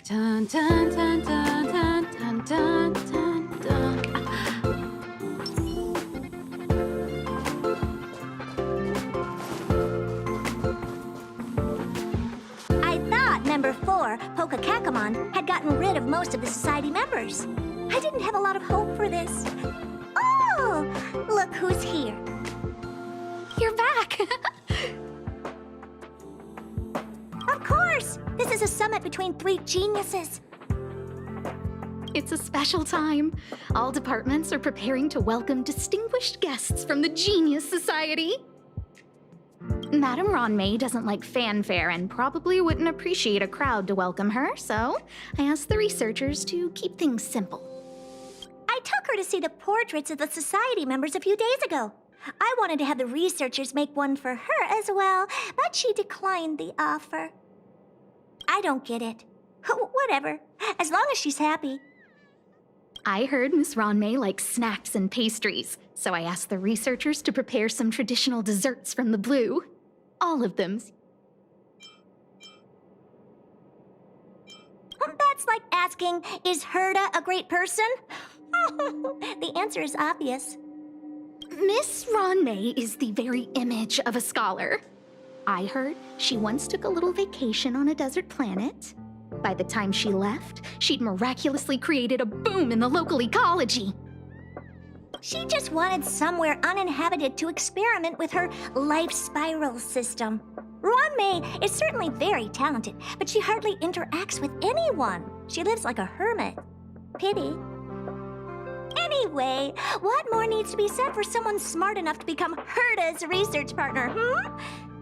Dun, dun, dun, dun, dun, dun, dun, dun, dun. I thought Member 4, Pokakakamon, had gotten rid of most of the society members. I didn't have a lot of hope for this. Oh, look who's here. You're back! Of course! This is a summit between three geniuses. It's a special time. All departments are preparing to welcome distinguished guests from the Genius Society. Madame Ronmei doesn't like fanfare and probably wouldn't appreciate a crowd to welcome her, so I asked the researchers to keep things simple. I took her to see the portraits of the society members a few days ago. I wanted to have the researchers make one for her as well, but she declined the offer. I don't get it. Whatever, as long as she's happy. I heard Miss Ronmei likes snacks and pastries, so I asked the researchers to prepare some traditional desserts from the blue. All of them. That's like asking, is Herda a great person? The answer is obvious. Miss Ronmei is the very image of a scholar. I heard she once took a little vacation on a desert planet. By the time she left, she'd miraculously created a boom in the local ecology. She just wanted somewhere uninhabited to experiment with her life spiral system. Ronmei is certainly very talented, but she hardly interacts with anyone. She lives like a hermit. Pity. Anyway, what more needs to be said for someone smart enough to become Herda's research partner,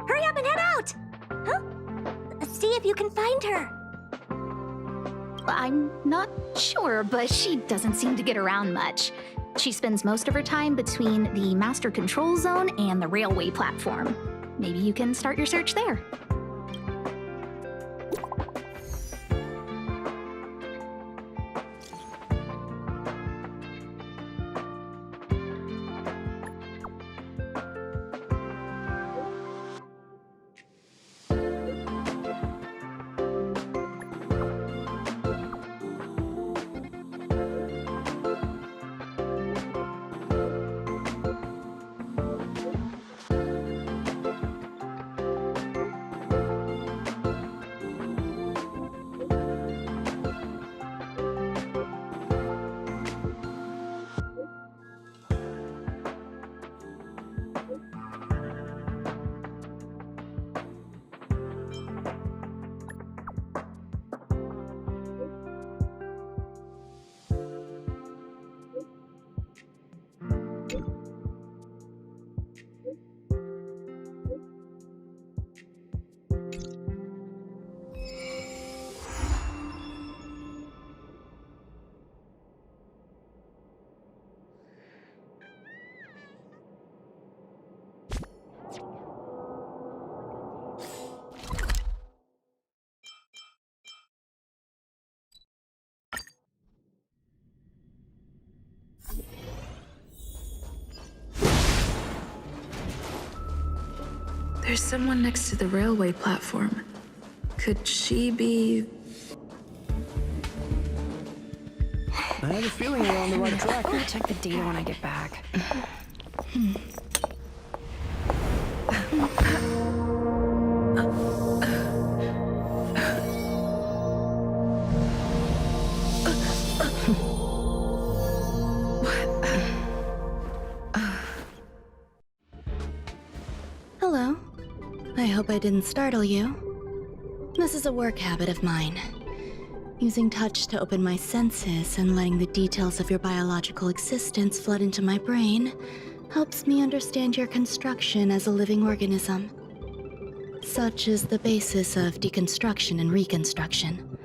Hurry up and head out! Huh? See if you can find her. I'm not sure, but she doesn't seem to get around much. She spends most of her time between the master control zone and the railway platform. Maybe you can start your search there. There's someone next to the railway platform. Could she be... I have a feeling we're on the right track. I'll check the data when I get back. Hello. I hope I didn't startle you. This is a work habit of mine. Using touch to open my senses and letting the details of your biological existence flood into my brain helps me understand your construction as a living organism. Such is the basis of deconstruction and reconstruction.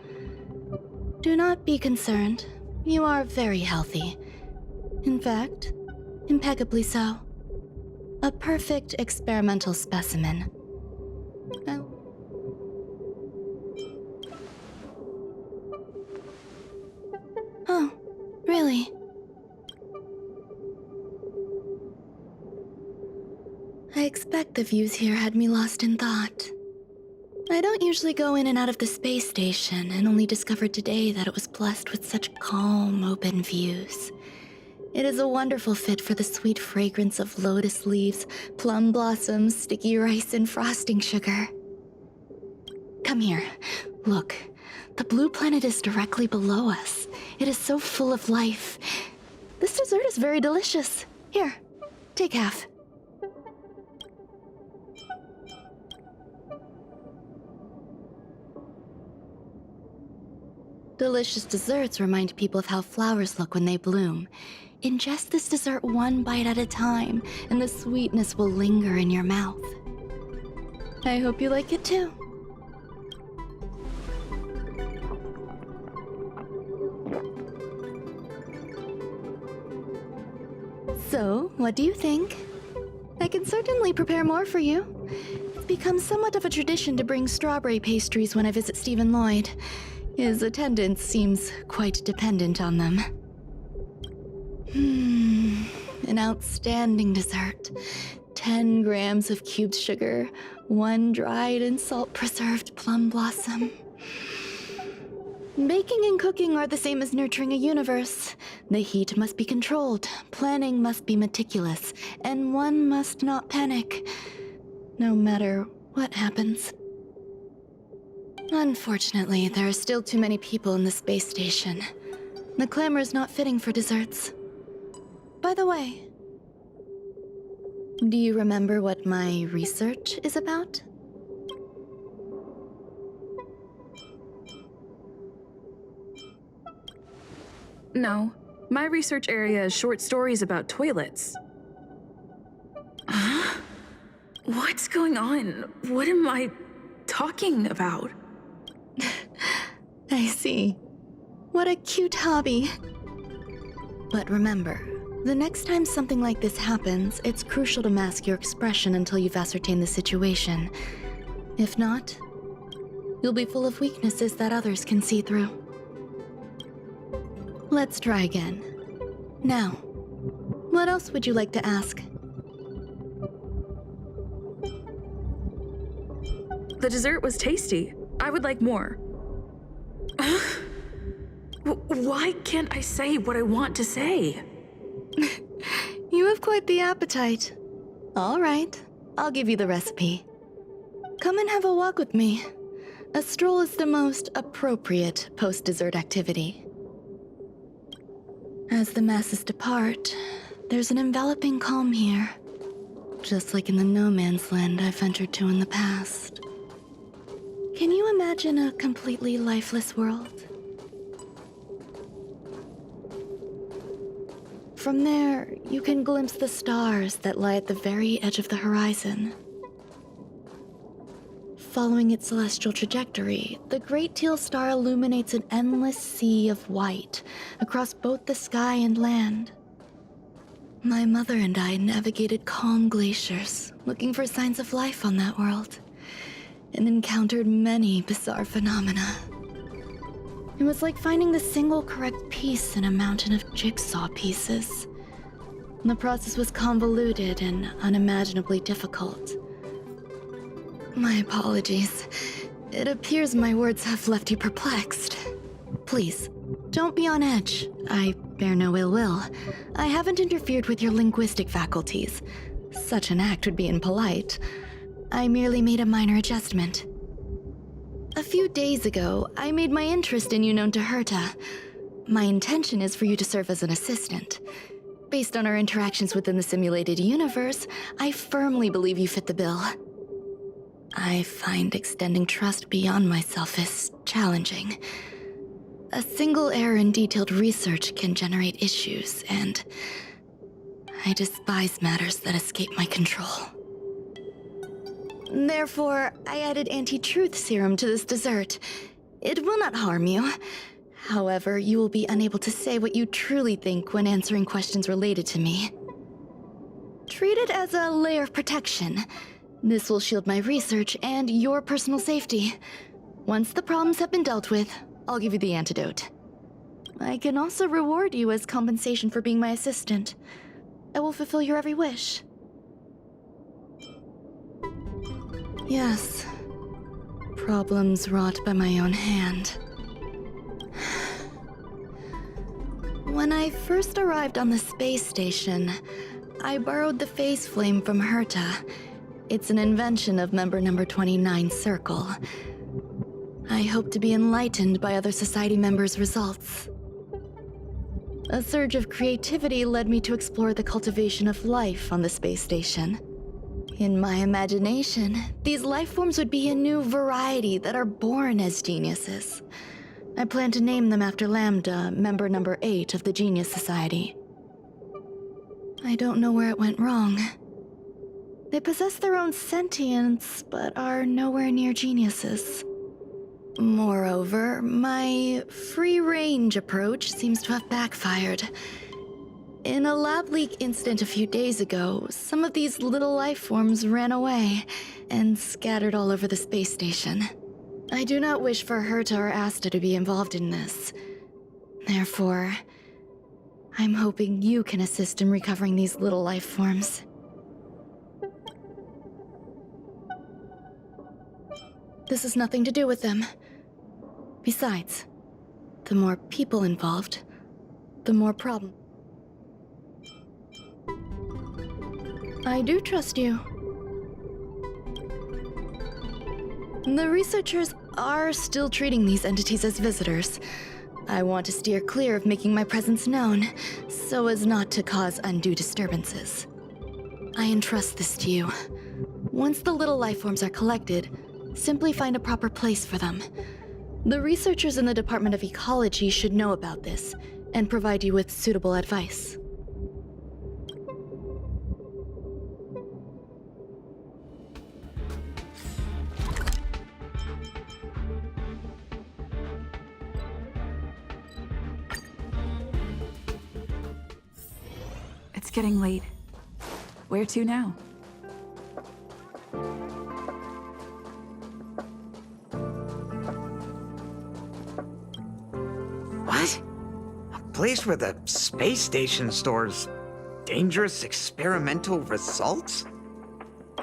Do not be concerned. You are very healthy. In fact, impeccably so. A perfect experimental specimen. Oh, really? I expect the views here had me lost in thought. I don't usually go in and out of the space station, and only discovered today that it was blessed with such calm, open views. It is a wonderful fit for the sweet fragrance of lotus leaves, plum blossoms, sticky rice, and frosting sugar. Come here. Look. The blue planet is directly below us. It is so full of life. This dessert is very delicious. Here, take half. Delicious desserts remind people of how flowers look when they bloom. Ingest this dessert one bite at a time, and the sweetness will linger in your mouth. I hope you like it too. So, what do you think? I can certainly prepare more for you. It's become somewhat of a tradition to bring strawberry pastries when I visit Stephen Lloyd. His attendance seems quite dependent on them. An outstanding dessert. 10 grams of cubed sugar, 1 dried and salt-preserved plum blossom. Baking and cooking are the same as nurturing a universe. The heat must be controlled, planning must be meticulous, and one must not panic, no matter what happens. Unfortunately, there are still too many people in the space station. The clamor is not fitting for desserts. By the way, do you remember what my research is about? No. My research area is short stories about toilets. Huh? What's going on? What am I talking about? I see. What a cute hobby. But remember, the next time something like this happens, it's crucial to mask your expression until you've ascertained the situation. If not, you'll be full of weaknesses that others can see through. Let's try again. Now, what else would you like to ask? The dessert was tasty. I would like more. Why can't I say what I want to say? You have quite the appetite. All right, I'll give you the recipe. Come and have a walk with me. A stroll is the most appropriate post-dessert activity. As the masses depart, there's an enveloping calm here, just like in the no man's land I've ventured to in the past. Can you imagine a completely lifeless world? From there, you can glimpse the stars that lie at the very edge of the horizon. Following its celestial trajectory, the Great Teal Star illuminates an endless sea of white across both the sky and land. My mother and I navigated calm glaciers, looking for signs of life on that world, and encountered many bizarre phenomena. It was like finding the single correct piece in a mountain of jigsaw pieces. The process was convoluted and unimaginably difficult. My apologies. It appears my words have left you perplexed. Please, don't be on edge. I bear no ill will. I haven't interfered with your linguistic faculties. Such an act would be impolite. I merely made a minor adjustment. A few days ago, I made my interest in you known to Herta. My intention is for you to serve as an assistant. Based on our interactions within the simulated universe, I firmly believe you fit the bill. I find extending trust beyond myself is challenging. A single error in detailed research can generate issues, and I despise matters that escape my control. Therefore, I added anti-truth serum to this dessert. It will not harm you. However, you will be unable to say what you truly think when answering questions related to me. Treat it as a layer of protection. This will shield my research and your personal safety. Once the problems have been dealt with, I'll give you the antidote. I can also reward you as compensation for being my assistant. I will fulfill your every wish. Problems wrought by my own hand. When I first arrived on the space station, I borrowed the phase flame from Herta. It's an invention of member number 29 Circle. I hope to be enlightened by other society members' results. A surge of creativity led me to explore the cultivation of life on the space station. In my imagination, these life forms would be a new variety that are born as geniuses. I plan to name them after Lambda, member number 8 of the Genius Society. I don't know where it went wrong. They possess their own sentience, but are nowhere near geniuses. Moreover, my free-range approach seems to have backfired. In a lab leak incident a few days ago, some of these little life forms ran away and scattered all over the space station. I do not wish for Herta or Asta to be involved in this. Therefore, I'm hoping you can assist in recovering these little life forms. This has nothing to do with them. Besides, the more people involved, the more problem. I do trust you. The researchers are still treating these entities as visitors. I want to steer clear of making my presence known, so as not to cause undue disturbances. I entrust this to you. Once the little life forms are collected, simply find a proper place for them. The researchers in the Department of Ecology should know about this, and provide you with suitable advice. It's getting late. Where to now? What? A place where the space station stores dangerous experimental results?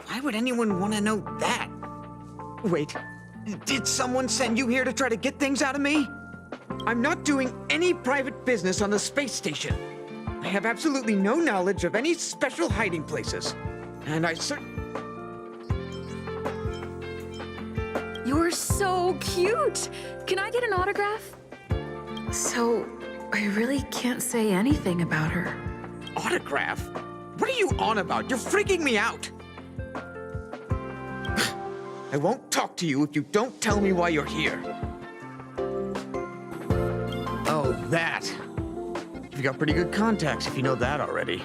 Why would anyone want to know that? Wait, did someone send you here to try to get things out of me? I'm not doing any private business on the space station. I have absolutely no knowledge of any special hiding places. And I You're so cute! Can I get an autograph? So, I really can't say anything about her. Autograph? What are you on about? You're freaking me out! I won't talk to you if you don't tell me why you're here. Oh, that. You've got pretty good contacts if you know that already.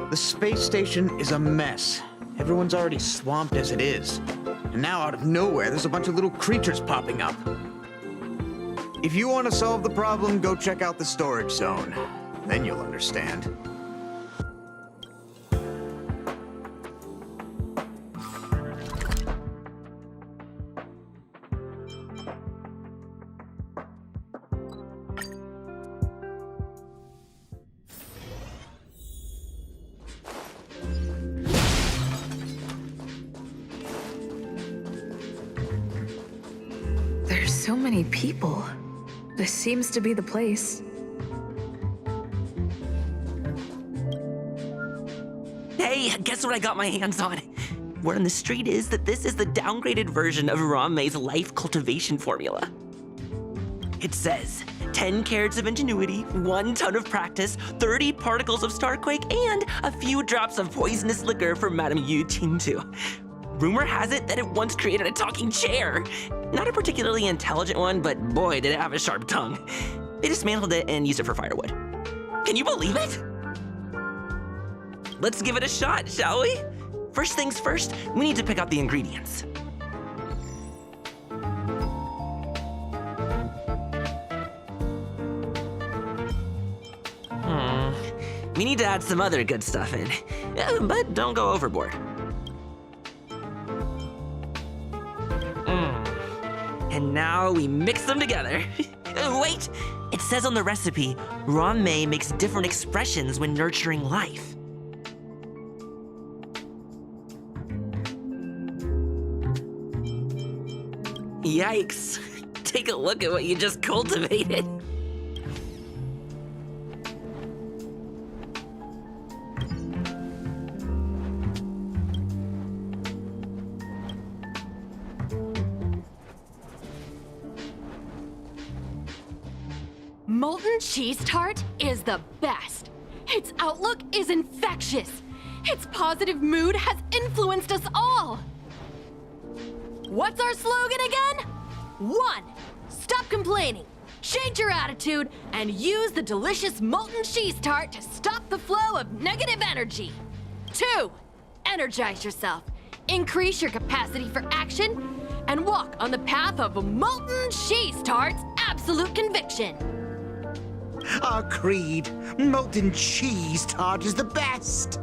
The space station is a mess. Everyone's already swamped as it is. And now out of nowhere, there's a bunch of little creatures popping up. If you want to solve the problem, go check out the storage zone. Then you'll understand. There's so many people. This seems to be the place. Hey, guess what I got my hands on? Word on the street is that this is the downgraded version of Ranmei's life cultivation formula. It says 10 carats of ingenuity, 1 ton of practice, 30 particles of starquake, and a few drops of poisonous liquor for Madame Yu Qingtu. Rumor has it that it once created a talking chair. Not a particularly intelligent one, but boy, did it have a sharp tongue. They dismantled it and used it for firewood. Can you believe it? Let's give it a shot, shall we? First things first, we need to pick out the ingredients. We need to add some other good stuff in, but don't go overboard. And now we mix them together. Wait, it says on the recipe, Ranmei makes different expressions when nurturing life. Yikes. Take a look at what you just cultivated. Molten cheese tart is the best. Its outlook is infectious. Its positive mood has influenced us all. What's our slogan again? 1. Stop complaining, change your attitude, and use the delicious molten cheese tart to stop the flow of negative energy. 2. Energize yourself, increase your capacity for action, and walk on the path of molten cheese tart's absolute conviction. Our creed, molten cheese tart is the best.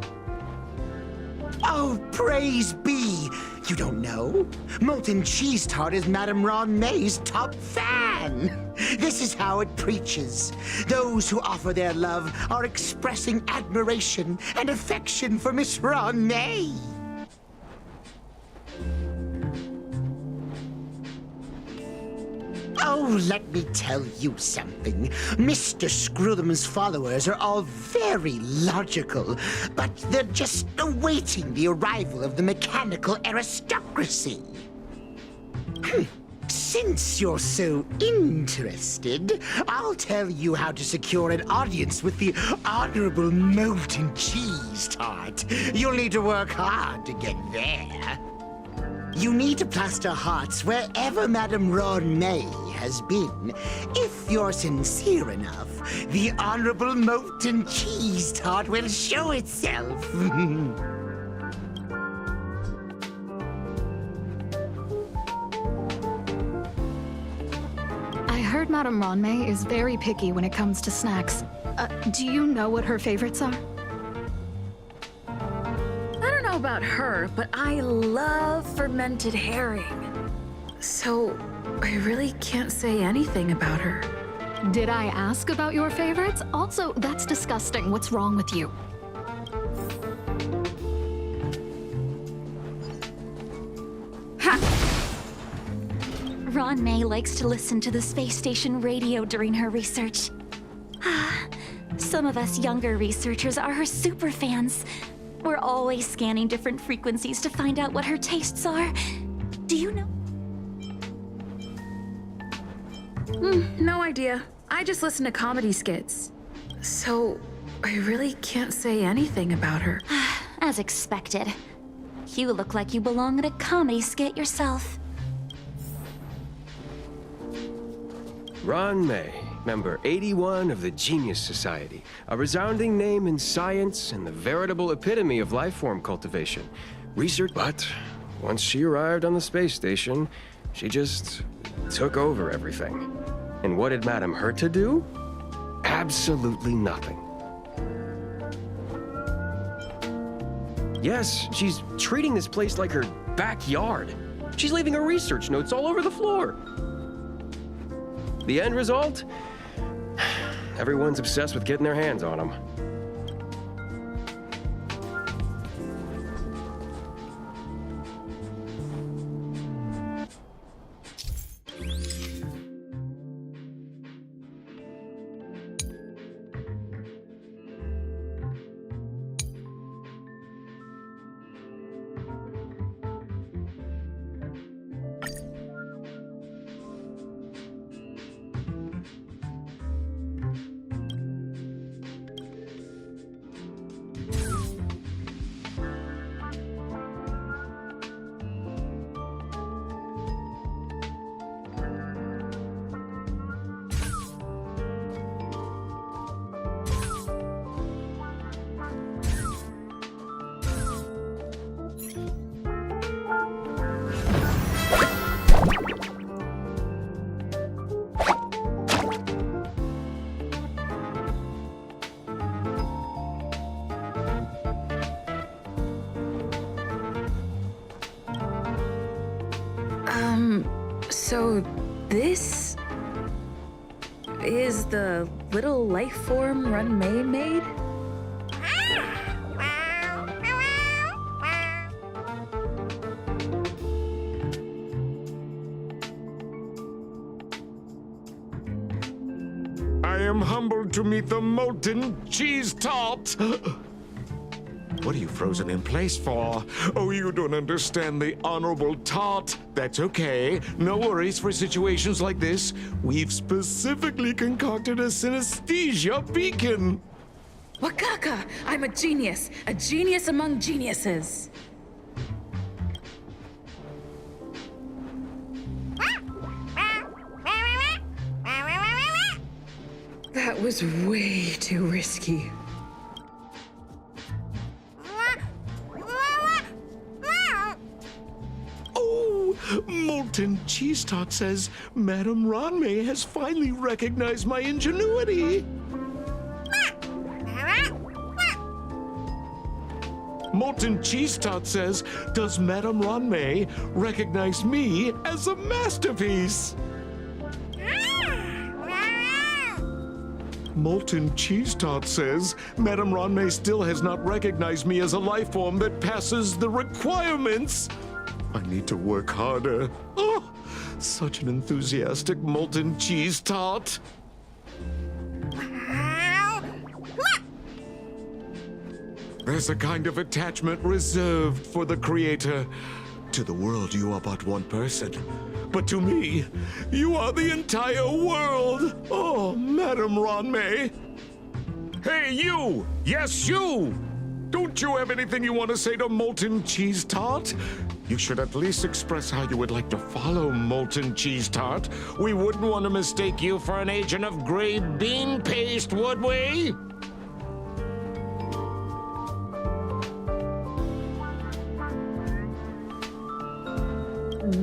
Oh, praise be. You don't know? Molten cheese tart is Madame Ron May's top fan. This is how it preaches. Those who offer their love are expressing admiration and affection for Miss Ron May. Oh, let me tell you something. Mr. Screwthum's followers are all very logical, but they're just awaiting the arrival of the mechanical aristocracy. Since you're so interested, I'll tell you how to secure an audience with the Honorable Molten Cheese Tart. You'll need to work hard to get there. You need to plaster hearts wherever Madame Ron May has been. If you're sincere enough, the Honorable Molten Cheese Tart will show itself. I heard Madame Ronmay is very picky when it comes to snacks. Do you know what her favorites are? I don't know about her, but I love fermented herring. So I really can't say anything about her. Did I ask about your favorites? Also, that's disgusting. What's wrong with you? Ron May likes to listen to the space station radio during her research. Some of us younger researchers are her super fans. We're always scanning different frequencies to find out what her tastes are. Do you know? No idea. I just listen to comedy skits. So I really can't say anything about her. As expected. You look like you belong in a comedy skit yourself. Ron May, member 81 of the Genius Society, a resounding name in science and the veritable epitome of life form cultivation. Research, but once she arrived on the space station, she just took over everything. And what did Madame hurt to do? Absolutely nothing. Yes, she's treating this place like her backyard. She's leaving her research notes all over the floor. The end result? Everyone's obsessed with getting their hands on them. So this is the little life form Ron May made? am humbled to meet the molten cheese tart. What are you frozen in place for? Oh, you don't understand the honorable tart. That's okay. No worries for situations like this. We've specifically concocted a synesthesia beacon. Wakaka, I'm a genius among geniuses. That was way too risky. Oh, Molten Cheese Tart says Madame Ranmei has finally recognized my ingenuity. Molten Cheese Tart says, does Madame Ranmei recognize me as a masterpiece? Molten Cheese Tart says, Madame Ranmei still has not recognized me as a life form that passes the requirements. I need to work harder. Oh, such an enthusiastic Molten Cheese Tart. There's a kind of attachment reserved for the creator. To the world, you are but one person. But to me, you are the entire world. Oh, Madame Ranmei. Hey, you! Yes, you! Don't you have anything you want to say to Molten Cheese Tart? You should at least express how you would like to follow Molten Cheese Tart. We wouldn't want to mistake you for an agent of gray bean paste, would we?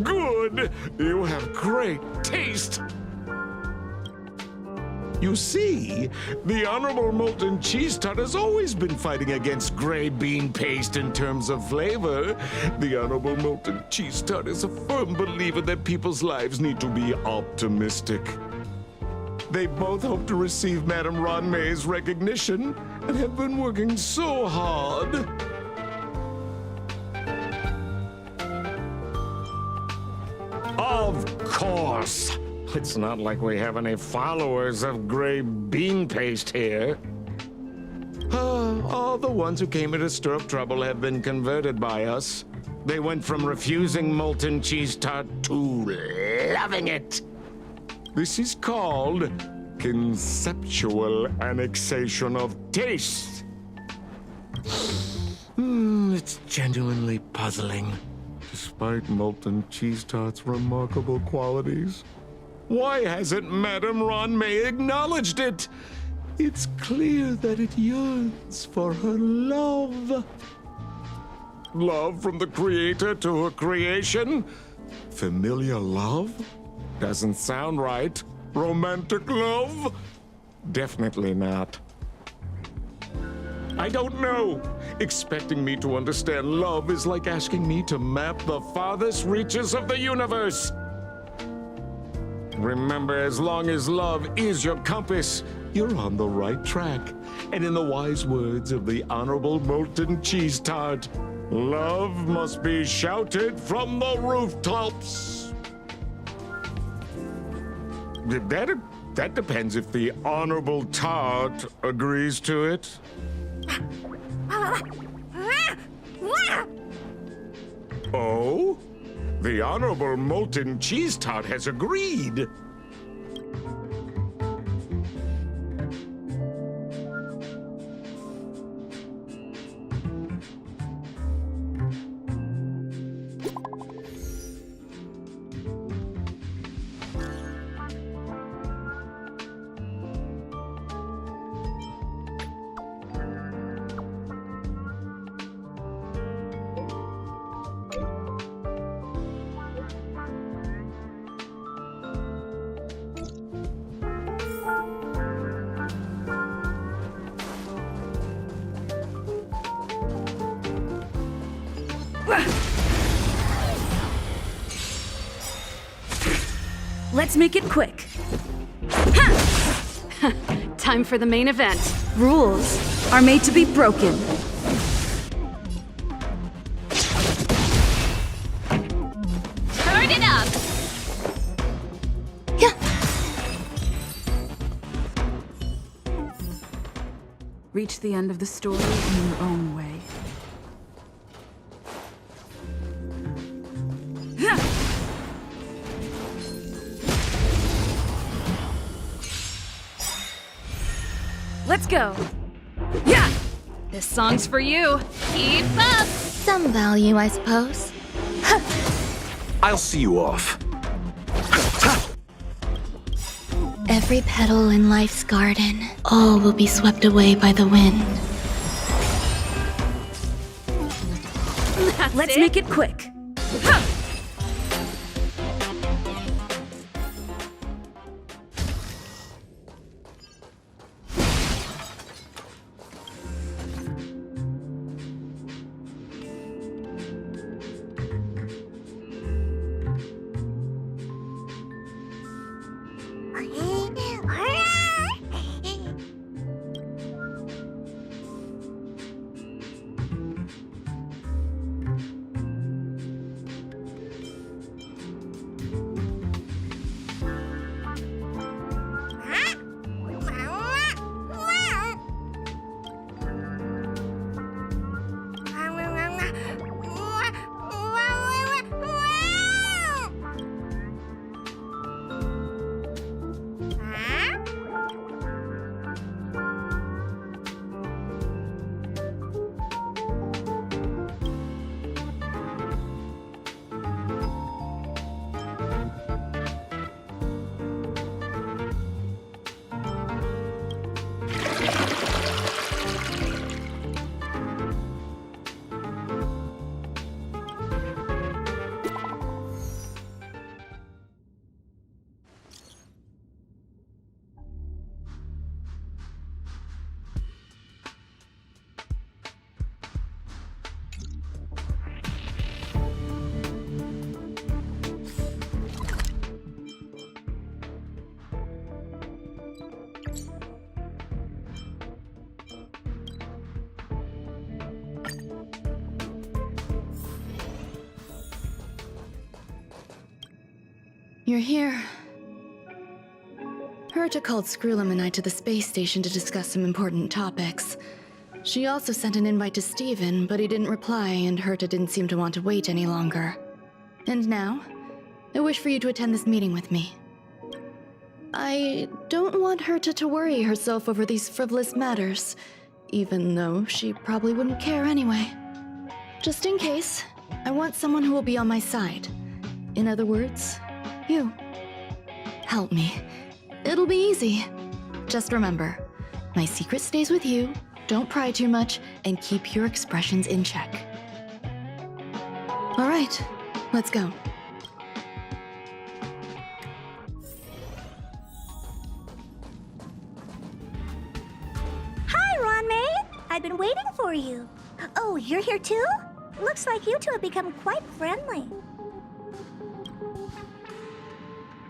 Good! You have great taste! You see, the Honorable Molten Cheese Tart has always been fighting against gray bean paste in terms of flavor. The Honorable Molten Cheese Tart is a firm believer that people's lives need to be optimistic. They both hope to receive Madame Ranmei's recognition and have been working so hard. Of course! It's not like we have any followers of gray bean paste here. All the ones who came here to stir up trouble have been converted by us. They went from refusing Molten Cheese Tart to loving it. This is called conceptual annexation of taste. It's genuinely puzzling. Despite Molten Cheese Tart's remarkable qualities, why hasn't Madame Ranmei acknowledged it? It's clear that it yearns for her love. Love from the creator to her creation? Familiar love? Doesn't sound right. Romantic love? Definitely not. I don't know. Expecting me to understand love is like asking me to map the farthest reaches of the universe. Remember, as long as love is your compass, you're on the right track. And in the wise words of the Honorable Molten Cheese Tart, love must be shouted from the rooftops. That depends if the Honorable Tart agrees to it. Oh? The Honorable Molten Cheese Tart has agreed. Let's make it quick. Time for the main event. Rules are made to be broken. Turn it up! Reach the end of the story in your own way. Let's go. Yeah! This song's for you. Keep up! Some value, I suppose. I'll see you off. Every petal in life's garden, all will be swept away by the wind. Let's make it quick. You're here. Herta called Screwlam and I to the space station to discuss some important topics. She also sent an invite to Steven, but he didn't reply, and Herta didn't seem to want to wait any longer. And now, I wish for you to attend this meeting with me. I don't want Herta to worry herself over these frivolous matters, even though she probably wouldn't care anyway. Just in case, I want someone who will be on my side. In other words, you. Help me. It'll be easy. Just remember, my secret stays with you, don't pry too much, and keep your expressions in check. All right, let's go. Hi, Ron-mei! I've been waiting for you. Oh, you're here too? Looks like you two have become quite friendly.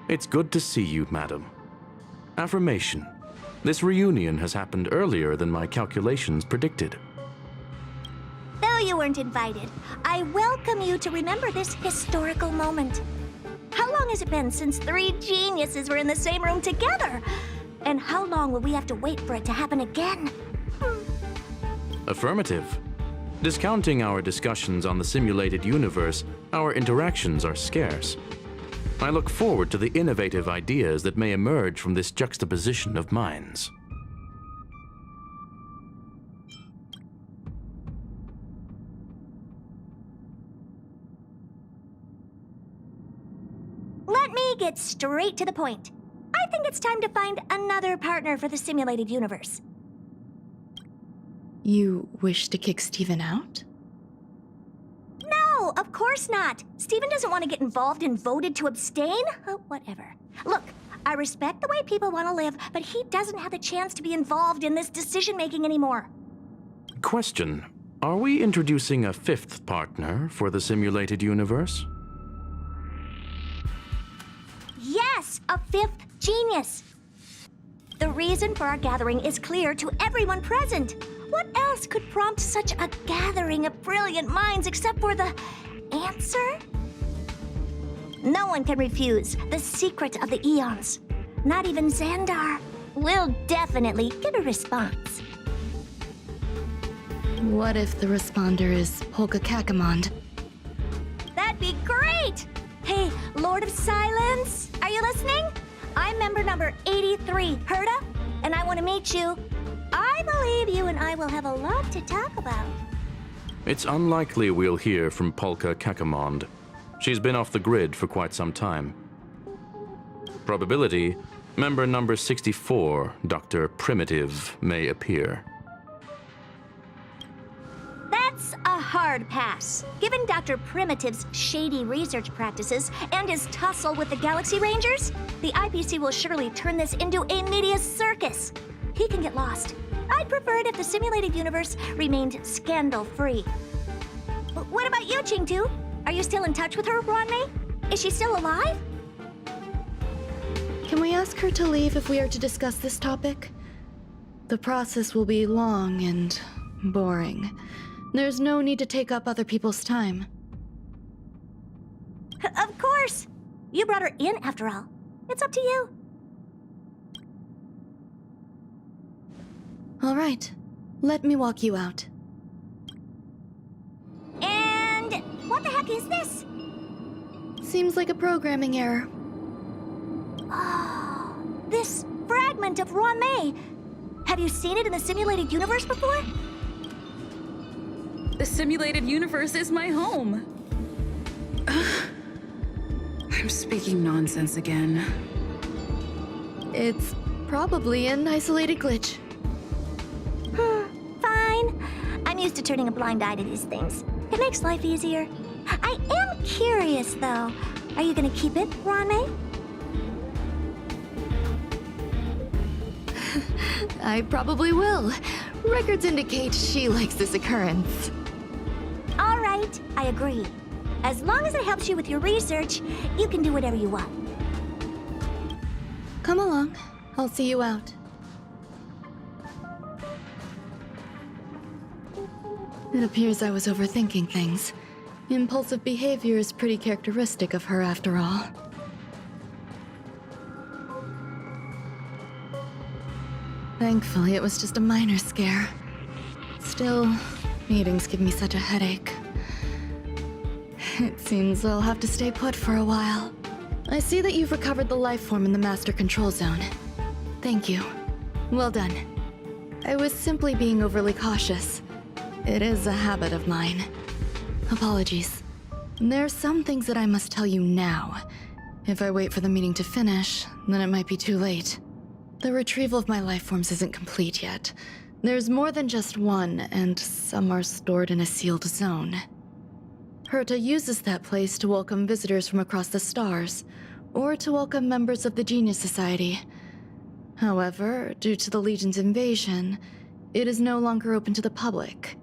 It's good to see you, madam. Affirmation. This reunion has happened earlier than my calculations predicted. Though you weren't invited, I welcome you to remember this historical moment. How long has it been since 3 geniuses were in the same room together? And how long will we have to wait for it to happen again? Affirmative. Discounting our discussions on the simulated universe, our interactions are scarce. I look forward to the innovative ideas that may emerge from this juxtaposition of minds. Let me get straight to the point. I think it's time to find another partner for the simulated universe. You wish to kick Steven out? No, of course not. Steven doesn't want to get involved and voted to abstain. Oh, whatever. Look, I respect the way people want to live, but he doesn't have the chance to be involved in this decision-making anymore. Question. Are we introducing a 5th partner for the simulated universe? Yes, a 5th genius. The reason for our gathering is clear to everyone present. What else could prompt such a gathering of brilliant minds except for the answer? No one can refuse the secret of the eons. Not even Xandar will definitely get a response. What if the responder is Polka Kakamond? That'd be great! Hey, Lord of Silence, are you listening? I'm member number 83, Herta, and I want to meet you. I believe you and I will have a lot to talk about. It's unlikely we'll hear from Polka Kakamond. She's been off the grid for quite some time. Probability, member number 64, Dr. Primitive, may appear. That's a hard pass. Given Dr. Primitive's shady research practices and his tussle with the Galaxy Rangers, the IPC will surely turn this into a media circus. He can get lost. I'd prefer it if the simulated universe remained scandal-free. What about you, Ching-Tu? Are you still in touch with her, Ronmei? Is she still alive? Can we ask her to leave if we are to discuss this topic? The process will be long and boring. There's no need to take up other people's time. Of course! You brought her in, after all. It's up to you. All right. Let me walk you out. And what the heck is this? Seems like a programming error. Oh, this fragment of Ronmei. Have you seen it in the simulated universe before? The simulated universe is my home. I'm speaking nonsense again. It's probably an isolated glitch. Fine. I'm used to turning a blind eye to these things. It makes life easier. I am curious, though. Are you gonna keep it, Ronmei? I probably will. Records indicate she likes this occurrence. All right, I agree. As long as it helps you with your research, you can do whatever you want. Come along. I'll see you out. It appears I was overthinking things. Impulsive behavior is pretty characteristic of her, after all. Thankfully, it was just a minor scare. Still, meetings give me such a headache. It seems I'll have to stay put for a while. I see that you've recovered the life form in the Master Control Zone. Thank you. Well done. I was simply being overly cautious. It is a habit of mine. Apologies. There are some things that I must tell you now. If I wait for the meeting to finish, then it might be too late. The retrieval of my life forms isn't complete yet. There's more than just one, and some are stored in a sealed zone. Herta uses that place to welcome visitors from across the stars, or to welcome members of the Genius Society. However, due to the Legion's invasion, it is no longer open to the public.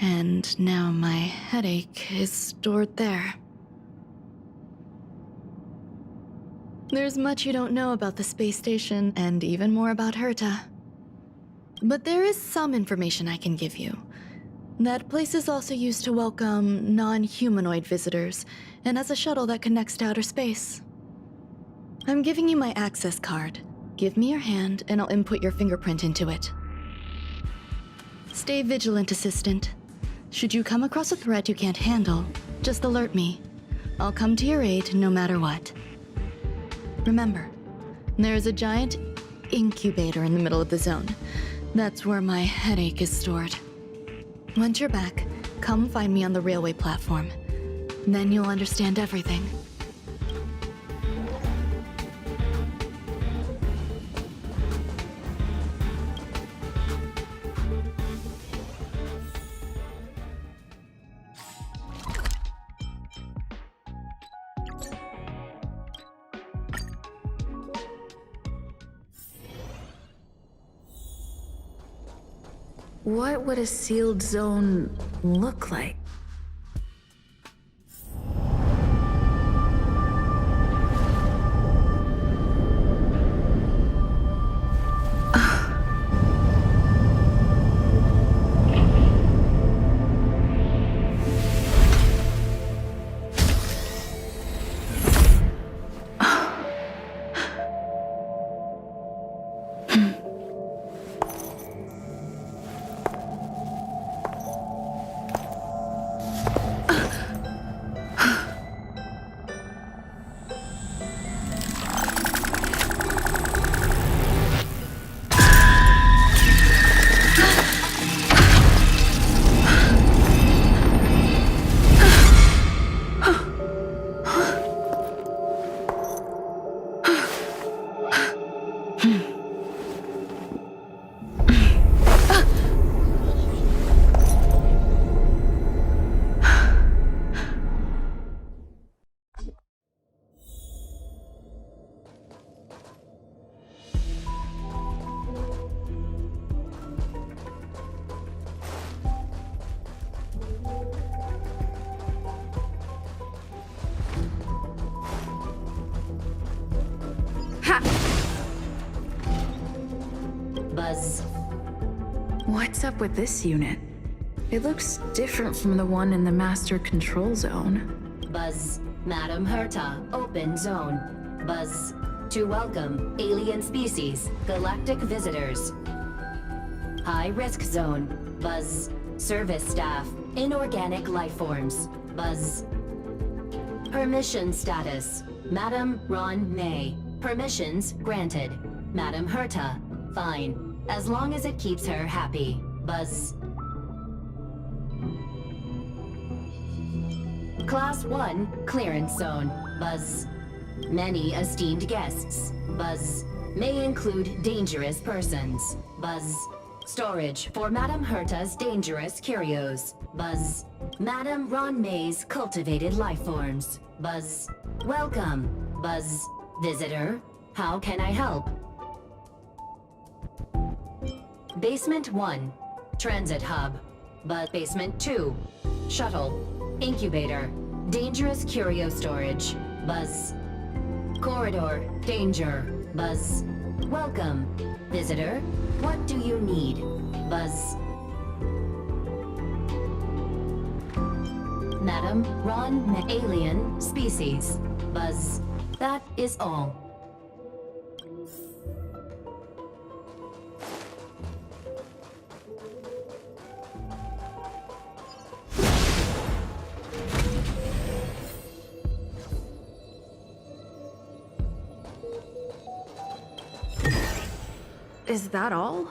And now my headache is stored there. There's much you don't know about the space station, and even more about Herta. But there is some information I can give you. That place is also used to welcome non-humanoid visitors, and as a shuttle that connects to outer space. I'm giving you my access card. Give me your hand, and I'll input your fingerprint into it. Stay vigilant, Assistant. Should you come across a threat you can't handle, just alert me. I'll come to your aid no matter what. Remember, there is a giant incubator in the middle of the zone. That's where my headache is stored. Once you're back, come find me on the railway platform. Then you'll understand everything. What would a sealed zone look like? What's up with this unit? It looks different from the one in the master control zone. Buzz, Madam Herta, open zone. Buzz, to welcome alien species, galactic visitors. High risk zone. Buzz, service staff, inorganic life forms. Buzz. Permission status. Madam Ron May. Permissions granted. Madam Herta, fine. As long as it keeps her happy. Buzz. Class 1, clearance zone. Buzz. Many esteemed guests. Buzz. May include dangerous persons. Buzz. Storage for Madam Herta's dangerous curios. Buzz. Madam Ron May's cultivated life forms. Buzz. Welcome. Buzz. Visitor. How can I help? Basement 1. Transit hub. Buzz. Basement 2. Shuttle. Incubator. Dangerous curio storage. Buzz. Corridor. Danger. Buzz. Welcome. Visitor. What do you need? Buzz. Madam Ron alien species. Buzz. That is all. Is that all?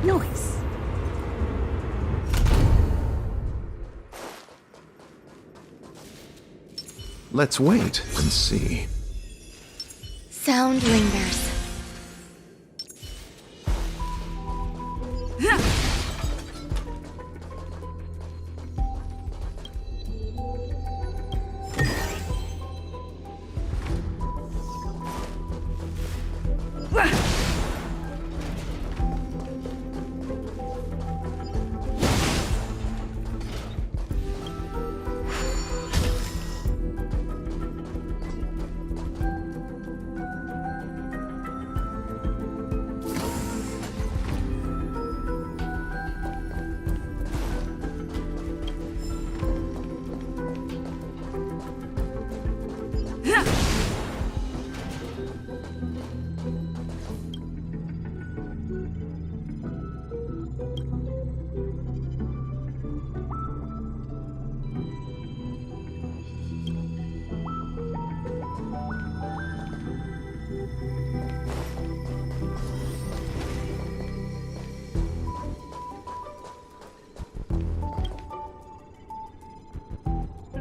Noise. Let's wait and see. Sound lingers.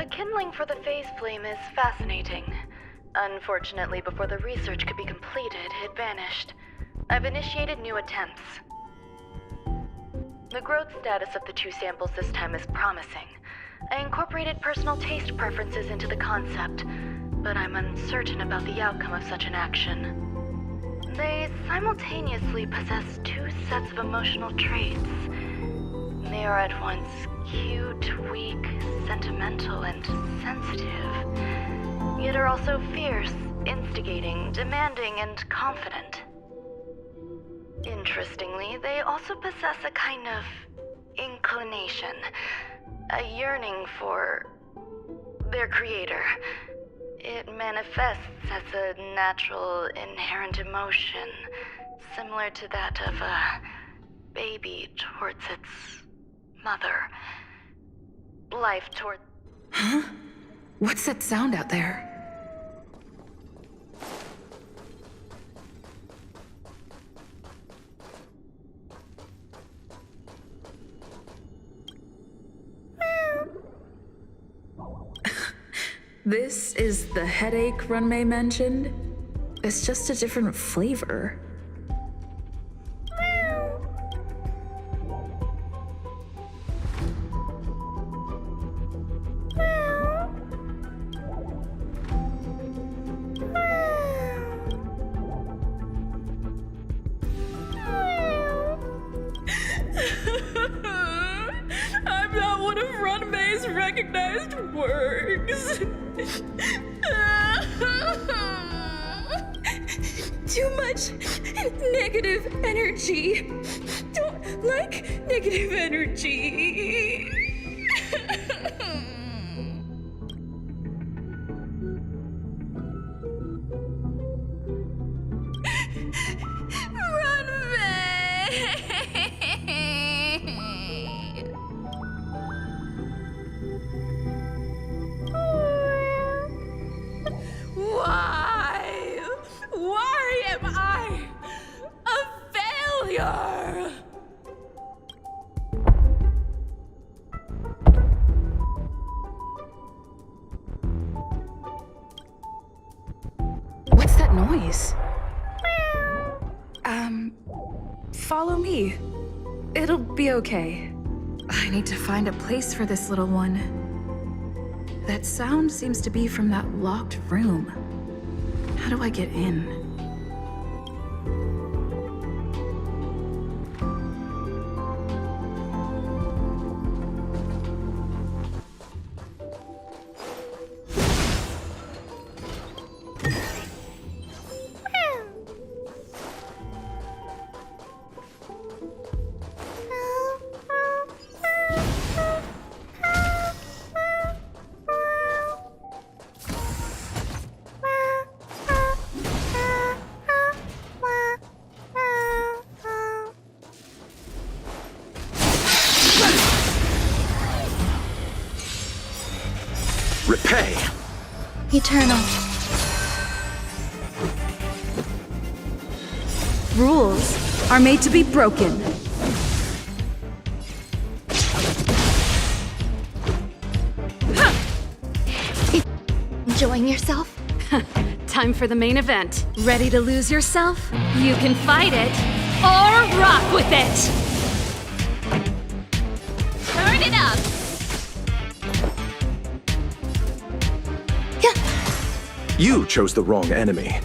The kindling for the phase flame is fascinating. Unfortunately, before the research could be completed, it vanished. I've initiated new attempts. The growth status of the two samples this time is promising. I incorporated personal taste preferences into the concept, but I'm uncertain about the outcome of such an action. They simultaneously possess two sets of emotional traits. They are at once cute, weak, sentimental, and sensitive, yet are also fierce, instigating, demanding, and confident. Interestingly, they also possess a kind of inclination, a yearning for their creator. It manifests as a natural, inherent emotion, similar to that of a baby towards its mother. Life toward... Huh? What's that sound out there? This is the headache Runmei mentioned? It's just a different flavor. unrecognized words. Too much negative energy. Don't like negative energy. Why am I a failure? What's that noise? Follow me. It'll be okay. I need to find a place for this little one. That sound seems to be from that locked room. How do I get in? Repay! Eternal. Rules are made to be broken. Enjoying yourself? Time for the main event. Ready to lose yourself? You can fight it or rock with it! Turn it up! You chose the wrong enemy.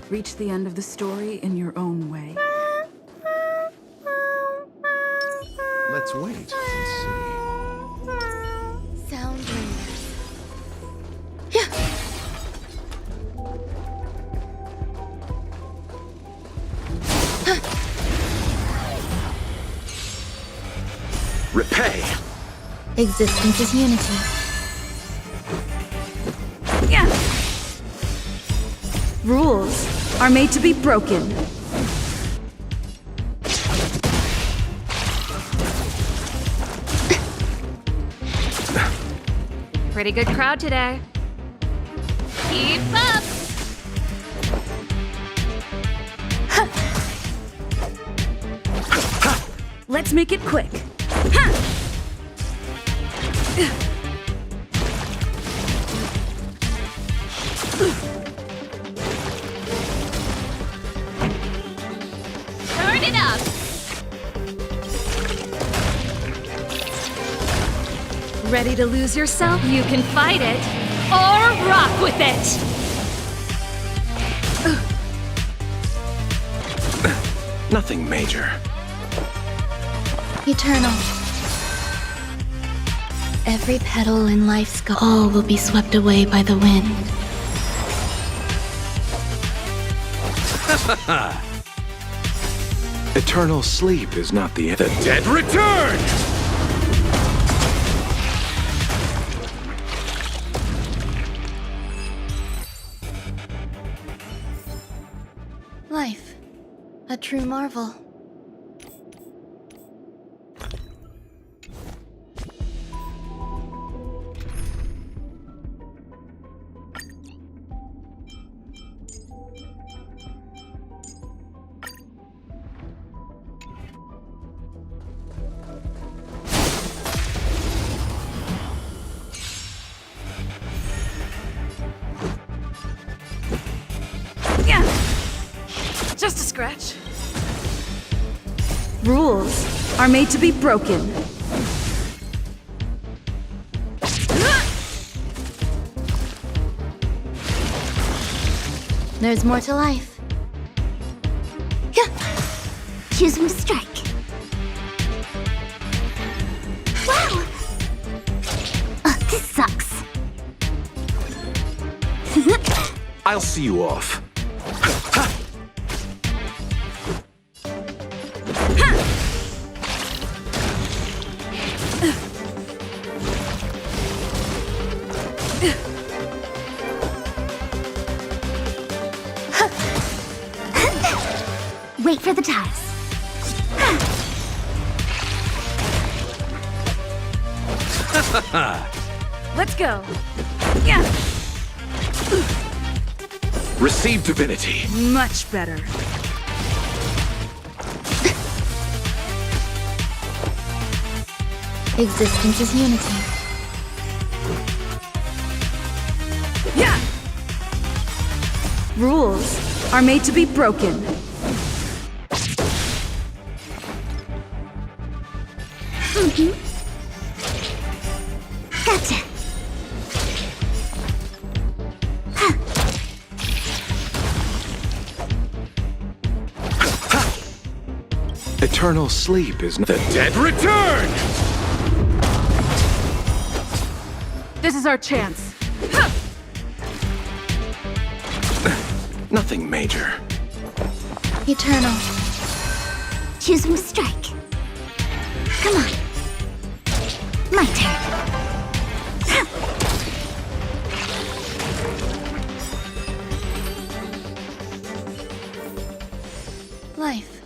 Reach the end of the story in your own way. Let's wait and see. Sound ringers. Repay! Existence is unity. Rules are made to be broken. Pretty good crowd today. Keep up! Let's make it quick. Turn it up! Ready to lose yourself? You can fight it or rock with it! Nothing major. Eternal. Every petal in life's all will be swept away by the wind. Eternal sleep is not the end. The dead return! Life. A true marvel. Just a scratch. Rules are made to be broken. There's more to life. Choosing to strike. Wow! This sucks. I'll see you off. Wait for the ties. Let's go. Yeah, Receive divinity. Much better. Existence is unity. Yeah! Rules are made to be broken. Gotcha. Eternal sleep is the dead return! this is our chance. Nothing major. Eternal. Choosing to strike. Come on. My turn. Life.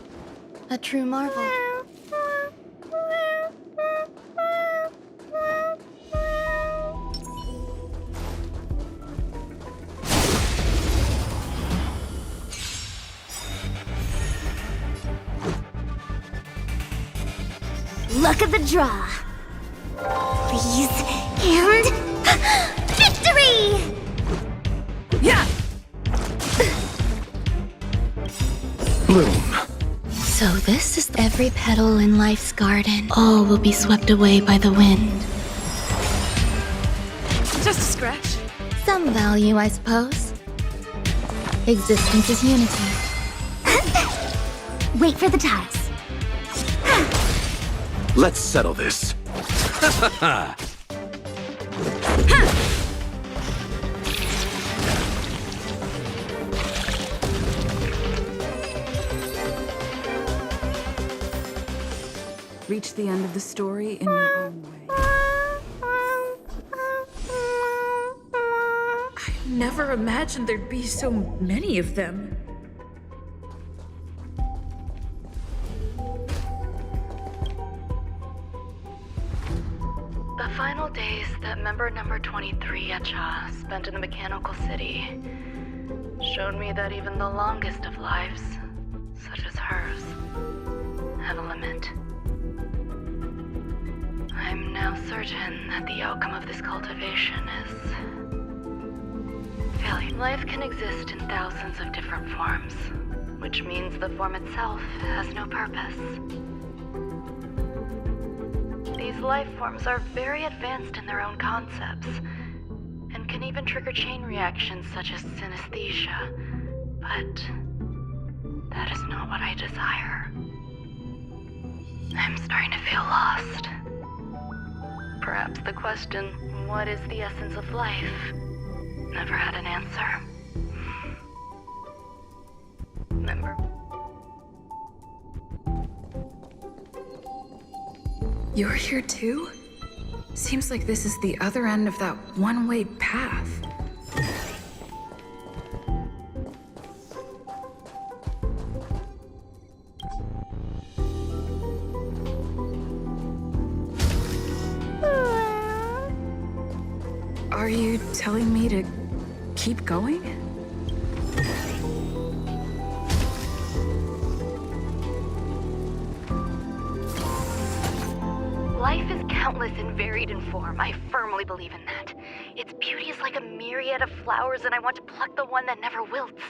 A true marvel. Luck of the draw. Please. And... victory! Yeah! Bloom. So this is every petal in life's garden. All will be swept away by the wind. Just a scratch. Some value, I suppose. Existence is unity. Wait for the ties. Let's settle this. Reach the end of the story in your own way. I never imagined there'd be so many of them. The final days that member number 23 Yacha spent in the mechanical city showed me that even the longest of lives, such as hers, have a limit. I'm now certain that the outcome of this cultivation is failure. Life can exist in thousands of different forms, which means the form itself has no purpose. These life forms are very advanced in their own concepts, and can even trigger chain reactions such as synesthesia, but that is not what I desire. I'm starting to feel lost. Perhaps the question, what is the essence of life, never had an answer. Remember? You're here too? Seems like this is the other end of that one-way path. Are you telling me to keep going? Life is countless and varied in form. I firmly believe in that. Its beauty is like a myriad of flowers, and I want to pluck the one that never wilts.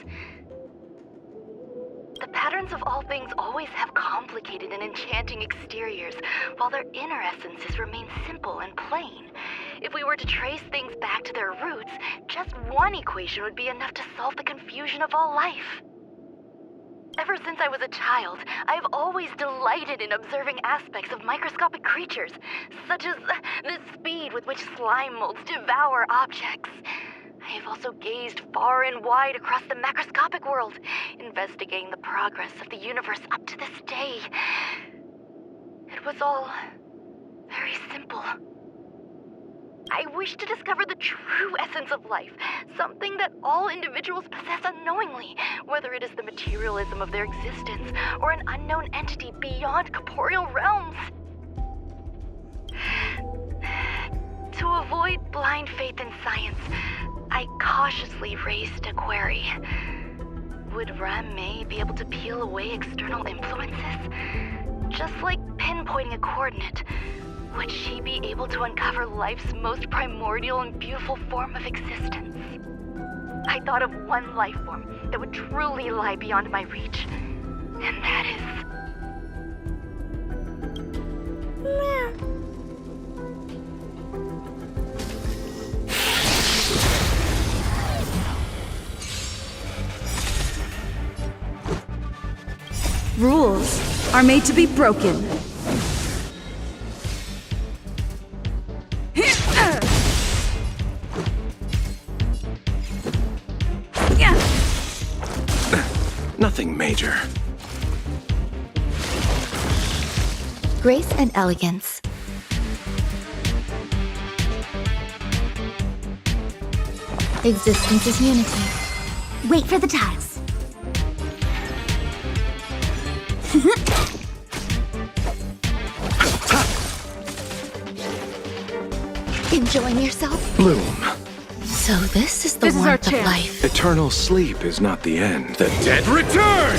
The Patterns of all things always have complicated and enchanting exteriors, while their inner essences remain simple and plain. If we were to trace things back to their roots, just one equation would be enough to solve the confusion of all life. Ever since I was a child, I have always delighted in observing aspects of microscopic creatures, such as the speed with which slime molds devour objects. I have also gazed far and wide across the macroscopic world, investigating the progress of the universe up to this day. It was all very simple. I wish to discover the true essence of life, something that all individuals possess unknowingly, whether it is the materialism of their existence or an unknown entity beyond corporeal realms. To avoid blind faith in science, I cautiously raised a query. Would Ram-Mei be able to peel away external influences? Just like pinpointing a coordinate, would she be able to uncover life's most primordial and beautiful form of existence? I thought of one life form that would truly lie beyond my reach, and that is... Rules are made to be broken. Nothing major. Grace and elegance. Existence is unity. Wait for the tiles. Enjoying yourself? Bloom. So this is the This is our warmth of chance. life. Eternal sleep is not the end. The dead return!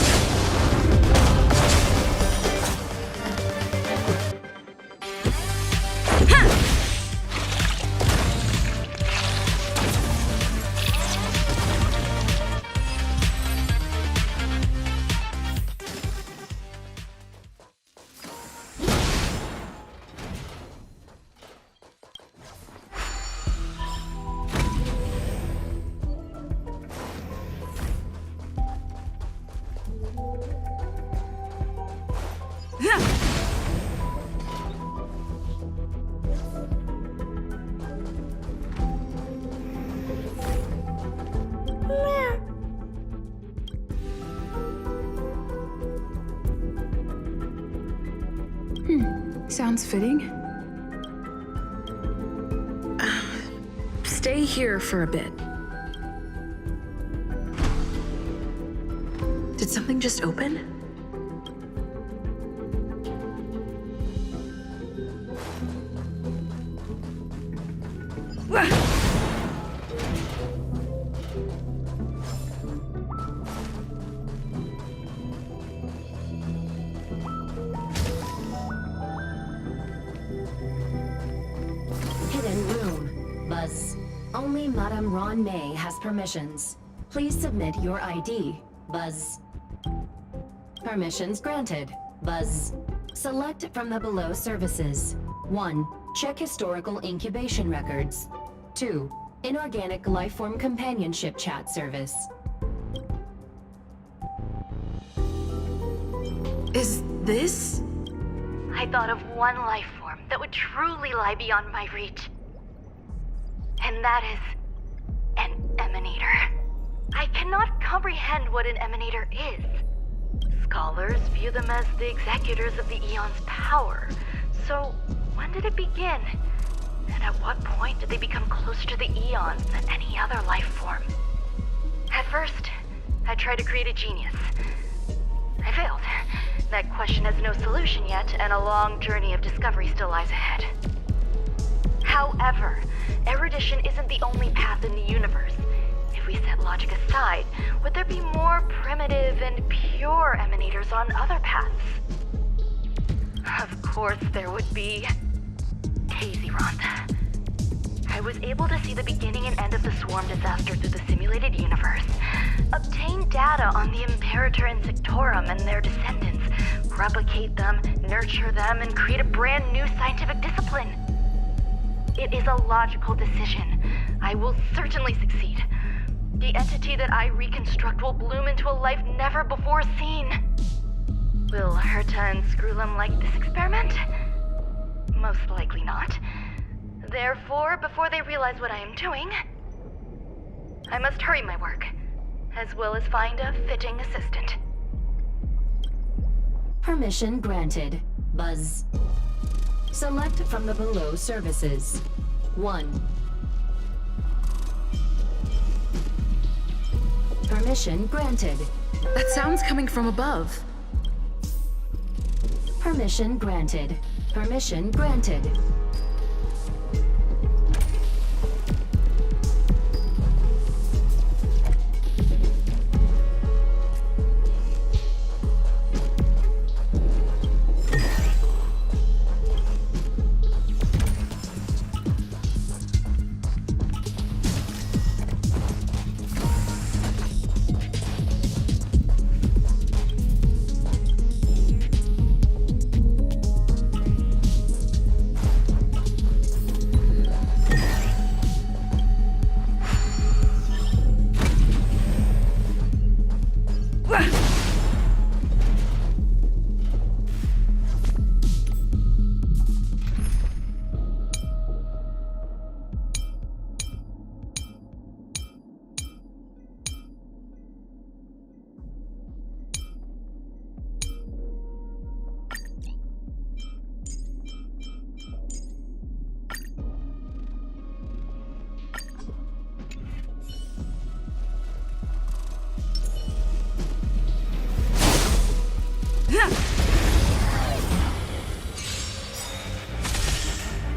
Sounds fitting. Stay here for a bit. Did something just open? Hidden room. Buzz. Only Madame Ron May has permissions. Please submit your ID. Buzz. Permissions granted. Buzz. Select from the below services. 1. Check historical incubation records. 2. Inorganic lifeform companionship chat service. Is this? I thought of one life form that would truly lie beyond my reach. And that is... an emanator. I cannot comprehend what an emanator is. Scholars view them as the executors of the Eon's power. So, when did it begin? And at what point did they become closer to the Eons than any other life form? At first, I tried to create a genius. I failed. That question has no solution yet, and a long journey of discovery still lies ahead. However, erudition isn't the only path in the universe. If we set logic aside, would there be more primitive and pure emanators on other paths? Of course there would be. Daisy Ronda. I was able to see the beginning and end of the swarm disaster through the simulated universe, obtain data on the Imperator and Sectorum and their descendants, replicate them, nurture them, and create a brand new scientific discipline. It is a logical decision. I will certainly succeed. The entity that I reconstruct will bloom into a life never before seen. Will Herta and Skrullum like this experiment? Most likely not. Therefore, before they realize what I am doing, I must hurry my work, as well as find a fitting assistant. Permission granted. Buzz. Select from the below services. 1. Permission granted. That sound's coming from above. Permission granted. Permission granted.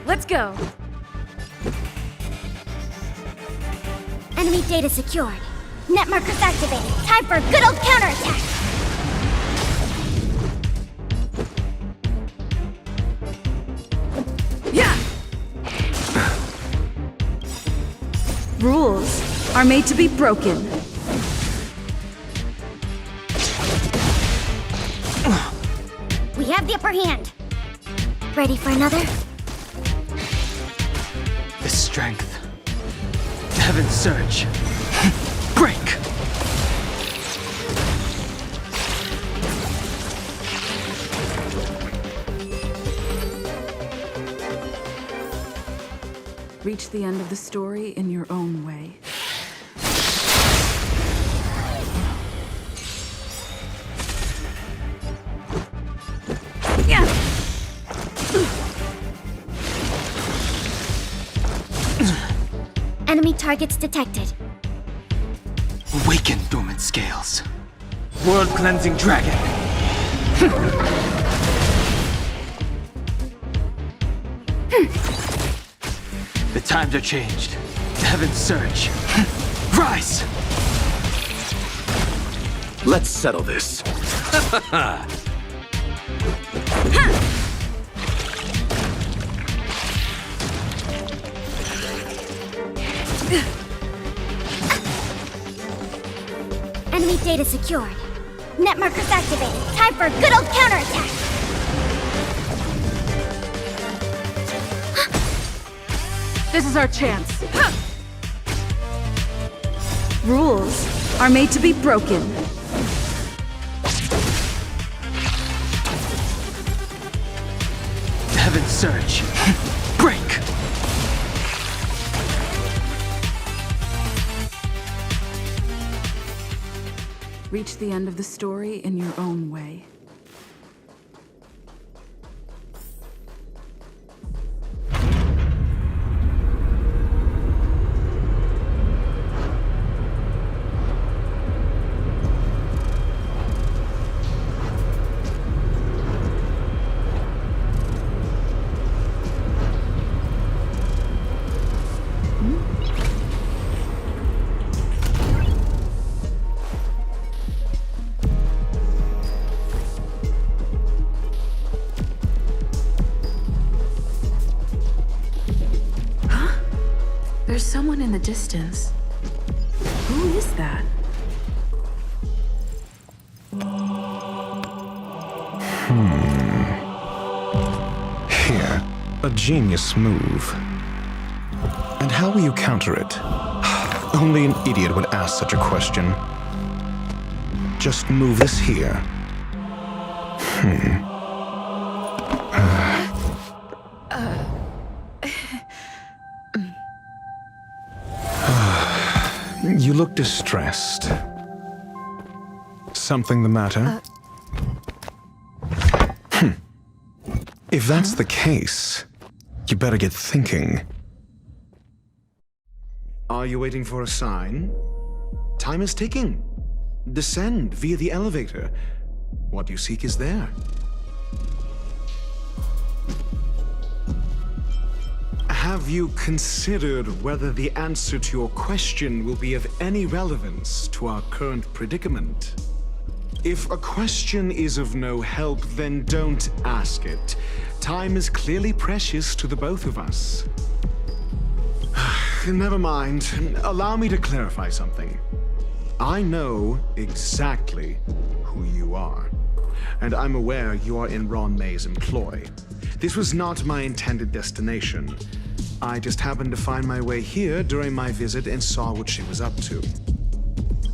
Let's go. Enemy data secured. Net markers activated. Time for a good old counterattack. Yeah! Rules are made to be broken. We have the upper hand. Ready for another? The strength. Heaven's surge. Break! Reach the end of the story in your own way. Enemy targets detected. Awaken dormant scales. World-cleansing dragon. The times are changed. Heaven's surge. Rise! Let's settle this. Enemy data secured. Net markers activated. Time for a good old counterattack. This is our chance. Rules are made to be broken. Heaven's surge. Break! Reach the end of the story in your own way. Someone in the distance. Who is that? Here, a genius move. And how will you counter it? Only an idiot would ask such a question. Just move this here. You look distressed. Something the matter? If that's the case, you better get thinking. Are you waiting for a sign? Time is ticking. Descend via the elevator. What you seek is there. Have you considered whether the answer to your question will be of any relevance to our current predicament? If a question is of no help, then don't ask it. Time is clearly precious to the both of us. Never mind. Allow me to clarify something. I know exactly who you are, and I'm aware you are in Ron May's employ. This was not my intended destination. I just happened to find my way here during my visit and saw what she was up to.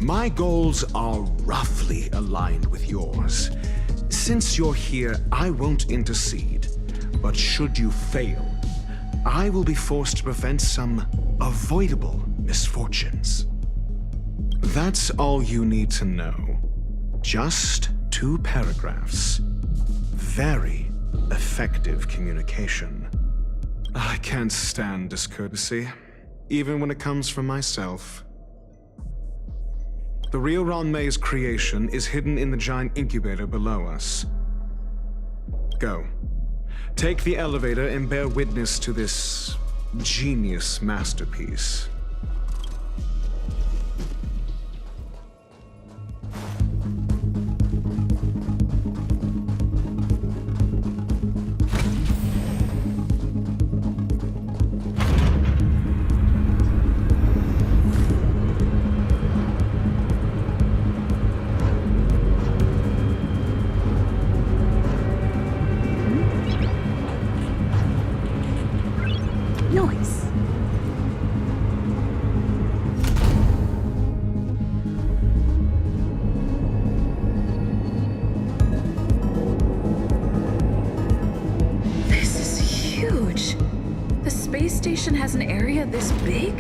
My goals are roughly aligned with yours. Since you're here, I won't intercede. But should you fail, I will be forced to prevent some avoidable misfortunes. That's all you need to know. Just 2 paragraphs. Very effective communication. I can't stand discourtesy, even when it comes from myself. The real Ron May's creation is hidden in the giant incubator below us. Go. Take the elevator and bear witness to this genius masterpiece. Noise. This is huge. The space station has an area this big?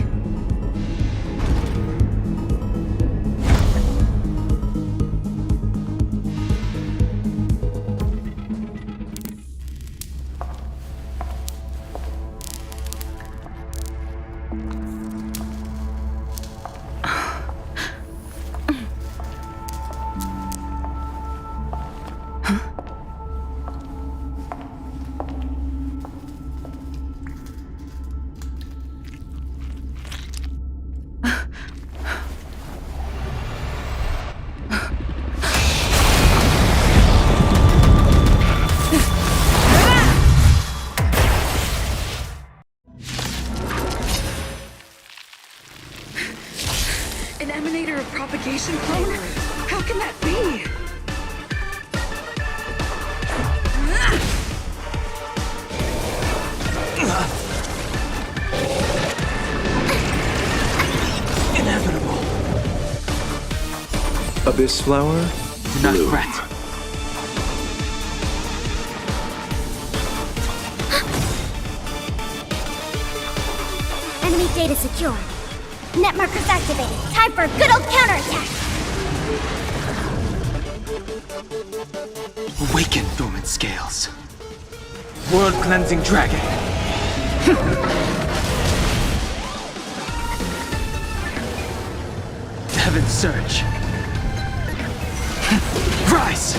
An emanator of propagation clone? How can that be? Inevitable. Abyss flower? Do not fret. Enemy data secure. Net markers activated. Time for a good old counterattack. Awaken, dormant scales. World-cleansing dragon. Heaven surge. Rise!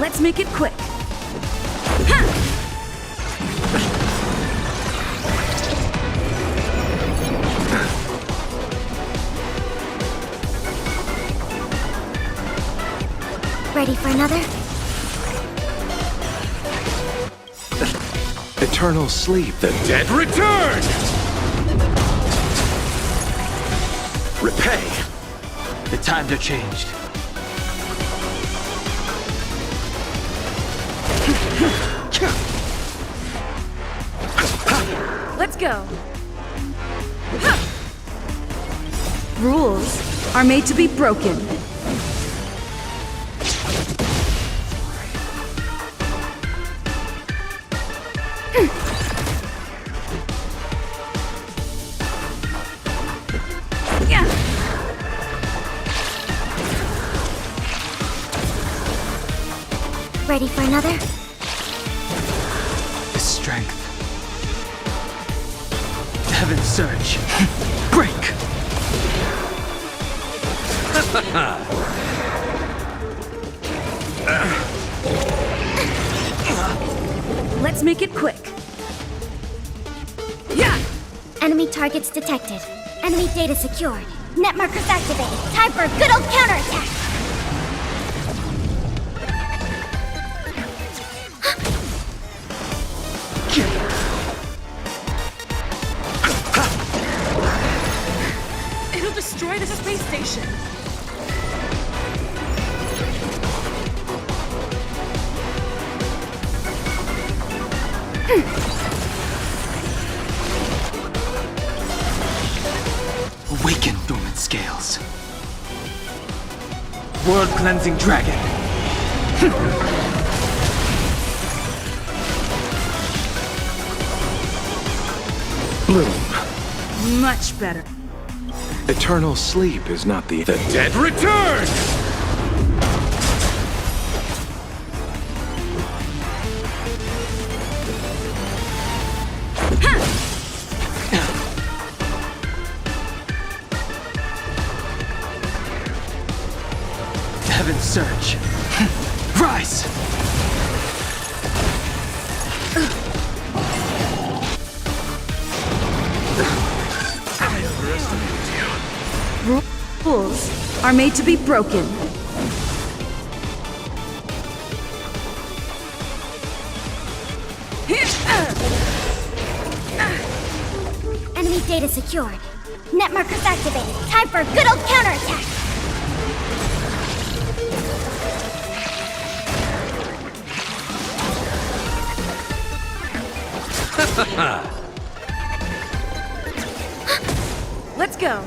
Let's make it quick. Ready for another? Eternal sleep. The dead return! Repay. The times are changed. Let's go. Rules are made to be broken. Ready for another? The strength. Heaven's surge. Break! Let's make it quick. Enemy targets detected. Enemy data secured. Net markers activated. Time for a good old counterattack! It'll destroy the space station. Awaken, dormant scales. World-cleansing dragon. Bloom. Much better. Eternal sleep is not the Dead return! Heaven's surge. Rise! Rules are made to be broken. Enemy data secured. Net markers activated. Time for a good old counterattack! Let's go.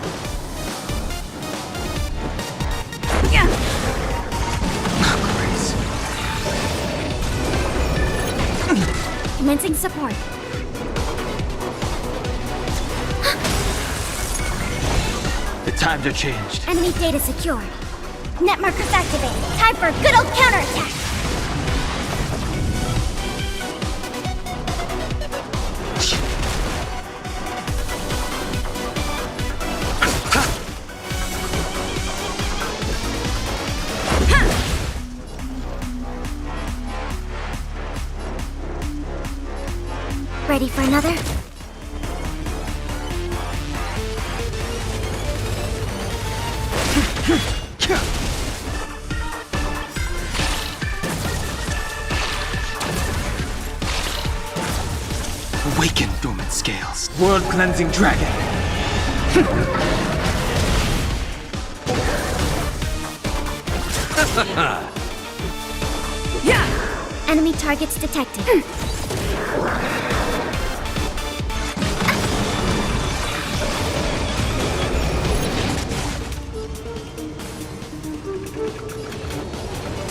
Commencing support. The times are changed. Enemy data secured. Net markers activated. Time for a good old counterattack! Ready for another? Awaken, dormant scales. World-cleansing dragon. Enemy targets detected.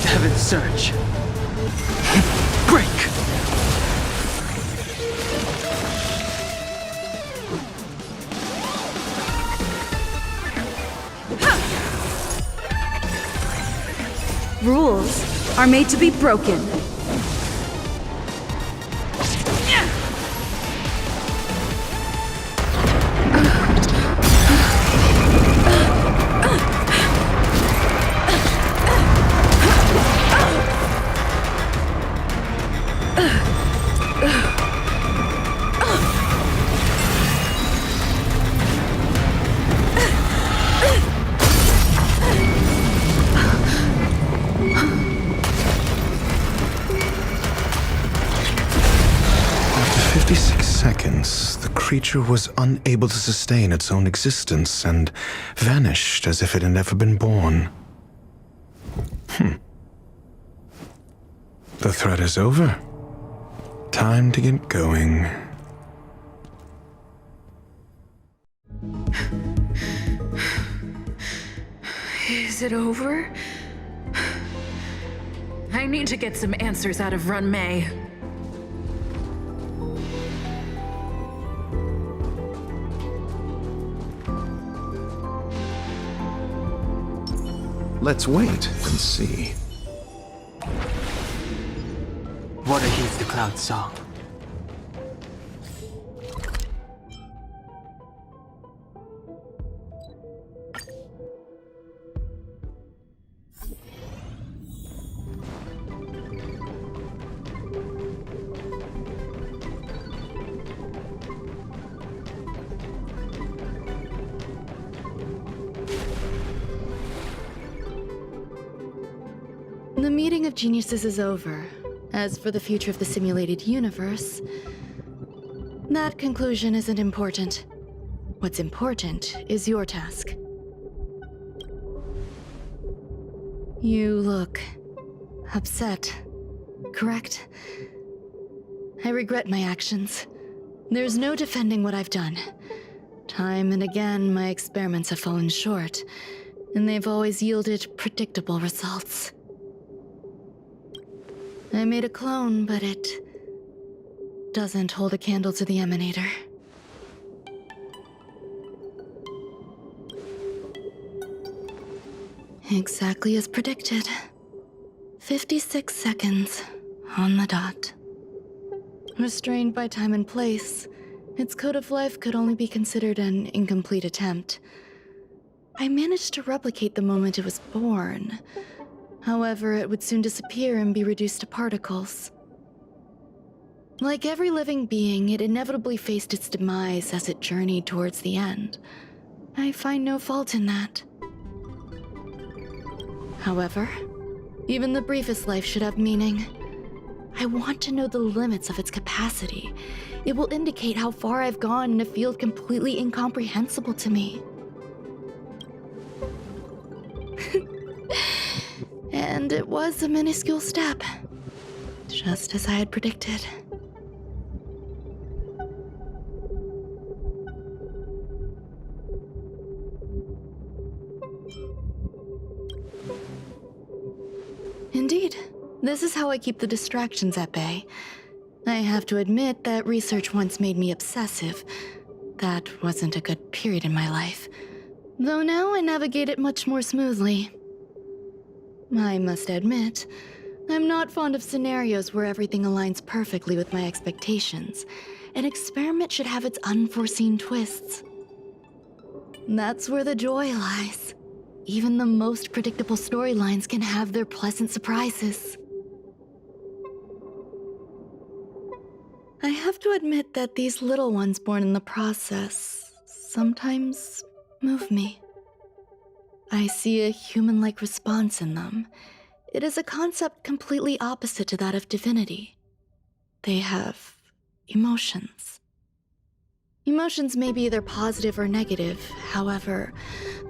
Heaven's surge. Break! Rules are made to be broken. creature was unable to sustain its own existence and vanished as if it had never been born. The threat is over. Time to get going. Is it over? I need to get some answers out of Run May. Let's wait and see. Water heeds the cloud song. The meeting of geniuses is over. As for the future of the simulated universe, that conclusion isn't important. What's important is your task. You look upset, correct? I regret my actions. There's no defending what I've done. Time and again, my experiments have fallen short, and they've always yielded predictable results. I made a clone, but it doesn't hold a candle to the emanator. Exactly as predicted. 56 seconds on the dot. Restrained by time and place, its code of life could only be considered an incomplete attempt. I managed to replicate the moment it was born. However, it would soon disappear and be reduced to particles. Like every living being, it inevitably faced its demise as it journeyed towards the end. I find no fault in that. However, even the briefest life should have meaning. I want to know the limits of its capacity. It will indicate how far I've gone in a field completely incomprehensible to me. And it was a minuscule step, just as I had predicted. Indeed, this is how I keep the distractions at bay. I have to admit that research once made me obsessive. That wasn't a good period in my life, though now I navigate it much more smoothly. I must admit, I'm not fond of scenarios where everything aligns perfectly with my expectations. An experiment should have its unforeseen twists. That's where the joy lies. Even the most predictable storylines can have their pleasant surprises. I have to admit that these little ones born in the process sometimes move me. I see a human-like response in them. It is a concept completely opposite to that of divinity. They have emotions. Emotions may be either positive or negative. However,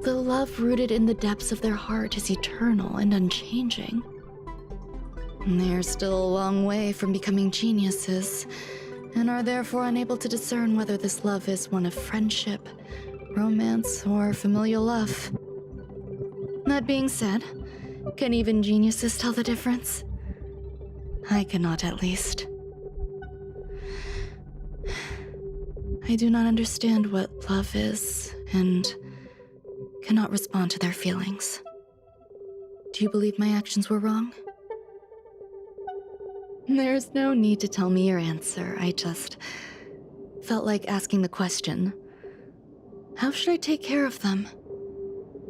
the love rooted in the depths of their heart is eternal and unchanging. They're still a long way from becoming geniuses, and are therefore unable to discern whether this love is one of friendship, romance, or familial love. That being said, can even geniuses tell the difference? I cannot, at least. I do not understand what love is, and cannot respond to their feelings. Do you believe my actions were wrong? There's no need to tell me your answer. I just felt like asking the question. How should I take care of them?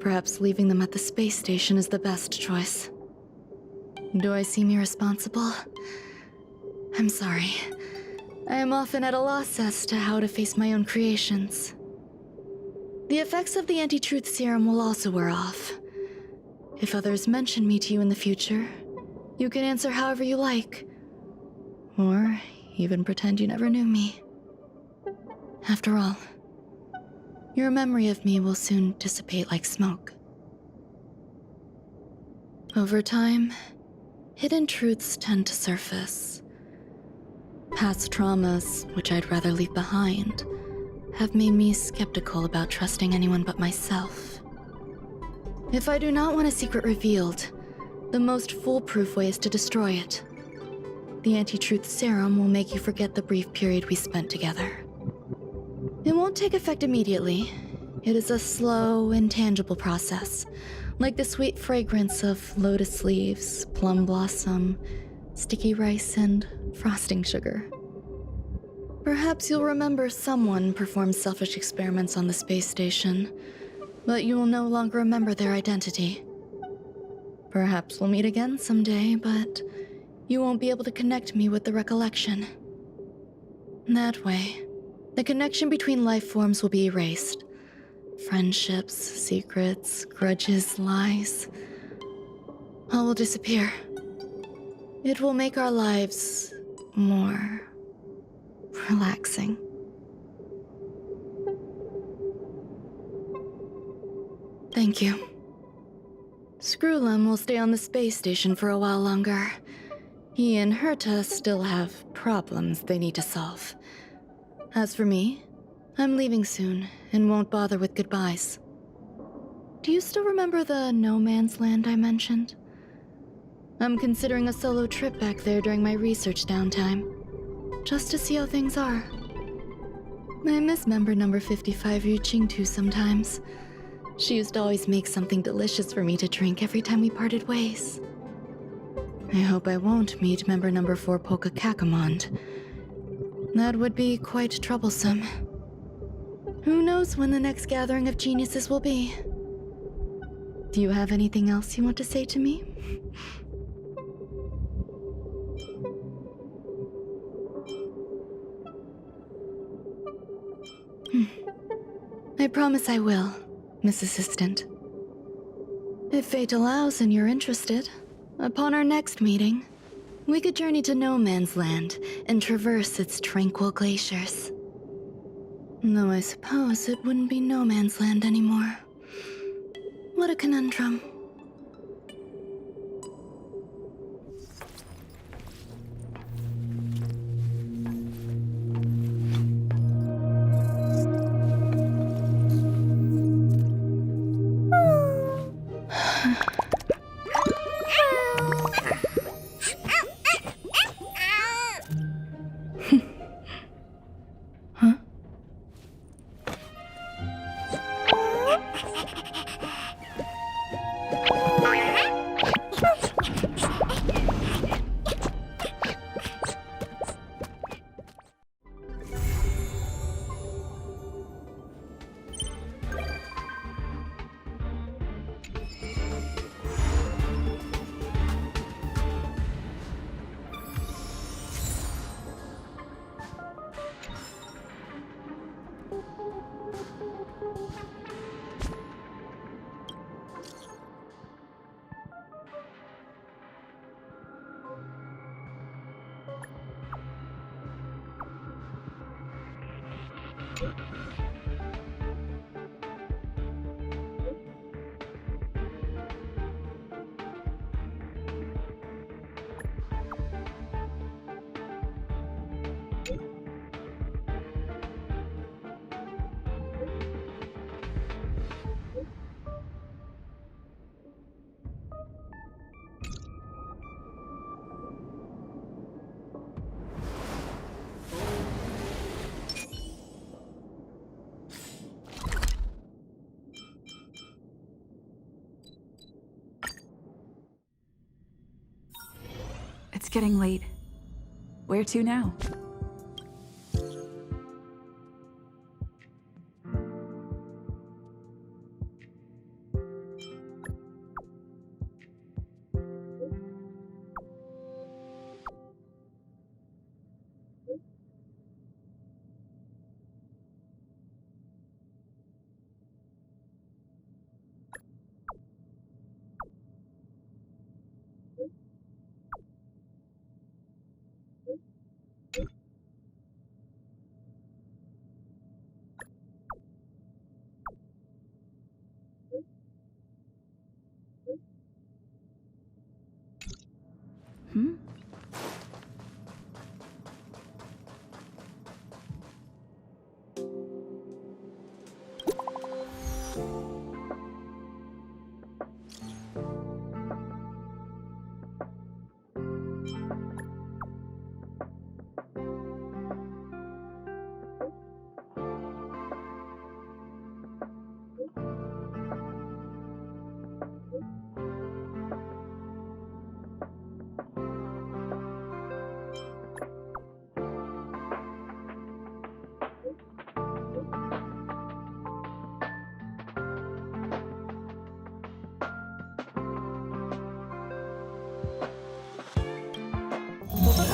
Perhaps leaving them at the space station is the best choice. Do I seem irresponsible? I'm sorry. I am often at a loss as to how to face my own creations. The effects of the anti-truth serum will also wear off. If others mention me to you in the future, you can answer however you like. Or even pretend you never knew me. After all, your memory of me will soon dissipate like smoke. Over time, hidden truths tend to surface. Past traumas, which I'd rather leave behind, have made me skeptical about trusting anyone but myself. If I do not want a secret revealed, the most foolproof way is to destroy it. The anti-truth serum will make you forget the brief period we spent together. It won't take effect immediately. It is a slow, intangible process, like the sweet fragrance of lotus leaves, plum blossom, sticky rice, and frosting sugar. Perhaps you'll remember someone performed selfish experiments on the space station, but you will no longer remember their identity. Perhaps we'll meet again someday, but you won't be able to connect me with the recollection. That way, the connection between life forms will be erased. Friendships, secrets, grudges, lies, all will disappear. It will make our lives more relaxing. Thank you. Screwlum will stay on the space station for a while longer. He and Herta still have problems they need to solve. As for me, I'm leaving soon and won't bother with goodbyes. Do you still remember the no man's land I mentioned? I'm considering a solo trip back there during my research downtime, just to see how things are. I miss member number 55 Yu Qingtu sometimes. She used to always make something delicious for me to drink every time we parted ways. I hope I won't meet member number 4 Polka Kakamond. That would be quite troublesome. Who knows when the next gathering of geniuses will be? Do you have anything else you want to say to me? I promise I will, Miss Assistant. If fate allows and you're interested, upon our next meeting, we could journey to No Man's Land and traverse its tranquil glaciers. Though I suppose it wouldn't be No Man's Land anymore. What a conundrum. It's getting late. Where to now?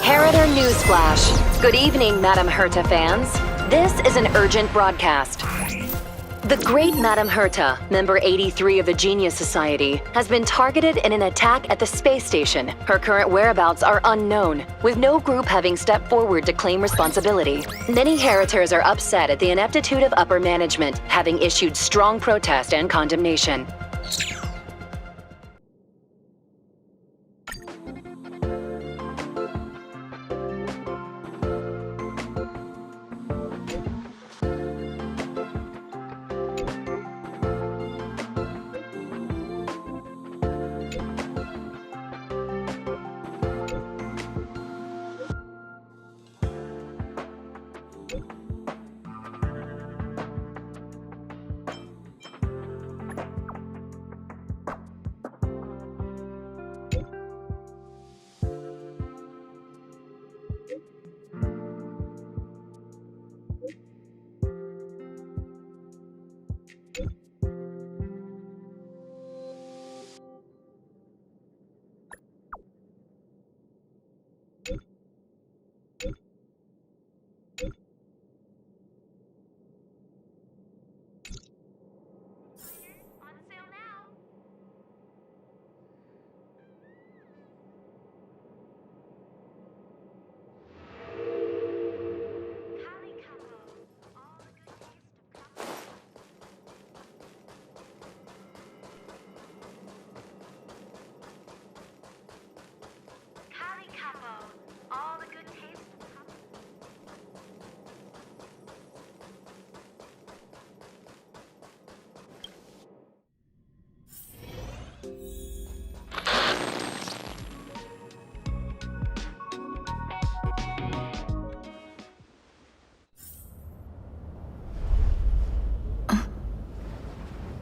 Heriter Newsflash. Good evening, Madame Herta fans. This is an urgent broadcast. The great Madame Herta, member 83 of the Genius Society, has been targeted in an attack at the space station. Her current whereabouts are unknown, with no group having stepped forward to claim responsibility. Many Heritors are upset at the ineptitude of upper management, having issued strong protest and condemnation.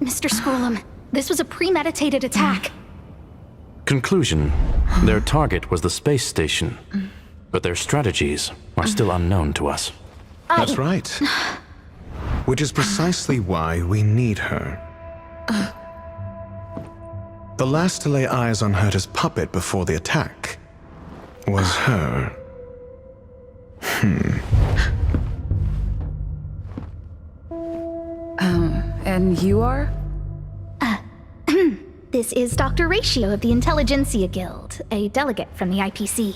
Mr. Scrollum, this was a premeditated attack. Conclusion: their target was the space station, but their strategies are still unknown to us. That's right. Which is precisely why we need her. The last to lay eyes on Herta's puppet before the attack was her. And you are? This is Dr. Ratio of the Intelligentsia Guild, a delegate from the IPC.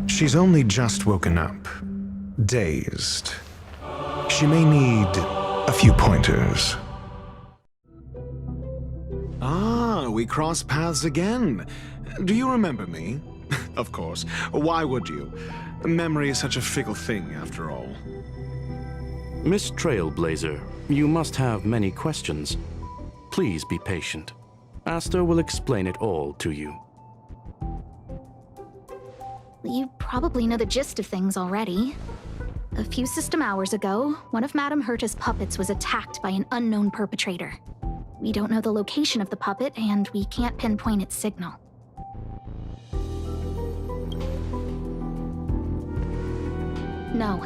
She's only just woken up, dazed. She may need a few pointers. Ah, we cross paths again. Do you remember me? Of course. Why would you? Memory is such a fickle thing, after all. Miss Trailblazer, you must have many questions. Please be patient. Aster will explain it all to you. You probably know the gist of things already. A few system hours ago, one of Madame Herta's puppets was attacked by an unknown perpetrator. We don't know the location of the puppet, and we can't pinpoint its signal. No.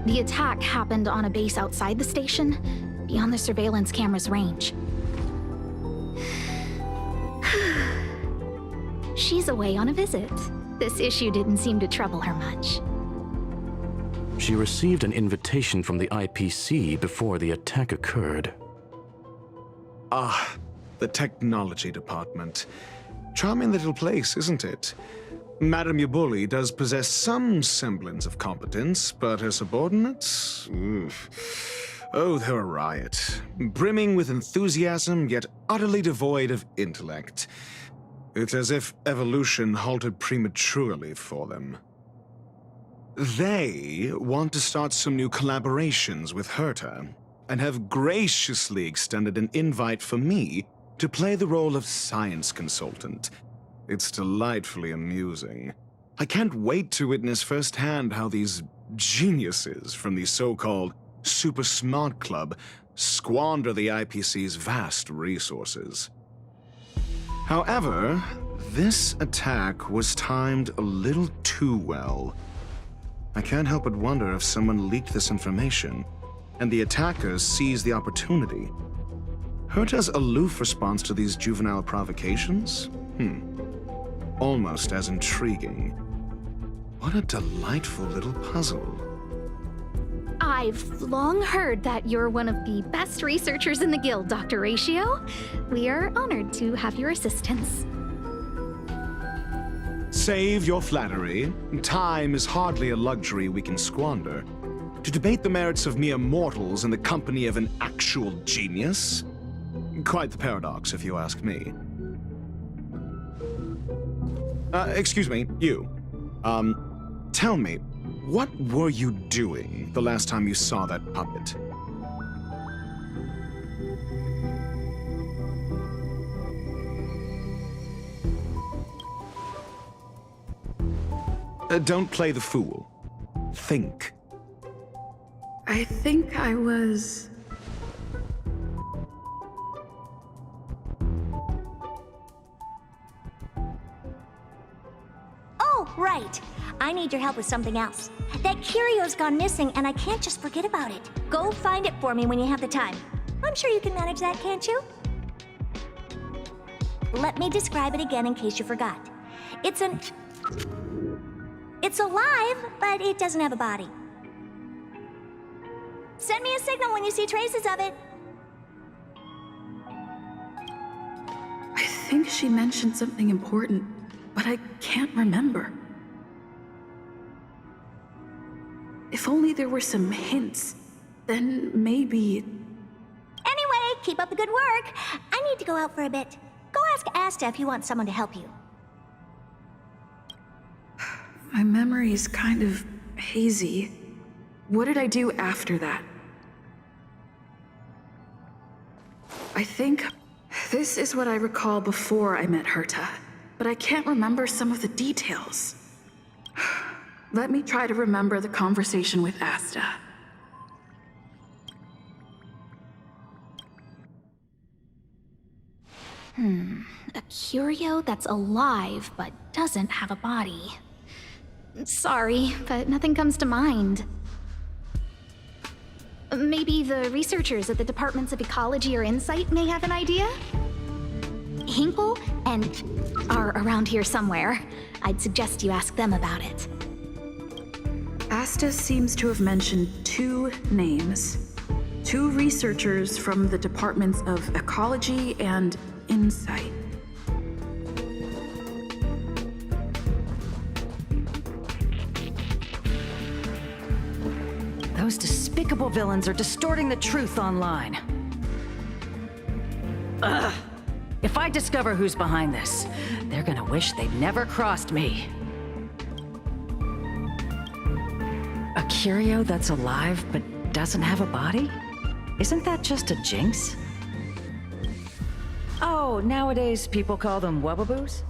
The attack happened on a base outside the station, beyond the surveillance camera's range. She's away on a visit. This issue didn't seem to trouble her much. She received an invitation from the IPC before the attack occurred. Ah, the technology department. Charming little place, isn't it? Madame Yabuli does possess some semblance of competence, but her subordinates? Oh, they're a riot. Brimming with enthusiasm, yet utterly devoid of intellect. It's as if evolution halted prematurely for them. They want to start some new collaborations with Herta, and have graciously extended an invite for me to play the role of science consultant. It's delightfully amusing. I can't wait to witness firsthand how these geniuses from the so-called Super Smart Club squander the IPC's vast resources. However, this attack was timed a little too well. I can't help but wonder if someone leaked this information, and the attackers seized the opportunity. Herta's aloof response to these juvenile provocations? Almost as intriguing. What a delightful little puzzle. I've long heard that you're one of the best researchers in the guild, Dr. Ratio. We are honored to have your assistance. Save your flattery. Time is hardly a luxury we can squander. To debate the merits of mere mortals in the company of an actual genius? Quite the paradox, if you ask me. Excuse me, you. Tell me, what were you doing the last time you saw that puppet? Don't play the fool. Think. I think I was... Oh, right. I need your help with something else. That curio's gone missing, and I can't just forget about it. Go find it for me when you have the time. I'm sure you can manage that, can't you? Let me describe it again in case you forgot. It's alive, but it doesn't have a body. Send me a signal when you see traces of it. I think she mentioned something important, but I can't remember. If only there were some hints, then maybe... Anyway, keep up the good work. I need to go out for a bit. Go ask Asta if you want someone to help you. My memory's kind of hazy. What did I do after that? I think this is what I recall before I met Herta, but I can't remember some of the details. Let me try to remember the conversation with Asta. A curio that's alive but doesn't have a body. Sorry, but nothing comes to mind. Maybe the researchers at the Departments of Ecology or Insight may have an idea? Hinkle and are around here somewhere. I'd suggest you ask them about it. Asta seems to have mentioned two names. Two researchers from the Departments of Ecology and Insight. Those despicable villains are distorting the truth online. Ugh! If I discover who's behind this, they're gonna wish they'd never crossed me. A curio that's alive but doesn't have a body? Isn't that just a jinx? Oh, nowadays people call them wubbaboos?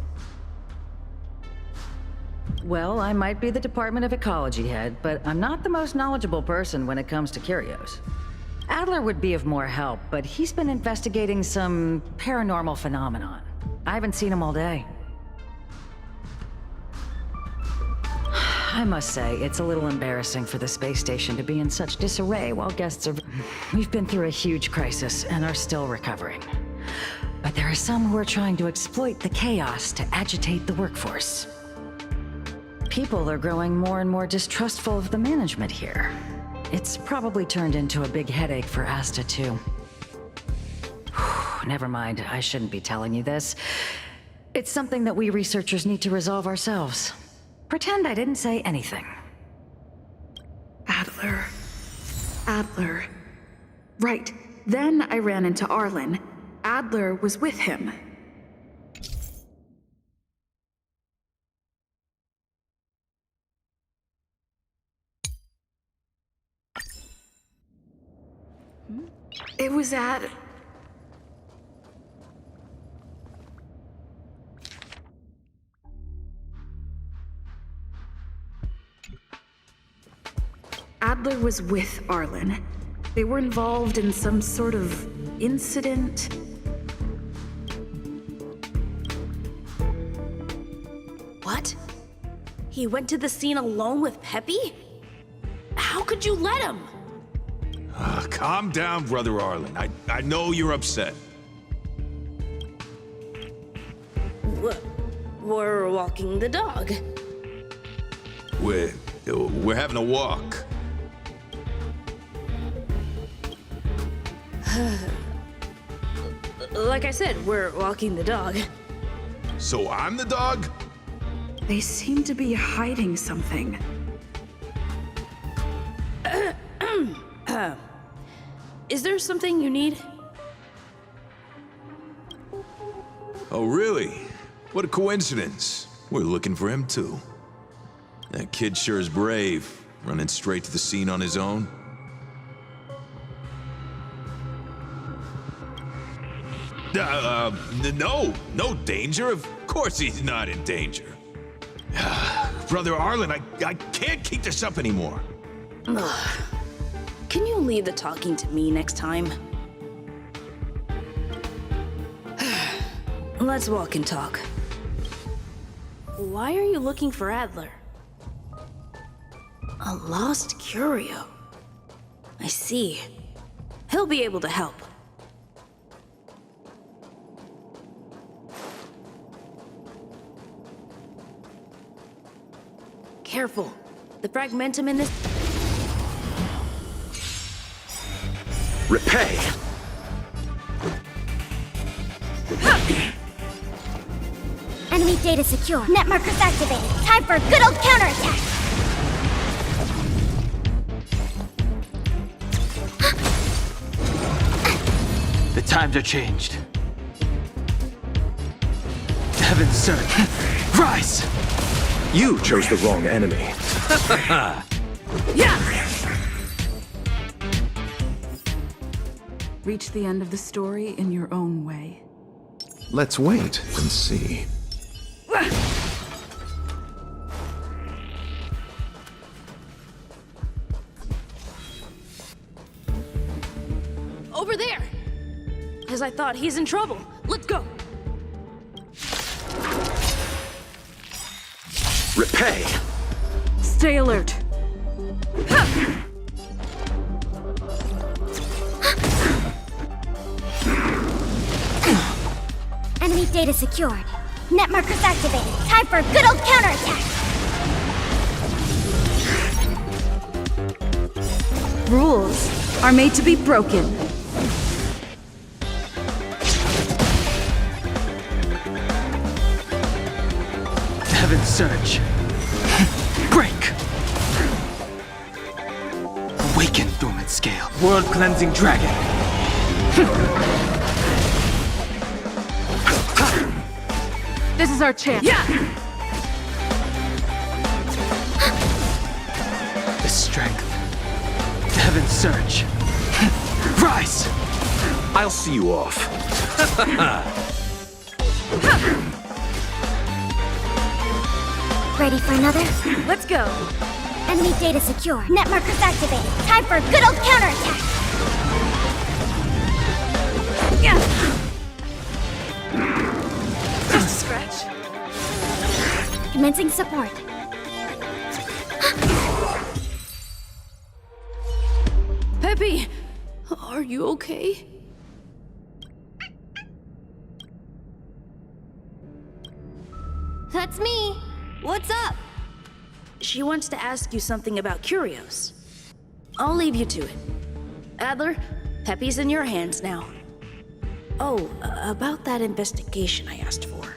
Well, I might be the Department of Ecology head, but I'm not the most knowledgeable person when it comes to curios. Adler would be of more help, but he's been investigating some paranormal phenomenon. I haven't seen him all day. I must say, it's a little embarrassing for the space station to be in such disarray while guests are... We've been through a huge crisis and are still recovering. But there are some who are trying to exploit the chaos to agitate the workforce. People are growing more and more distrustful of the management here. It's probably turned into a big headache for Asta, too. Never mind, I shouldn't be telling you this. It's something that we researchers need to resolve ourselves. Pretend I didn't say anything. Adler. Right. Then I ran into Arlen. Adler was with him. It was at... Adler was with Arlen. They were involved in some sort of incident. What? He went to the scene alone with Peppy? How could you let him? Calm down, Brother Arlen. I know you're upset. We're walking the dog. We're having a walk. Like I said, we're walking the dog. So I'm the dog? They seem to be hiding something. Is there something you need? Oh, really? What a coincidence. We're looking for him, too. That kid sure is brave, running straight to the scene on his own. No danger. Of course he's not in danger. Brother Arlen, I can't keep this up anymore. Can you leave the talking to me next time? Let's walk and talk. Why are you looking for Adler? A lost curio. I see. He'll be able to help. Careful. The fragmentum in this... Repay! Enemy data secure. Net markers activated. Time for a good old counterattack. The times are changed. Heaven's surge. Rise! You chose the wrong enemy. Yeah! Reach the end of the story in your own way. Let's wait and see. Over there! As I thought, he's in trouble. Let's go! Repay! Stay alert. Enemy data secured. Net markers activated. Time for a good old counterattack. Rules are made to be broken. Heaven's surge. Break! Awaken, dormant scale. World-cleansing dragon. This is our chance. Yeah! The strength. Heaven's surge. Rise! I'll see you off. Ready for another? Let's go! Enemy data secure. Net markers activated. Time for a good old counterattack. Yeah! Just a scratch. Commencing support. Peppy! Are you okay? That's me. What's up? She wants to ask you something about curios. I'll leave you to it. Adler, Peppy's in your hands now. Oh, about that investigation I asked for.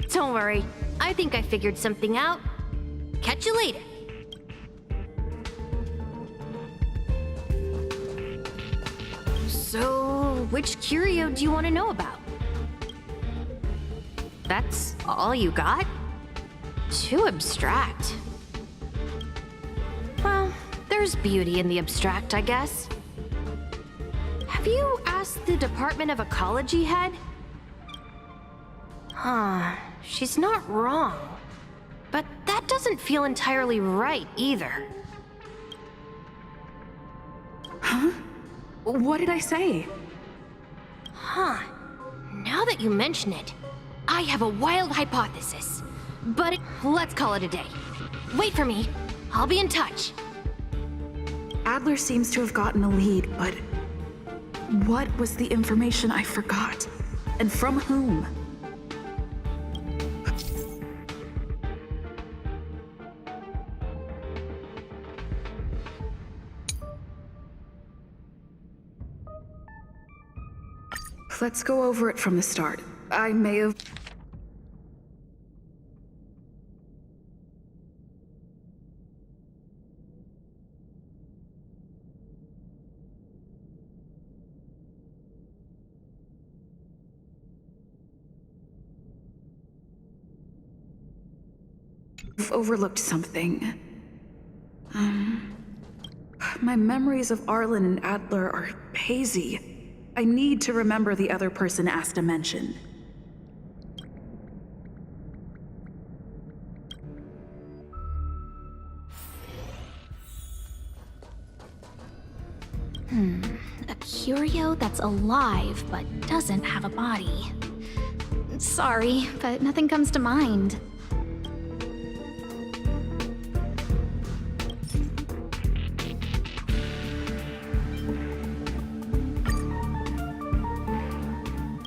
Don't worry. I think I figured something out. Catch you later. So, which curio do you want to know about? That's all you got? Too abstract. Well, there's beauty in the abstract, I guess. ask the Department of Ecology head? Huh, she's not wrong. But that doesn't feel entirely right either. Huh? What did I say? Huh. Now that you mention it, I have a wild hypothesis. But let's call it a day. Wait for me. I'll be in touch. Adler seems to have gotten a lead, but what was the information I forgot? And from whom? Let's go over it from the start. I may have... overlooked something. My memories of Arlen and Adler are hazy. I need to remember the other person Asta mentioned. A curio that's alive but doesn't have a body. Sorry, but nothing comes to mind.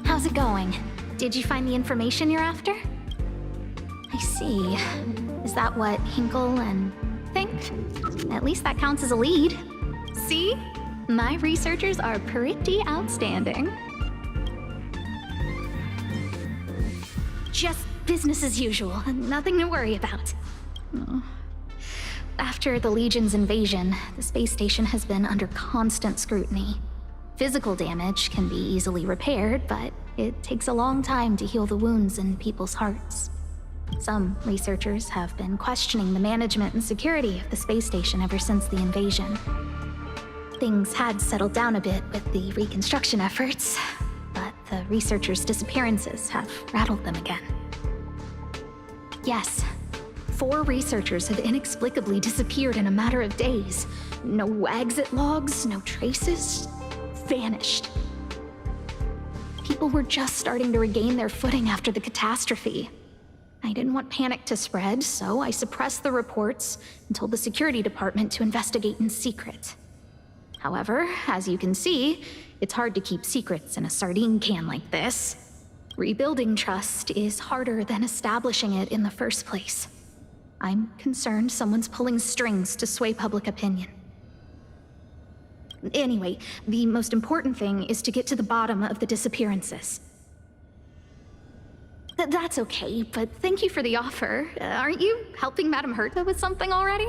How's it going? Did you find the information you're after? I see. Is that what Hinkle and think? At least that counts as a lead. See? My researchers are pretty outstanding. Just business as usual, nothing to worry about. After the Legion's invasion, the space station has been under constant scrutiny. Physical damage can be easily repaired, but it takes a long time to heal the wounds in people's hearts. Some researchers have been questioning the management and security of the space station ever since the invasion. Things had settled down a bit with the reconstruction efforts, but the researchers' disappearances have rattled them again. Yes, 4 researchers have inexplicably disappeared in a matter of days. No exit logs, no traces. Vanished. People were just starting to regain their footing after the catastrophe. I didn't want panic to spread, so I suppressed the reports and told the security department to investigate in secret. However, as you can see, it's hard to keep secrets in a sardine can like this. Rebuilding trust is harder than establishing it in the first place. I'm concerned someone's pulling strings to sway public opinion. Anyway, the most important thing is to get to the bottom of the disappearances. That's okay, but thank you for the offer. Aren't you helping Madame Herta with something already?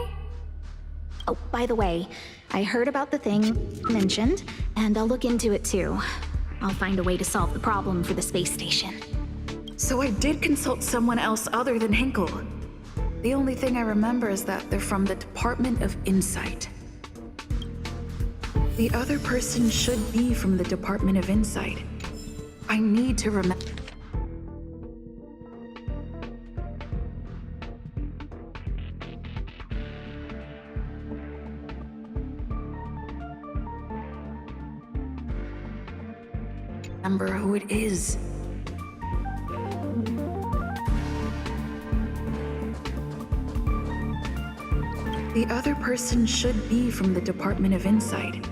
Oh, by the way, I heard about the thing mentioned, and I'll look into it too. I'll find a way to solve the problem for the space station. So I did consult someone else other than Hinkle. The only thing I remember is that they're from the Department of Insight. The other person should be from the Department of Insight. I need to remember who it is. The other person should be from the Department of Insight.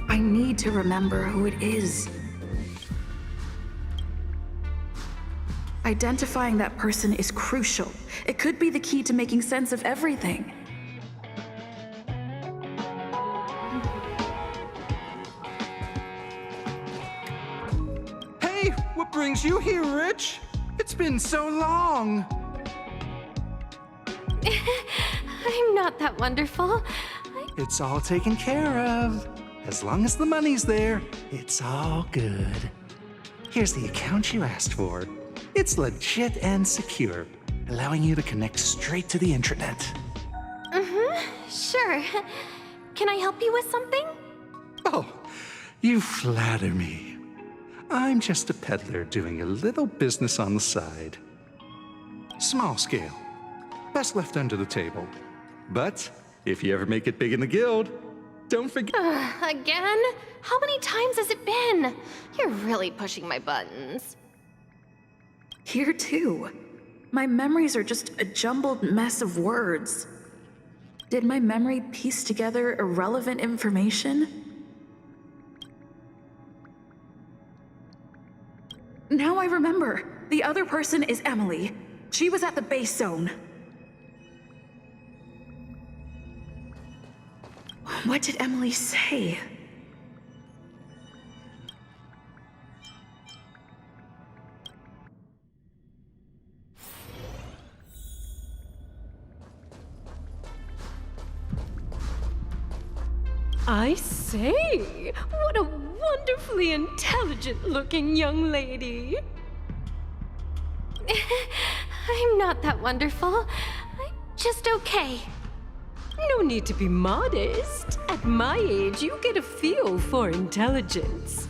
I need to remember who it is. Identifying that person is crucial. It could be the key to making sense of everything. Hey, what brings you here, Rich? It's been so long. I'm not that wonderful. It's all taken care of. As long as the money's there, it's all good. Here's the account you asked for. It's legit and secure, allowing you to connect straight to the intranet. Sure. Can I help you with something? Oh, You flatter me. I'm just a peddler doing a little business on the side. Small scale. Best left under the table. But if you ever make it big in the guild, don't forget. Again? How many times has it been? You're really pushing my buttons. Here too. My memories are just a jumbled mess of words. Did my memory piece together irrelevant information? Now I remember. The other person is Emily. She was at the base zone. What did Emily say? I say, what a wonderfully intelligent-looking young lady. I'm not that wonderful. I'm just okay. No need to be modest. At my age, you get a feel for intelligence.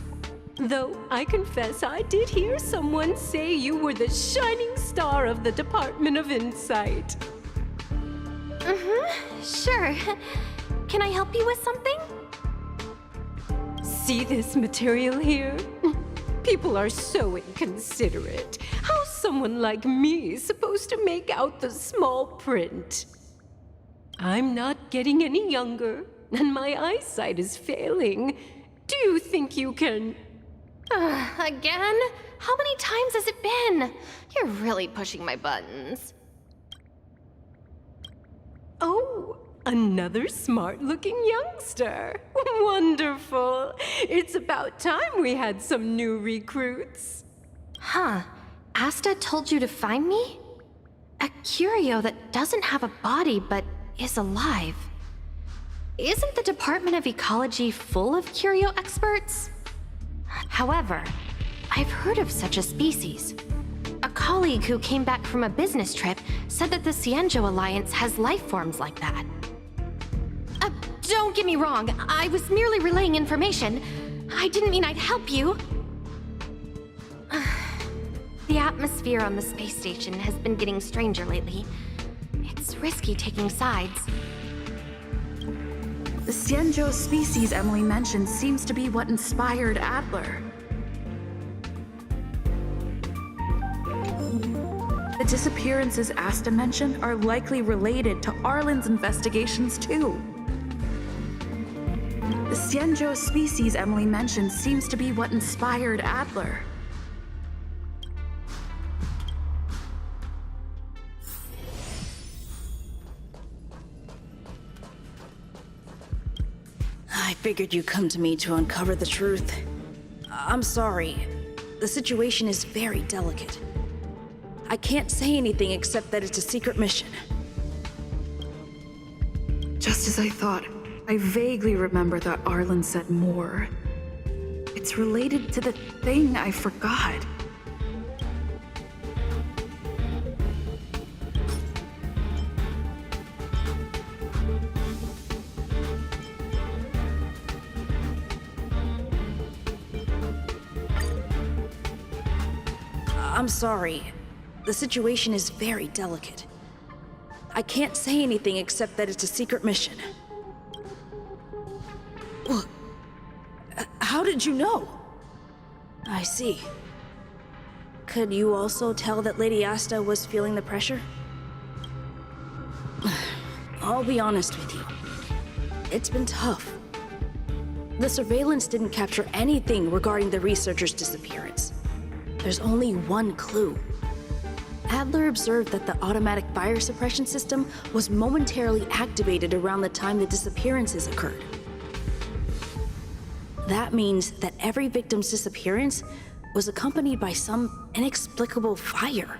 Though I confess I did hear someone say you were the shining star of the Department of Insight. Sure. Can I help you with something? See this material here? People are so inconsiderate. How's someone like me supposed to make out the small print? I'm not getting any younger, and my eyesight is failing. Do you think you can... Again? How many times has it been? You're really pushing my buttons. Oh, another smart-looking youngster. Wonderful. It's about time we had some new recruits. Huh. Asta told you to find me? A curio that doesn't have a body but is alive. Isn't the Department of Ecology full of curio experts? However, I've heard of such a species. A colleague who came back from a business trip said that the Cienjo Alliance has life forms like that. Don't get me wrong, I was merely relaying information. I didn't mean I'd help you. The atmosphere on the space station has been getting stranger lately. It's risky taking sides. The Cienjo species Emily mentioned seems to be what inspired Adler. The disappearances Asta mentioned are likely related to Arlen's investigations too. The Cienjo species Emily mentioned seems to be what inspired Adler. I figured you'd come to me to uncover the truth. I'm sorry. The situation is very delicate. I can't say anything except that it's a secret mission. Just as I thought, I vaguely remember that Arlen said more. It's related to the thing I forgot. I'm sorry. The situation is very delicate. I can't say anything except that it's a secret mission. How did you know? I see. Could you also tell that Lady Asta was feeling the pressure? I'll be honest with you. It's been tough. The surveillance didn't capture anything regarding the researcher's disappearance. There's only one clue. Adler observed that the automatic fire suppression system was momentarily activated around the time the disappearances occurred. That means that every victim's disappearance was accompanied by some inexplicable fire.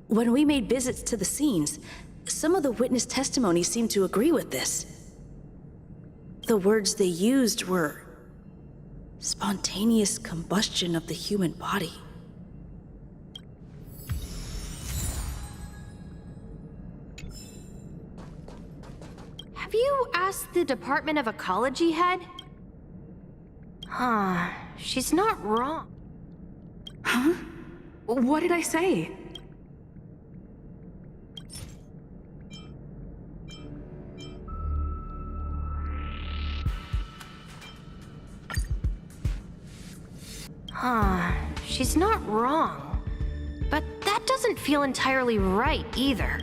When we made visits to the scenes, some of the witness testimonies seemed to agree with this. The words they used were spontaneous combustion of the human body. Have you asked the Department of Ecology head? Huh. She's not wrong. Huh? What did I say? Huh. She's not wrong. But that doesn't feel entirely right either.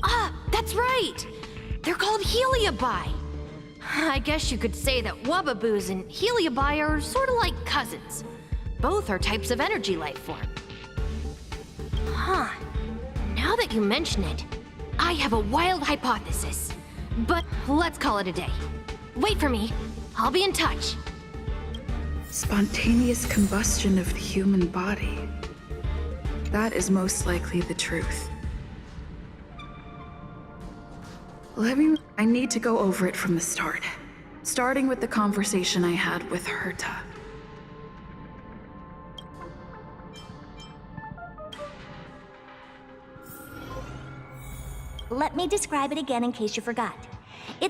Ah, that's right! They're called Heliobi. I guess you could say that Wubbaboos and Heliobi are sort of like cousins. Both are types of energy life form. Huh. Now that you mention it, I have a wild hypothesis. But let's call it a day. Wait for me. I'll be in touch. Spontaneous combustion of the human body. That is most likely the truth. I need to go over it from the start. Starting with the conversation I had with Herta. Let me describe it again in case you forgot.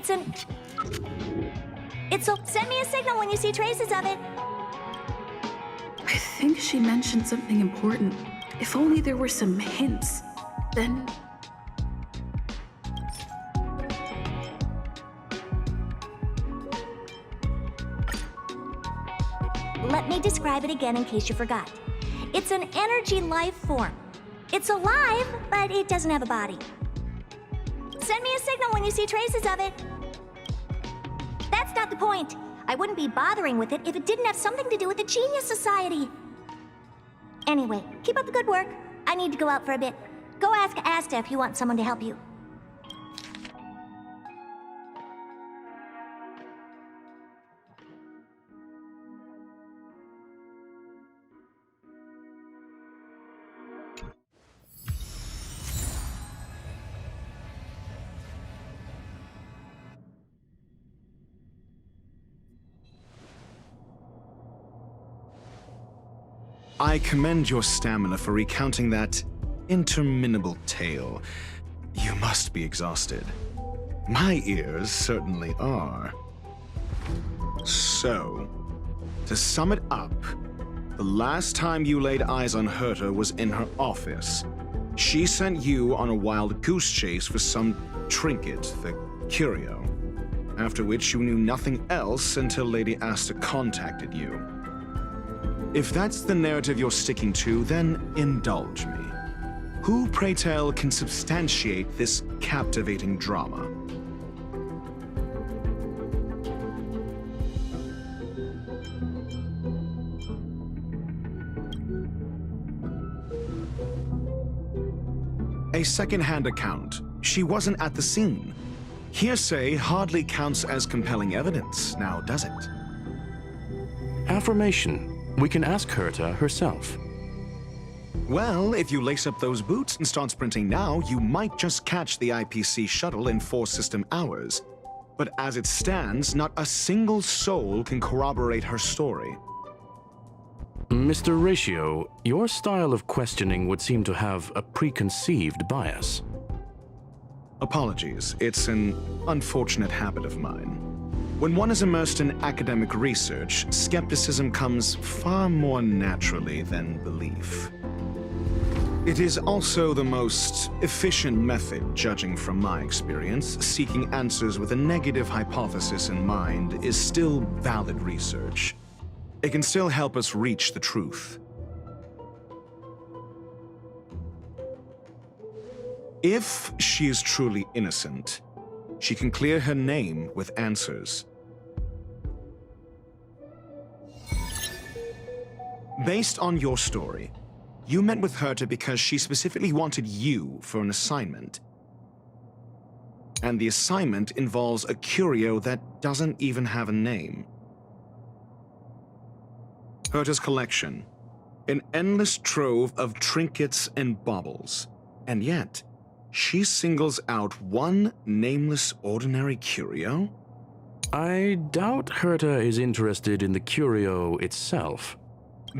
Send me a signal when you see traces of it. I think she mentioned something important. If only there were some hints, then... Let me describe it again in case you forgot. It's an energy life form. It's alive, but it doesn't have a body. Send me a signal when you see traces of it. That's not the point. I wouldn't be bothering with it if it didn't have something to do with the Genius Society. Anyway, keep up the good work. I need to go out for a bit. Go ask Asta if you want someone to help you. I commend your stamina for recounting that interminable tale. You must be exhausted. My ears certainly are. So, to sum it up, the last time you laid eyes on Herta was in her office. She sent you on a wild goose chase for some trinket, the curio, after which you knew nothing else until Lady Asta contacted you. If that's the narrative you're sticking to, then indulge me. Who, pray tell, can substantiate this captivating drama? A second-hand account. She wasn't at the scene. Hearsay hardly counts as compelling evidence, now does it? Affirmation. We can ask Herta herself. Well, if you lace up those boots and start sprinting now, you might just catch the IPC shuttle in 4 system hours. But as it stands, not a single soul can corroborate her story. Mr. Ratio, your style of questioning would seem to have a preconceived bias. Apologies, it's an unfortunate habit of mine. When one is immersed in academic research, skepticism comes far more naturally than belief. It is also the most efficient method, judging from my experience. Seeking answers with a negative hypothesis in mind is still valid research. It can still help us reach the truth. If she is truly innocent, she can clear her name with answers. Based on your story, you met with Herta because she specifically wanted you for an assignment. And the assignment involves a curio that doesn't even have a name. Herta's collection, an endless trove of trinkets and baubles, and yet, she singles out one nameless ordinary curio? I doubt Herta is interested in the curio itself.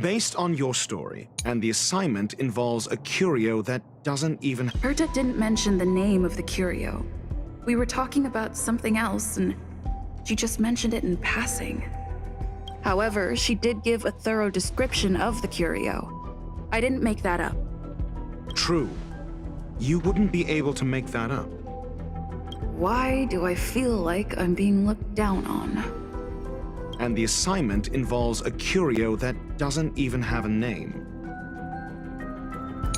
Based on your story, and the assignment involves a curio that doesn't even... Herta didn't mention the name of the curio. We were talking about something else, and she just mentioned it in passing. However, she did give a thorough description of the curio. I didn't make that up. True. You wouldn't be able to make that up. Why do I feel like I'm being looked down on? And the assignment involves a curio that doesn't even have a name.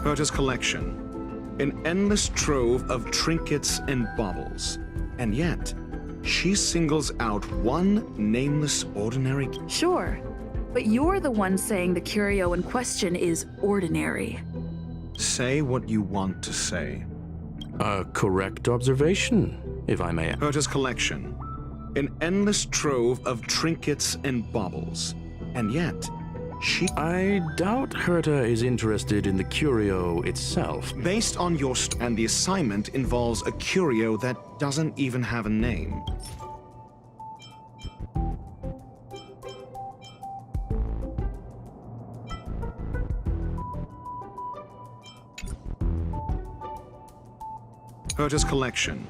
Herta's collection. An endless trove of trinkets and baubles. And yet, she singles out one nameless ordinary... Sure, but you're the one saying the curio in question is ordinary. Say what you want to say. A correct observation, if I may. Herta's collection. An endless trove of trinkets and baubles. And yet, I doubt Herta is interested in the curio itself. Based on your... And the assignment involves a curio that doesn't even have a name. Herta's collection.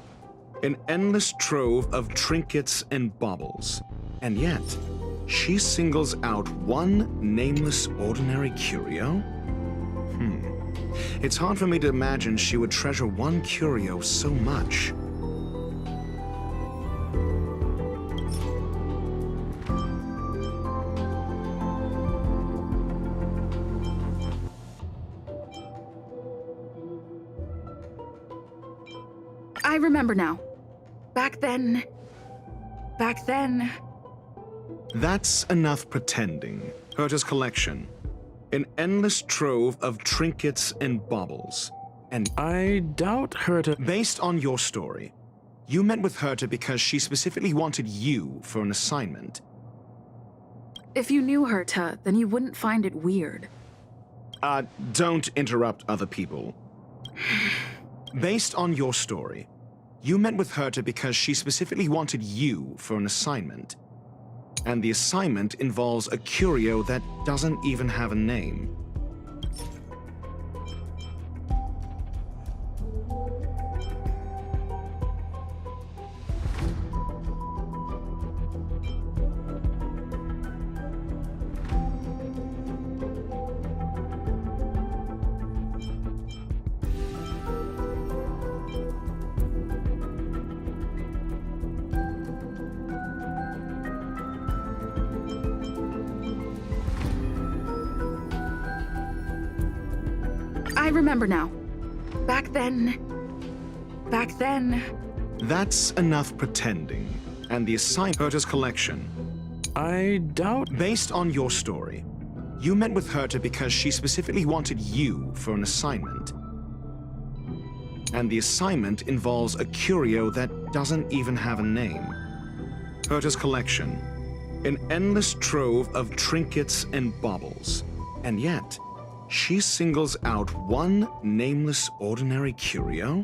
An endless trove of trinkets and baubles. And yet, she singles out one nameless ordinary curio? It's hard for me to imagine she would treasure one curio so much. I remember now. Back then... That's enough pretending. Herta's collection. An endless trove of trinkets and baubles. And I doubt Herta... Based on your story, you met with Herta because she specifically wanted you for an assignment. If you knew Herta, then you wouldn't find it weird. Don't interrupt other people. Based on your story, you met with Herta because she specifically wanted you for an assignment. And the assignment involves a curio that doesn't even have a name. I remember now. Back then... That's enough pretending. And the assignment... Herta's collection. I doubt... Based on your story, you met with Herta because she specifically wanted you for an assignment. And the assignment involves a curio that doesn't even have a name. Herta's collection. An endless trove of trinkets and baubles. And yet, she singles out one nameless ordinary curio?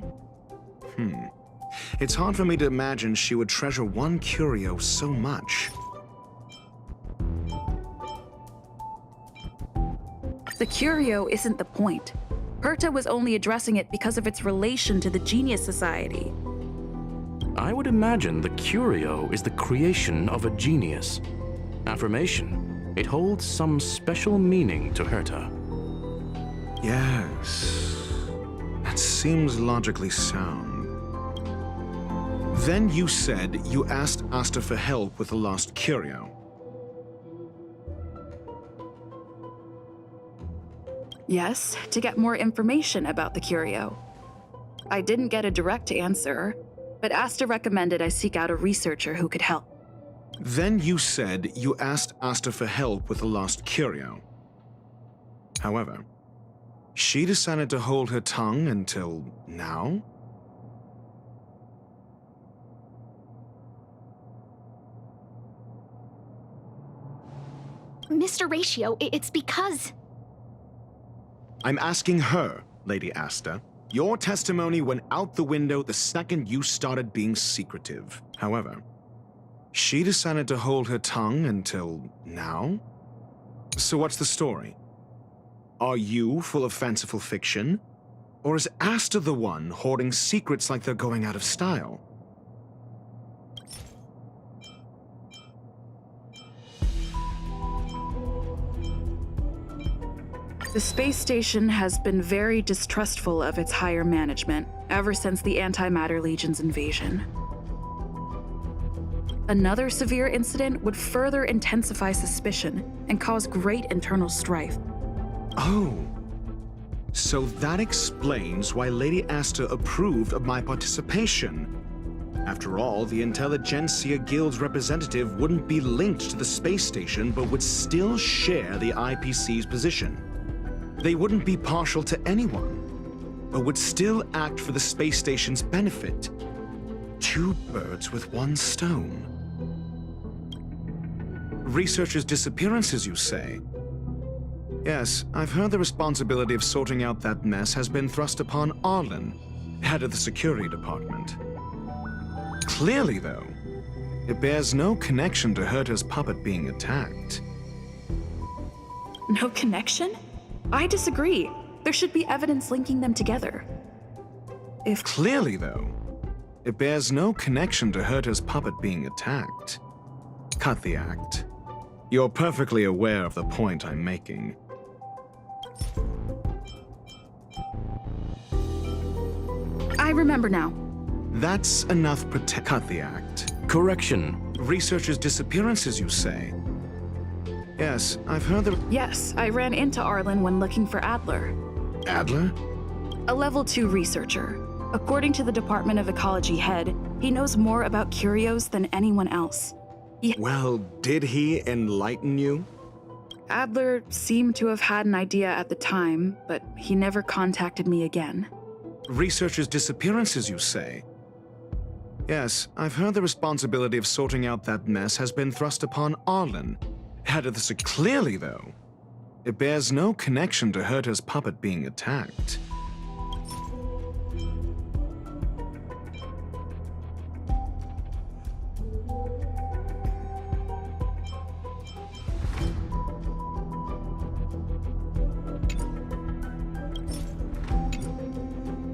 It's hard for me to imagine she would treasure one curio so much. The curio isn't the point. Herta was only addressing it because of its relation to the Genius Society. I would imagine the curio is the creation of a genius. Affirmation. It holds some special meaning to Herta. Yes, that seems logically sound. Then you said you asked Asta for help with the lost curio. Yes, to get more information about the curio. I didn't get a direct answer, but Asta recommended I seek out a researcher who could help. Then you said you asked Asta for help with the lost curio. However, she decided to hold her tongue until now? Mr. Ratio, it's because... I'm asking her, Lady Asta. Your testimony went out the window the second you started being secretive. However, she decided to hold her tongue until now? So what's the story? Are you full of fanciful fiction? Or is Asta the one hoarding secrets like they're going out of style? The space station has been very distrustful of its higher management ever since the Antimatter Legion's invasion. Another severe incident would further intensify suspicion and cause great internal strife. Oh. So that explains why Lady Asta approved of my participation. After all, the Intelligentsia Guild's representative wouldn't be linked to the space station but would still share the IPC's position. They wouldn't be partial to anyone, but would still act for the space station's benefit. Two birds with one stone. Researchers' disappearances, you say? Yes, I've heard the responsibility of sorting out that mess has been thrust upon Arlen, head of the security department. Clearly, though, it bears no connection to Herta's puppet being attacked. No connection? I disagree. There should be evidence linking them together. Clearly, though, it bears no connection to Herta's puppet being attacked. Cut the act. You're perfectly aware of the point I'm making. I remember now. That's enough Cut the act. Correction. Researchers' disappearances, you say? Yes, I've heard the... Yes, I ran into Arlen when looking for Adler. Adler? A level 2 researcher. According to the Department of Ecology head, he knows more about curios than anyone else. Well, did he enlighten you? Adler seemed to have had an idea at the time, but he never contacted me again. Researchers' disappearances, you say? Yes, I've heard the responsibility of sorting out that mess has been thrust upon Arlen, head of the Clearly, though, it bears no connection to Herta's puppet being attacked.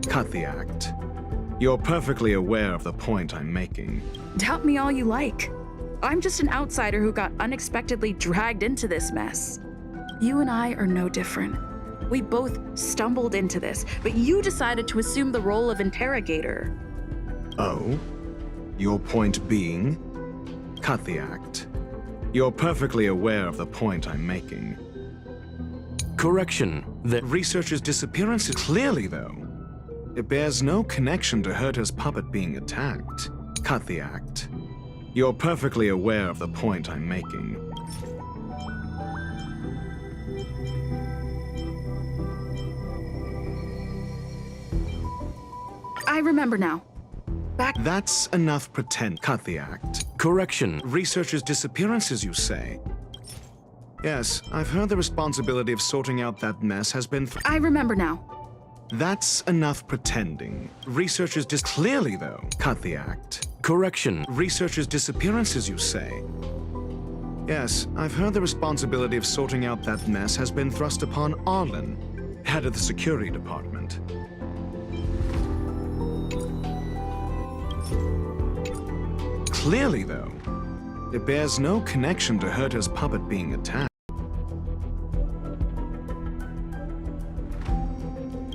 Cut the act. You're perfectly aware of the point I'm making. Doubt me all you like. I'm just an outsider who got unexpectedly dragged into this mess. You and I are no different. We both stumbled into this, but you decided to assume the role of interrogator. Oh? Your point being? Cut the act. You're perfectly aware of the point I'm making. Correction. The researcher's disappearance is clearly, though. It bears no connection to Herta's puppet being attacked. Cut the act. You're perfectly aware of the point I'm making. I remember now. That's enough pretend. Cut the act. Correction. Researchers' disappearances, you say? Yes, I've heard the responsibility of sorting out that mess has been... I remember now. That's enough pretending. Researchers clearly, though. Cut the act. Correction. Researchers' disappearances, you say? Yes, I've heard the responsibility of sorting out that mess has been thrust upon Arlen, head of the security department. Clearly, though, it bears no connection to Herta's puppet being attacked.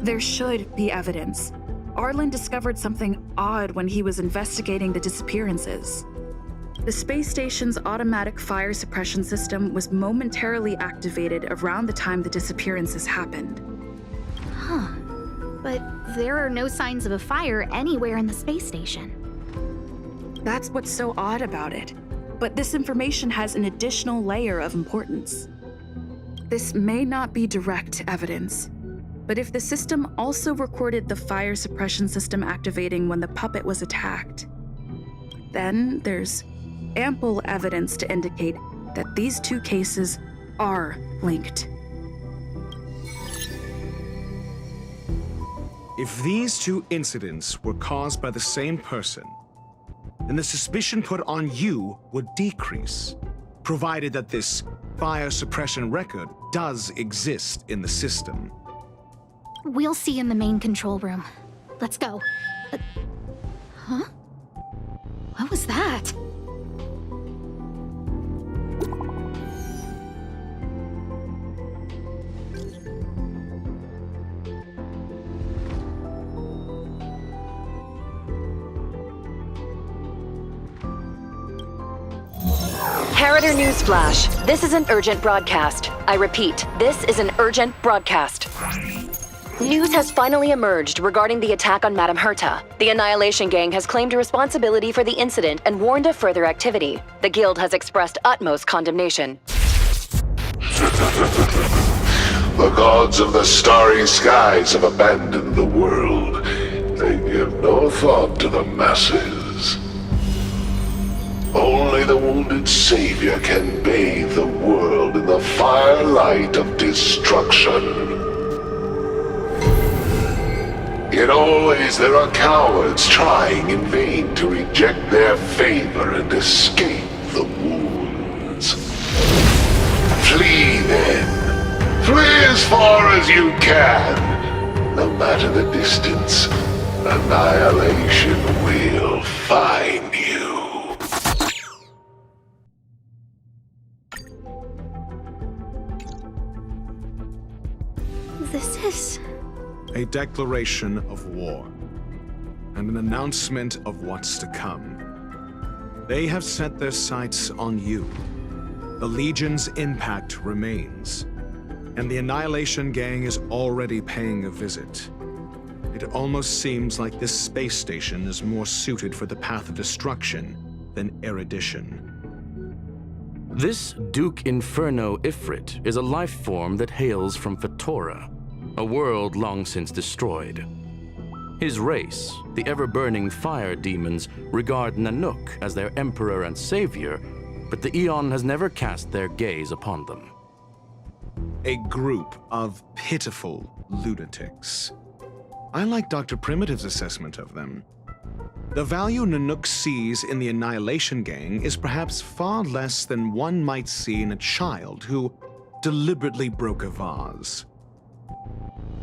There should be evidence. Arlen discovered something odd when he was investigating the disappearances. The space station's automatic fire suppression system was momentarily activated around the time the disappearances happened. Huh. But there are no signs of a fire anywhere in the space station. That's what's so odd about it. But this information has an additional layer of importance. This may not be direct evidence, but if the system also recorded the fire suppression system activating when the puppet was attacked, then there's ample evidence to indicate that these two cases are linked. If these two incidents were caused by the same person, then the suspicion put on you would decrease, provided that this fire suppression record does exist in the system. We'll see in the main control room. Let's go. Huh? What was that? Imperator Newsflash. This is an urgent broadcast. I repeat, this is an urgent broadcast. News has finally emerged regarding the attack on Madame Herta. The Annihilation Gang has claimed responsibility for the incident and warned of further activity. The Guild has expressed utmost condemnation. The gods of the starry skies have abandoned the world. They give no thought to the masses. Only the wounded savior can bathe the world in the firelight of destruction. Yet always there are cowards trying in vain to reject their favor and escape the wounds. Flee then. Flee as far as you can. No matter the distance, annihilation will find you. This is... a declaration of war, and an announcement of what's to come. They have set their sights on you. The Legion's impact remains, and the Annihilation Gang is already paying a visit. It almost seems like this space station is more suited for the path of destruction than erudition. This Duke Inferno Ifrit is a life form that hails from Fatora, a world long since destroyed. His race, the ever-burning fire demons, regard Nanook as their emperor and savior, but the Eon has never cast their gaze upon them. A group of pitiful lunatics. I like Dr. Primitive's assessment of them. The value Nanook sees in the Annihilation Gang is perhaps far less than one might see in a child who deliberately broke a vase.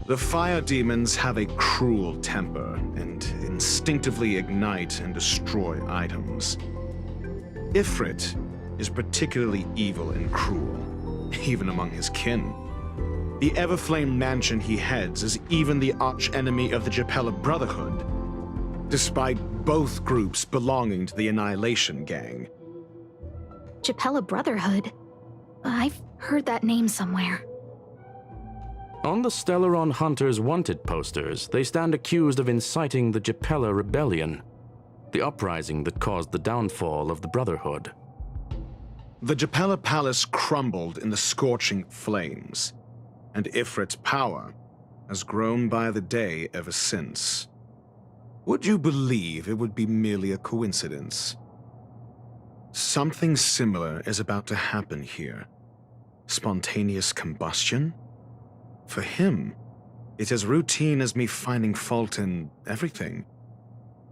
The fire demons have a cruel temper and instinctively ignite and destroy items. Ifrit is particularly evil and cruel, even among his kin. The Everflame mansion he heads is even the arch-enemy of the Japella Brotherhood, despite both groups belonging to the Annihilation Gang. Japella Brotherhood? I've heard that name somewhere. On the Stellaron Hunters wanted posters, they stand accused of inciting the Japella Rebellion, the uprising that caused the downfall of the Brotherhood. The Japella Palace crumbled in the scorching flames, and Ifrit's power has grown by the day ever since. Would you believe it would be merely a coincidence? Something similar is about to happen here. Spontaneous combustion? For him, it's as routine as me finding fault in everything.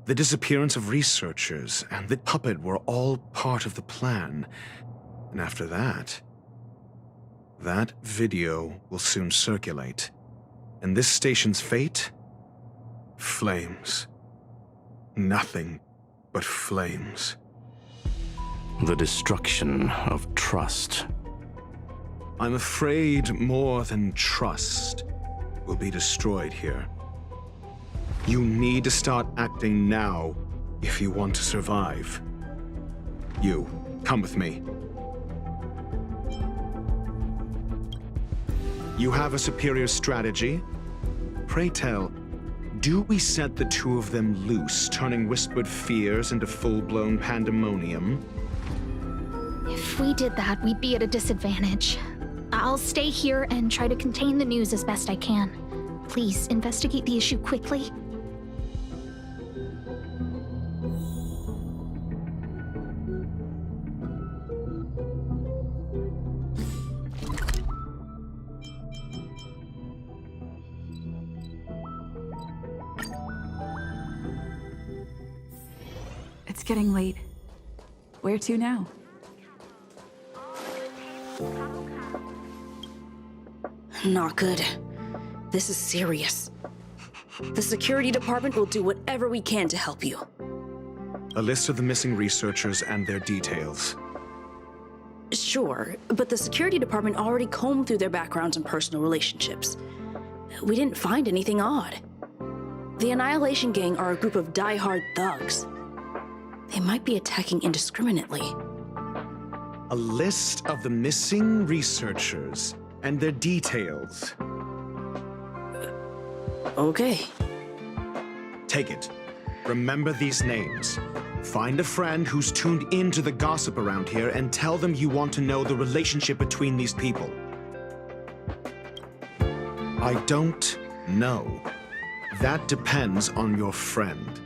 The disappearance of researchers and the puppet were all part of the plan. And after that video will soon circulate. And this station's fate? Flames. Nothing but flames. The destruction of trust. I'm afraid more than trust will be destroyed here. You need to start acting now if you want to survive. You, come with me. You have a superior strategy? Pray tell, do we set the two of them loose, turning whispered fears into full-blown pandemonium? If we did that, we'd be at a disadvantage. I'll stay here and try to contain the news as best I can. Please, investigate the issue quickly. It's getting late. Where to now? Not good. This is serious. The security department will do whatever we can to help you. A list of the missing researchers and their details. Sure, but the security department already combed through their backgrounds and personal relationships. We didn't find anything odd. The Annihilation Gang are a group of die-hard thugs. They might be attacking indiscriminately. A list of the missing researchers and their details. Okay. Take it. Remember these names. Find a friend who's tuned into the gossip around here and tell them you want to know the relationship between these people. I don't know. That depends on your friend.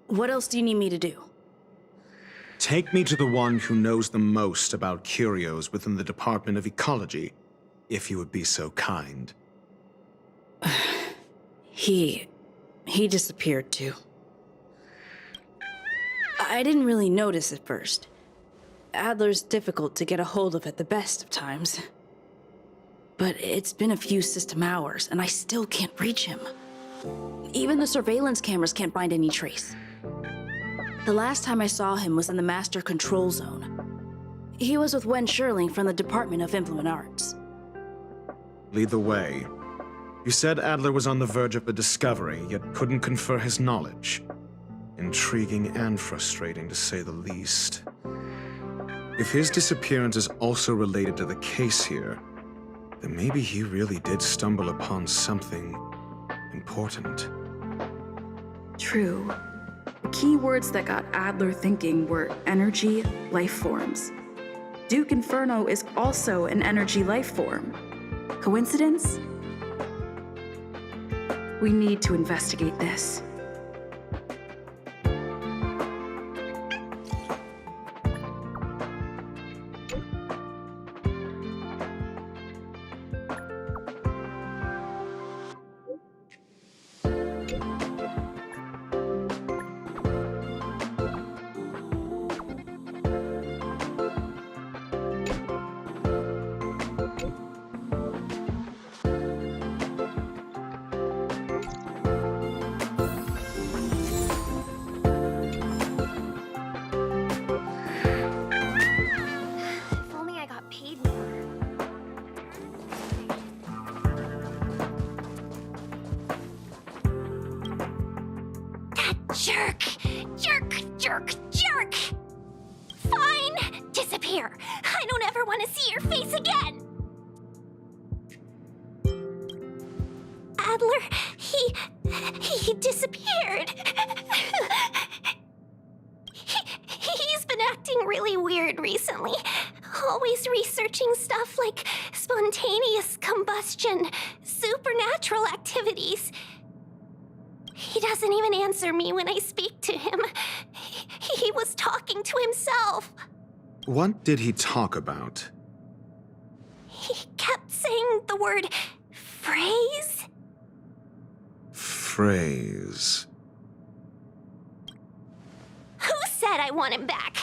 What else do you need me to do? Take me to the one who knows the most about curios within the Department of Ecology, if you would be so kind. He disappeared too. I didn't really notice at first. Adler's difficult to get a hold of at the best of times. But it's been a few system hours, and I still can't reach him. Even the surveillance cameras can't find any trace. The last time I saw him was in the Master Control Zone. He was with Wen Sherling from the Department of Implement Arts. Lead the way. You said Adler was on the verge of a discovery, yet couldn't confer his knowledge. Intriguing and frustrating, to say the least. If his disappearance is also related to the case here, then maybe he really did stumble upon something important. True. The key words that got Adler thinking were energy, life forms. Duke Inferno is also an energy life form. Coincidence? We need to investigate this. Jerk! Jerk! Jerk! Jerk! Fine! Disappear! I don't ever want to see your face again! Adler, he disappeared. He's been acting really weird recently. Always researching stuff like spontaneous combustion, supernatural activities. He doesn't even answer me when I speak to him. He was talking to himself. What did he talk about? He kept saying the word phrase. Phrase. Who said I want him back?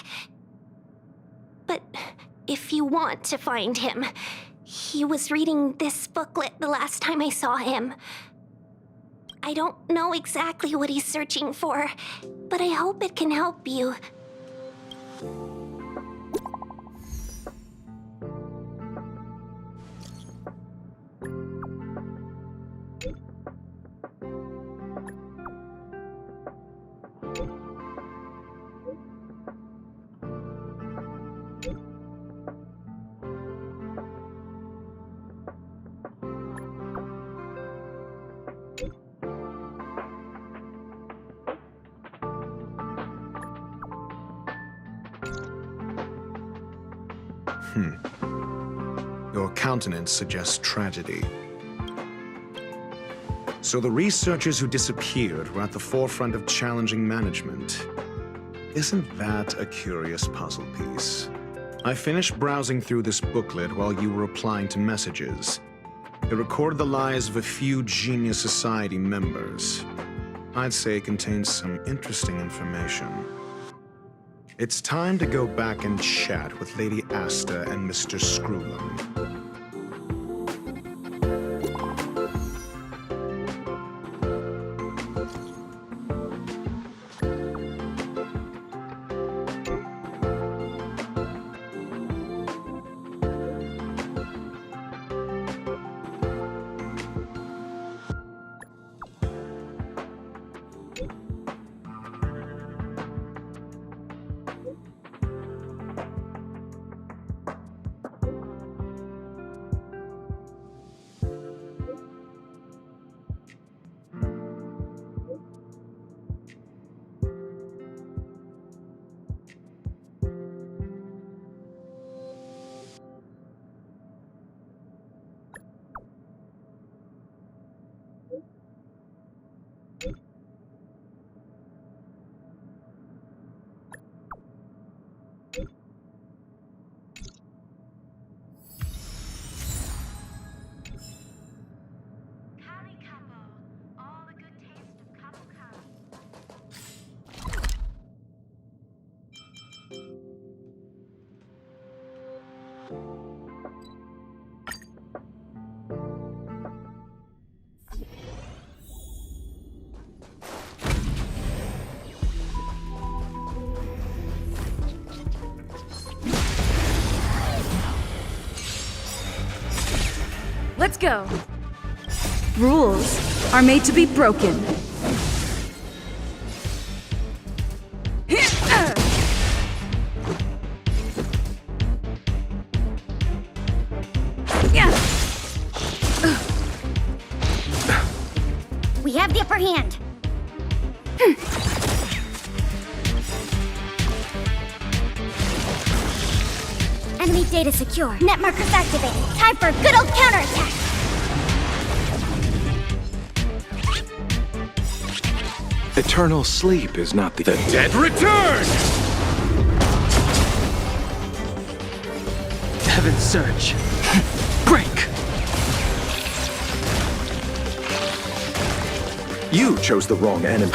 But if you want to find him, he was reading this booklet the last time I saw him. I don't know exactly what he's searching for, but I hope it can help you. Your countenance suggests tragedy. So the researchers who disappeared were at the forefront of challenging management. Isn't that a curious puzzle piece? I finished browsing through this booklet while you were replying to messages. It recorded the lives of a few Genius Society members. I'd say it contains some interesting information. It's time to go back and chat with Lady Asta and Mr. Screwlam. Let's go. Rules are made to be broken. We have the upper hand. Enemy data secure. Net markers activated. Time for a good old counterattack. Eternal sleep is not the dead return! Heaven's surge. Break! You chose the wrong enemy.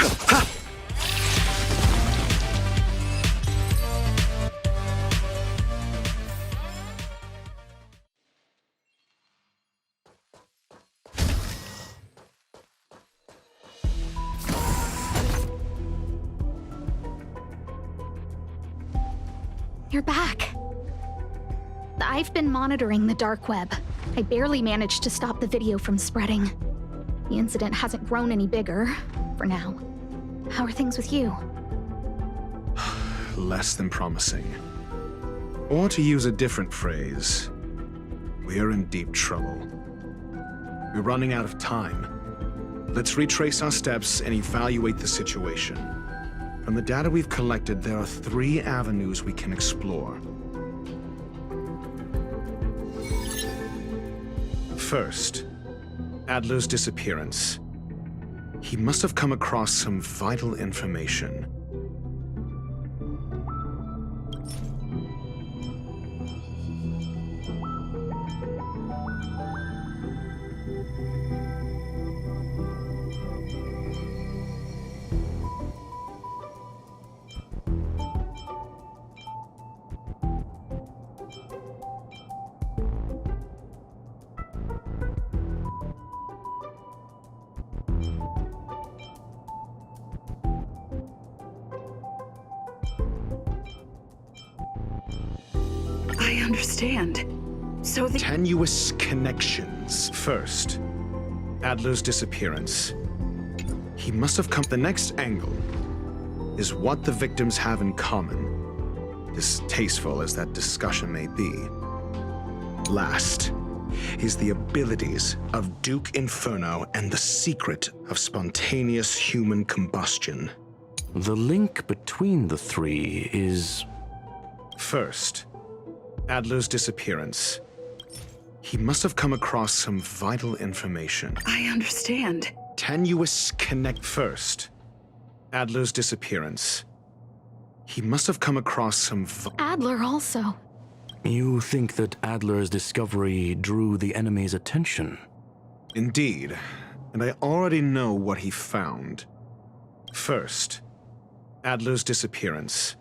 You're back. I've been monitoring the dark web. I barely managed to stop the video from spreading. The incident hasn't grown any bigger, for now. How are things with you? Less than promising. Or to use a different phrase, we're in deep trouble. We're running out of time. Let's retrace our steps and evaluate the situation. From the data we've collected, there are 3 avenues we can explore. First, Adler's disappearance. He must have come across some vital information. I understand. So the Tenuous connections. First, Adler's disappearance. He must have come. The next angle is what the victims have in common, distasteful as that discussion may be. Last is the abilities of Duke Inferno and the secret of spontaneous human combustion. The link between the 3 is... First, Adler's disappearance. He must have come across some vital information. I understand. Tenuous connect first. Adler's disappearance. He must have come across some Adler also. You think that Adler's discovery drew the enemy's attention? Indeed, and I already know what he found. First, Adler's disappearance.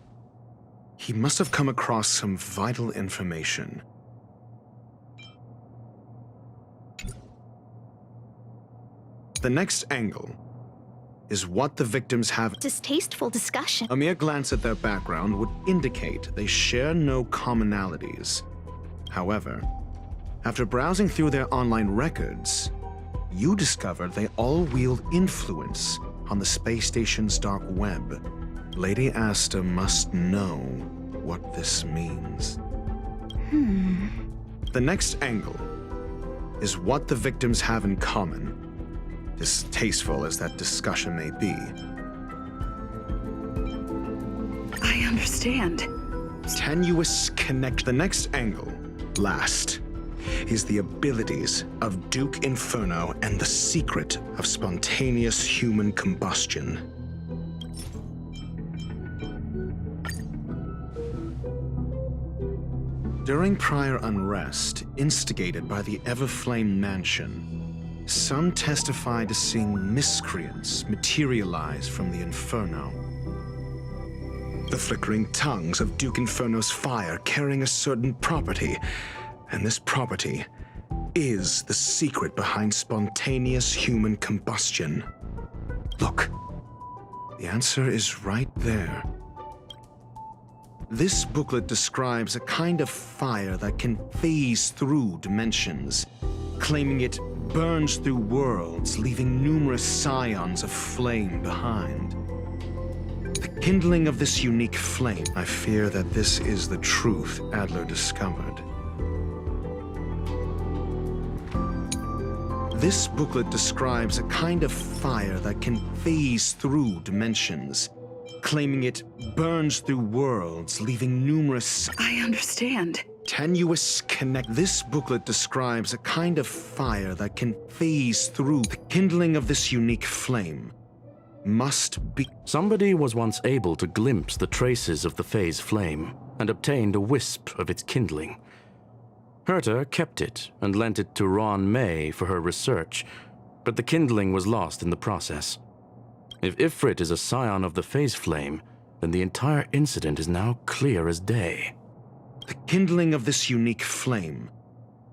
He must have come across some vital information. The next angle is what the victims have. Distasteful discussion. A mere glance at their background would indicate they share no commonalities. However, after browsing through their online records, you discovered they all wield influence on the space station's dark web. Lady Asta must know what this means. The next angle is what the victims have in common, distasteful as that discussion may be. I understand. Tenuous connect. The next angle, last, is the abilities of Duke Inferno and the secret of spontaneous human combustion. During prior unrest instigated by the Everflame Mansion, some testified to seeing miscreants materialize from the Inferno. The flickering tongues of Duke Inferno's fire carrying a certain property, and this property is the secret behind spontaneous human combustion. Look, the answer is right there. This booklet describes a kind of fire that can phase through dimensions, claiming it burns through worlds, leaving numerous scions of flame behind. The kindling of this unique flame, I fear that this is the truth Adler discovered. This booklet describes a kind of fire that can phase through dimensions, claiming it burns through worlds, leaving numerous... I understand. Tenuous connect. This booklet describes a kind of fire that can phase through. The kindling of this unique flame must be... Somebody was once able to glimpse the traces of the phase flame and obtained a wisp of its kindling. Herta kept it and lent it to Ron May for her research, but the kindling was lost in the process. If Ifrit is a scion of the phase flame, then the entire incident is now clear as day. The kindling of this unique flame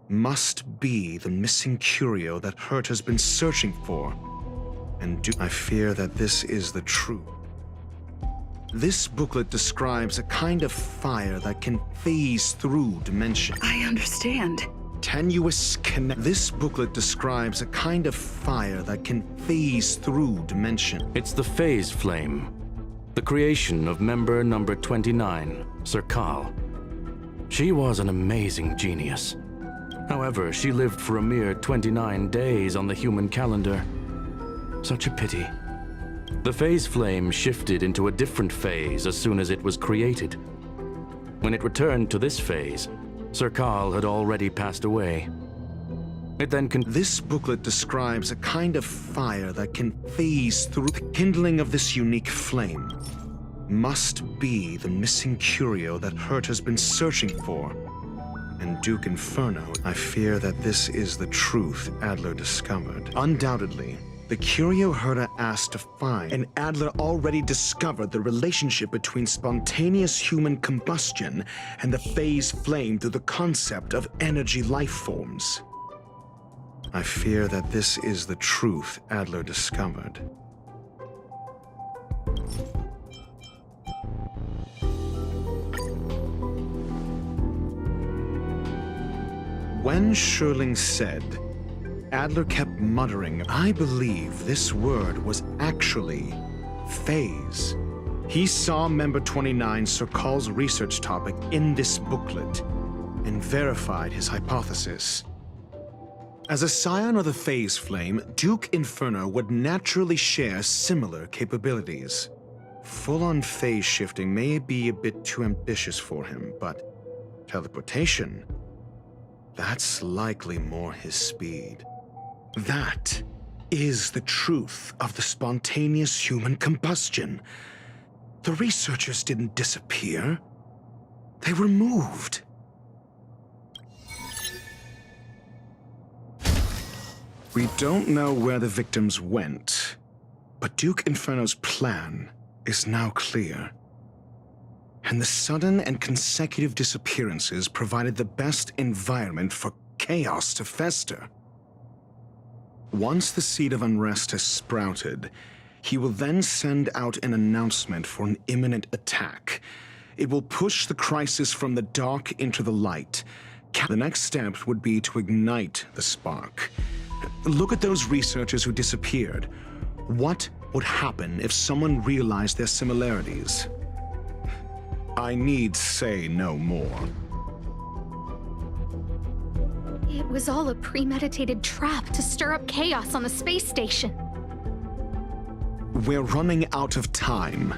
must be the missing curio that Hurt has been searching for. And I fear that this is the truth. This booklet describes a kind of fire that can phase through dimensions. I understand. Tenuous connect. This booklet describes a kind of fire that can phase through dimension. It's the phase flame, the creation of member number 29, Sir Kal. She was an amazing genius. However, she lived for a mere 29 days on the human calendar. Such a pity. The phase flame shifted into a different phase as soon as it was created. When it returned to this phase, Sir Kal had already passed away. It then This booklet describes a kind of fire that can phase through. The kindling of this unique flame must be the missing curio that Hurt has been searching for. And Duke Inferno, I fear that this is the truth Adler discovered. Undoubtedly, the curio Herta asked to find, and Adler already discovered the relationship between spontaneous human combustion and the phase flame through the concept of energy life forms. I fear that this is the truth Adler discovered. When Sherling said, Adler kept muttering, I believe this word was actually phase. He saw member 29 Sir Kal's research topic in this booklet and verified his hypothesis. As a scion of the phase flame, Duke Inferno would naturally share similar capabilities. Full-on phase shifting may be a bit too ambitious for him, but Teleportation? That's likely more his speed. That is the truth of the spontaneous human combustion. The researchers didn't disappear. They were moved. We don't know where the victims went, but Duke Inferno's plan is now clear. And the sudden and consecutive disappearances provided the best environment for chaos to fester. Once the seed of unrest has sprouted, he will then send out an announcement for an imminent attack. It will push the crisis from the dark into the light. The next step would be to ignite the spark. Look at those researchers who disappeared. What would happen if someone realized their similarities? I need say no more. It was all a premeditated trap to stir up chaos on the space station. We're running out of time.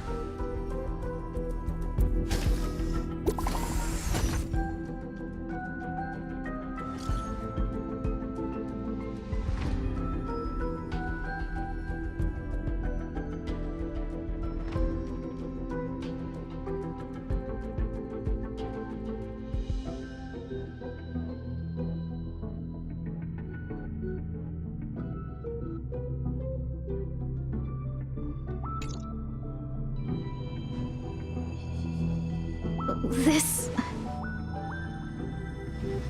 This...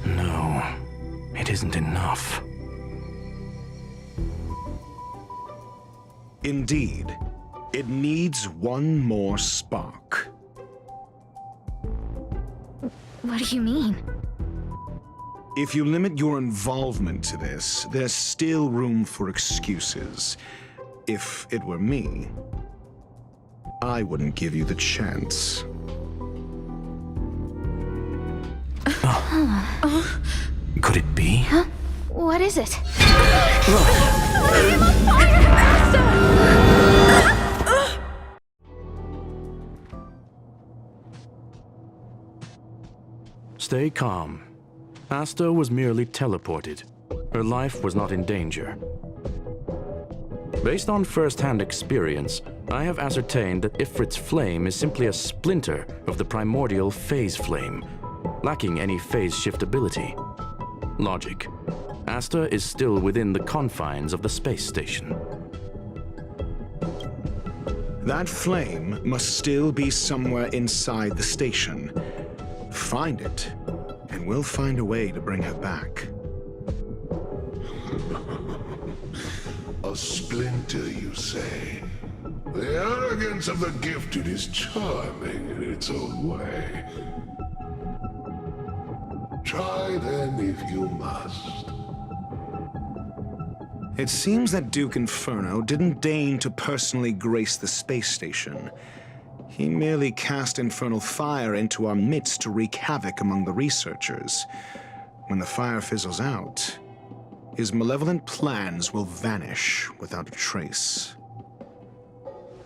No, it isn't enough. Indeed, it needs one more spark. What do you mean? If you limit your involvement to this, there's still room for excuses. If it were me, I wouldn't give you the chance. Could it be? Huh? What is it? Stay calm. Asta was merely teleported. Her life was not in danger. Based on first-hand experience, I have ascertained that Ifrit's flame is simply a splinter of the primordial phase flame, lacking any phase shift ability. Logic. Asta is still within the confines of the space station. That flame must still be somewhere inside the station. Find it, and we'll find a way to bring her back. A splinter, you say? The arrogance of the gifted is charming in its own way. Try then if you must. It seems that Duke Inferno didn't deign to personally grace the space station. He merely cast infernal fire into our midst to wreak havoc among the researchers. When the fire fizzles out, his malevolent plans will vanish without a trace.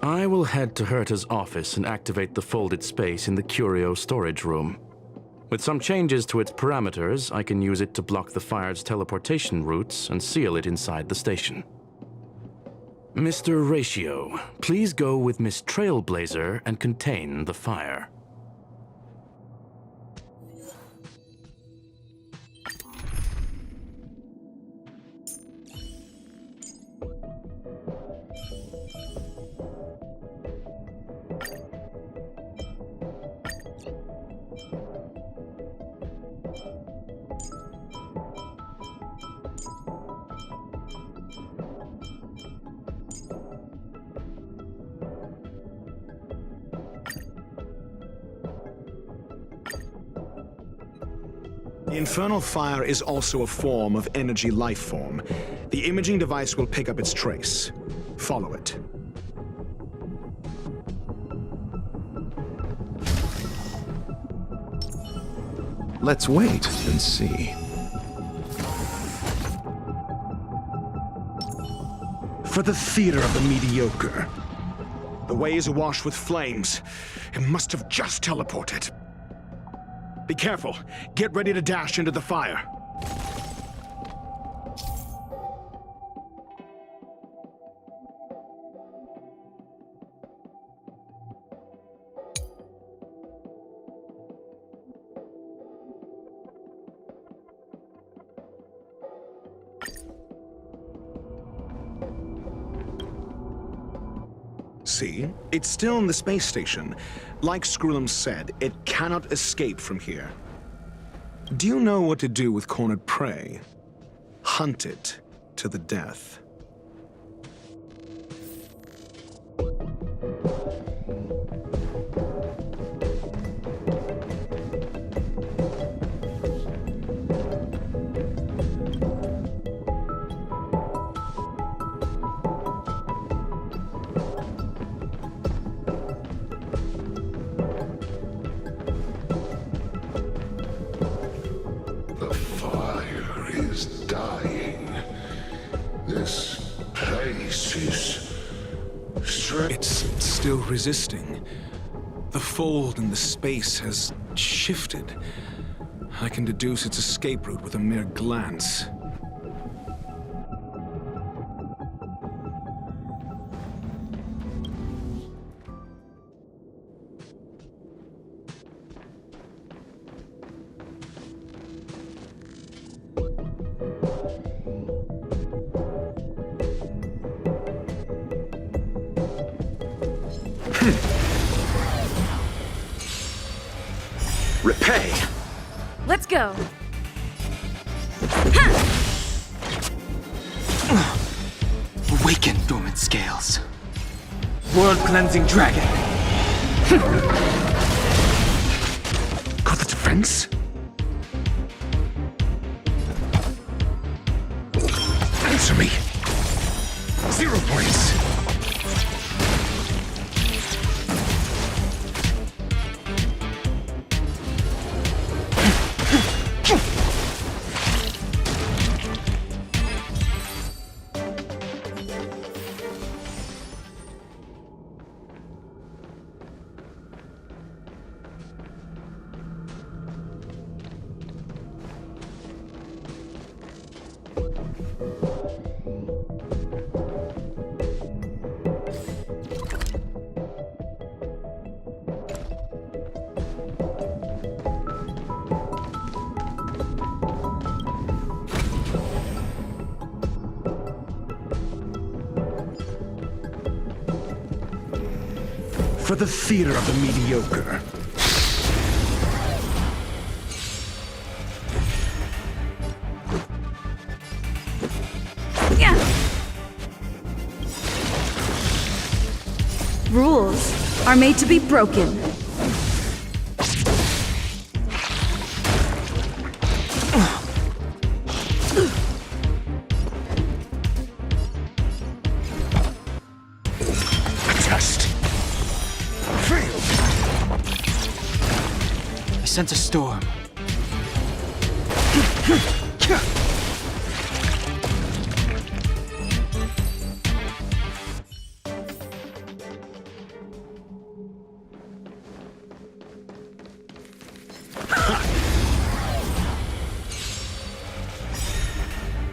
I will head to Herta's office and activate the folded space in the curio storage room. With some changes to its parameters, I can use it to block the fire's teleportation routes and seal it inside the station. Mr. Ratio, please go with Miss Trailblazer and contain the fire. The infernal fire is also a form of energy life form. The imaging device will pick up its trace. Follow it. Let's wait and see. For the theater of the mediocre. The way is awash with flames. It must have just teleported. Be careful. Get ready to dash into the fire. See? It's still in the space station. Like Skrullum said, it cannot escape from here. Do you know what to do with cornered prey? Hunt it to the death. It's still resisting. The fold in the space has shifted. I can deduce its escape route with a mere glance. Repay! Let's go. Awaken, dormant scales. World-cleansing dragon. Got the defense? Answer me. 0 points. For the theater of the mediocre. Rules are made to be broken. Sense a storm.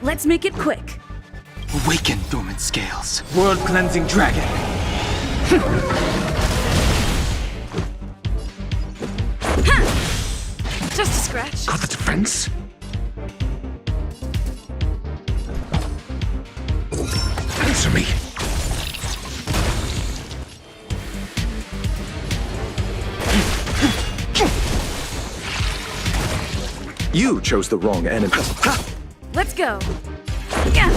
Let's make it quick. Awaken, dormant scales. World-cleansing dragon. Just a scratch. Got the defense? Answer me. You chose the wrong enemy. Let's go. Yeah.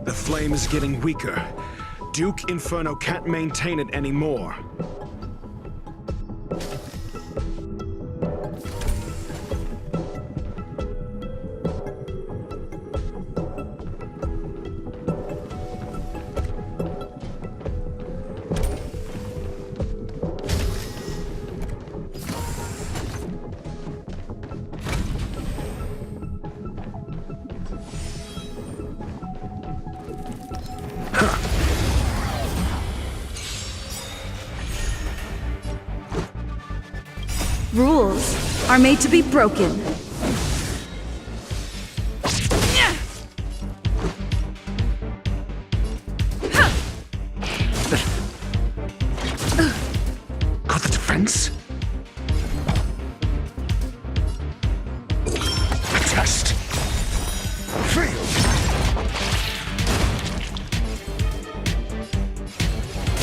The flame is getting weaker. Duke Inferno can't maintain it anymore. Rules are made to be broken. Got the defense? A test. Failed.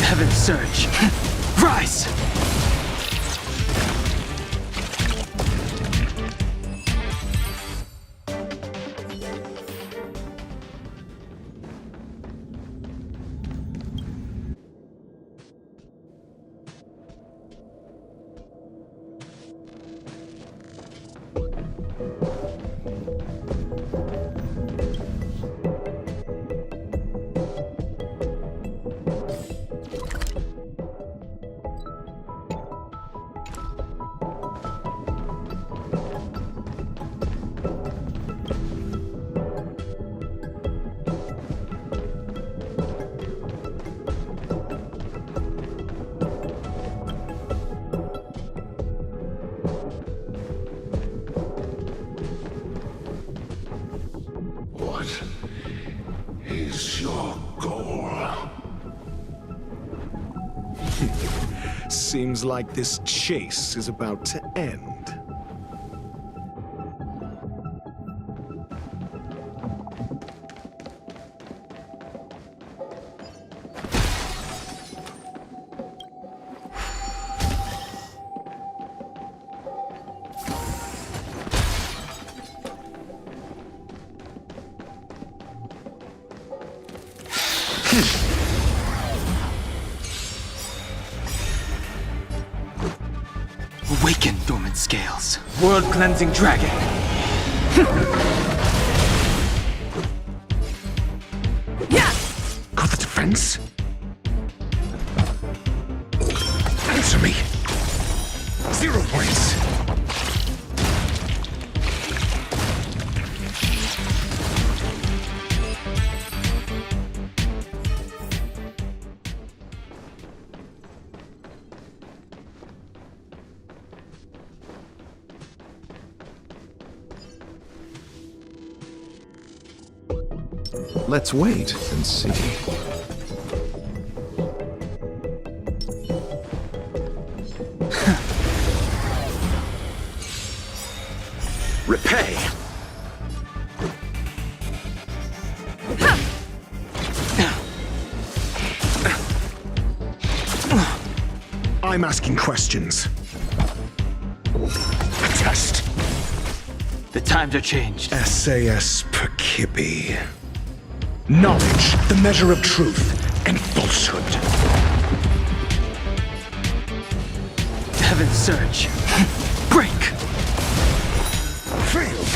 Heaven surge. Rise! What is your goal? Seems like this chase is about to end. Awaken, dormant scales. World-cleansing dragon. Got the defense? Answer me. 0 points. Let's wait and see. Repay. I'm asking questions. A test. The times are changed. SAS Perkibi. Knowledge, the measure of truth and falsehood. Heaven surge. Break. Failed.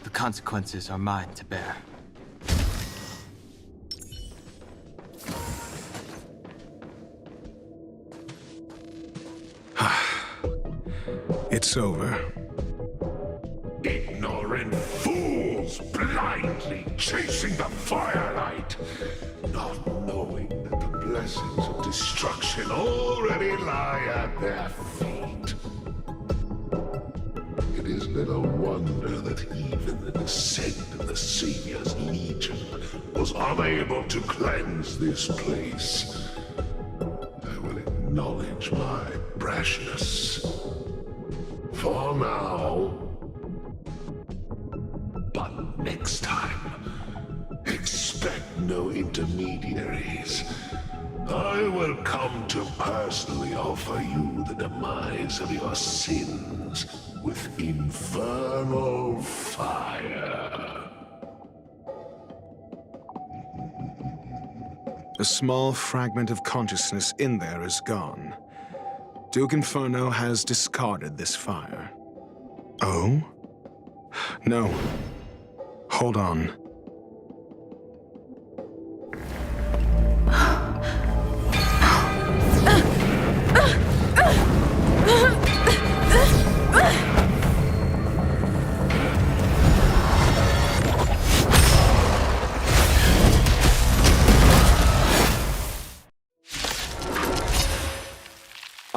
The consequences are mine to bear. It's over. Ignorant fools blindly chasing the firelight, not knowing that the blessings of destruction already lie at their feet. It is little wonder that even the descent of the Savior's Legion was unable to cleanse this place. I will acknowledge my brashness. For now. But next time, expect no intermediaries. I will come to personally offer you the demise of your sins with infernal fire. A small fragment of consciousness in there is gone. Duke Inferno has discarded this fire. Oh? No. Hold on.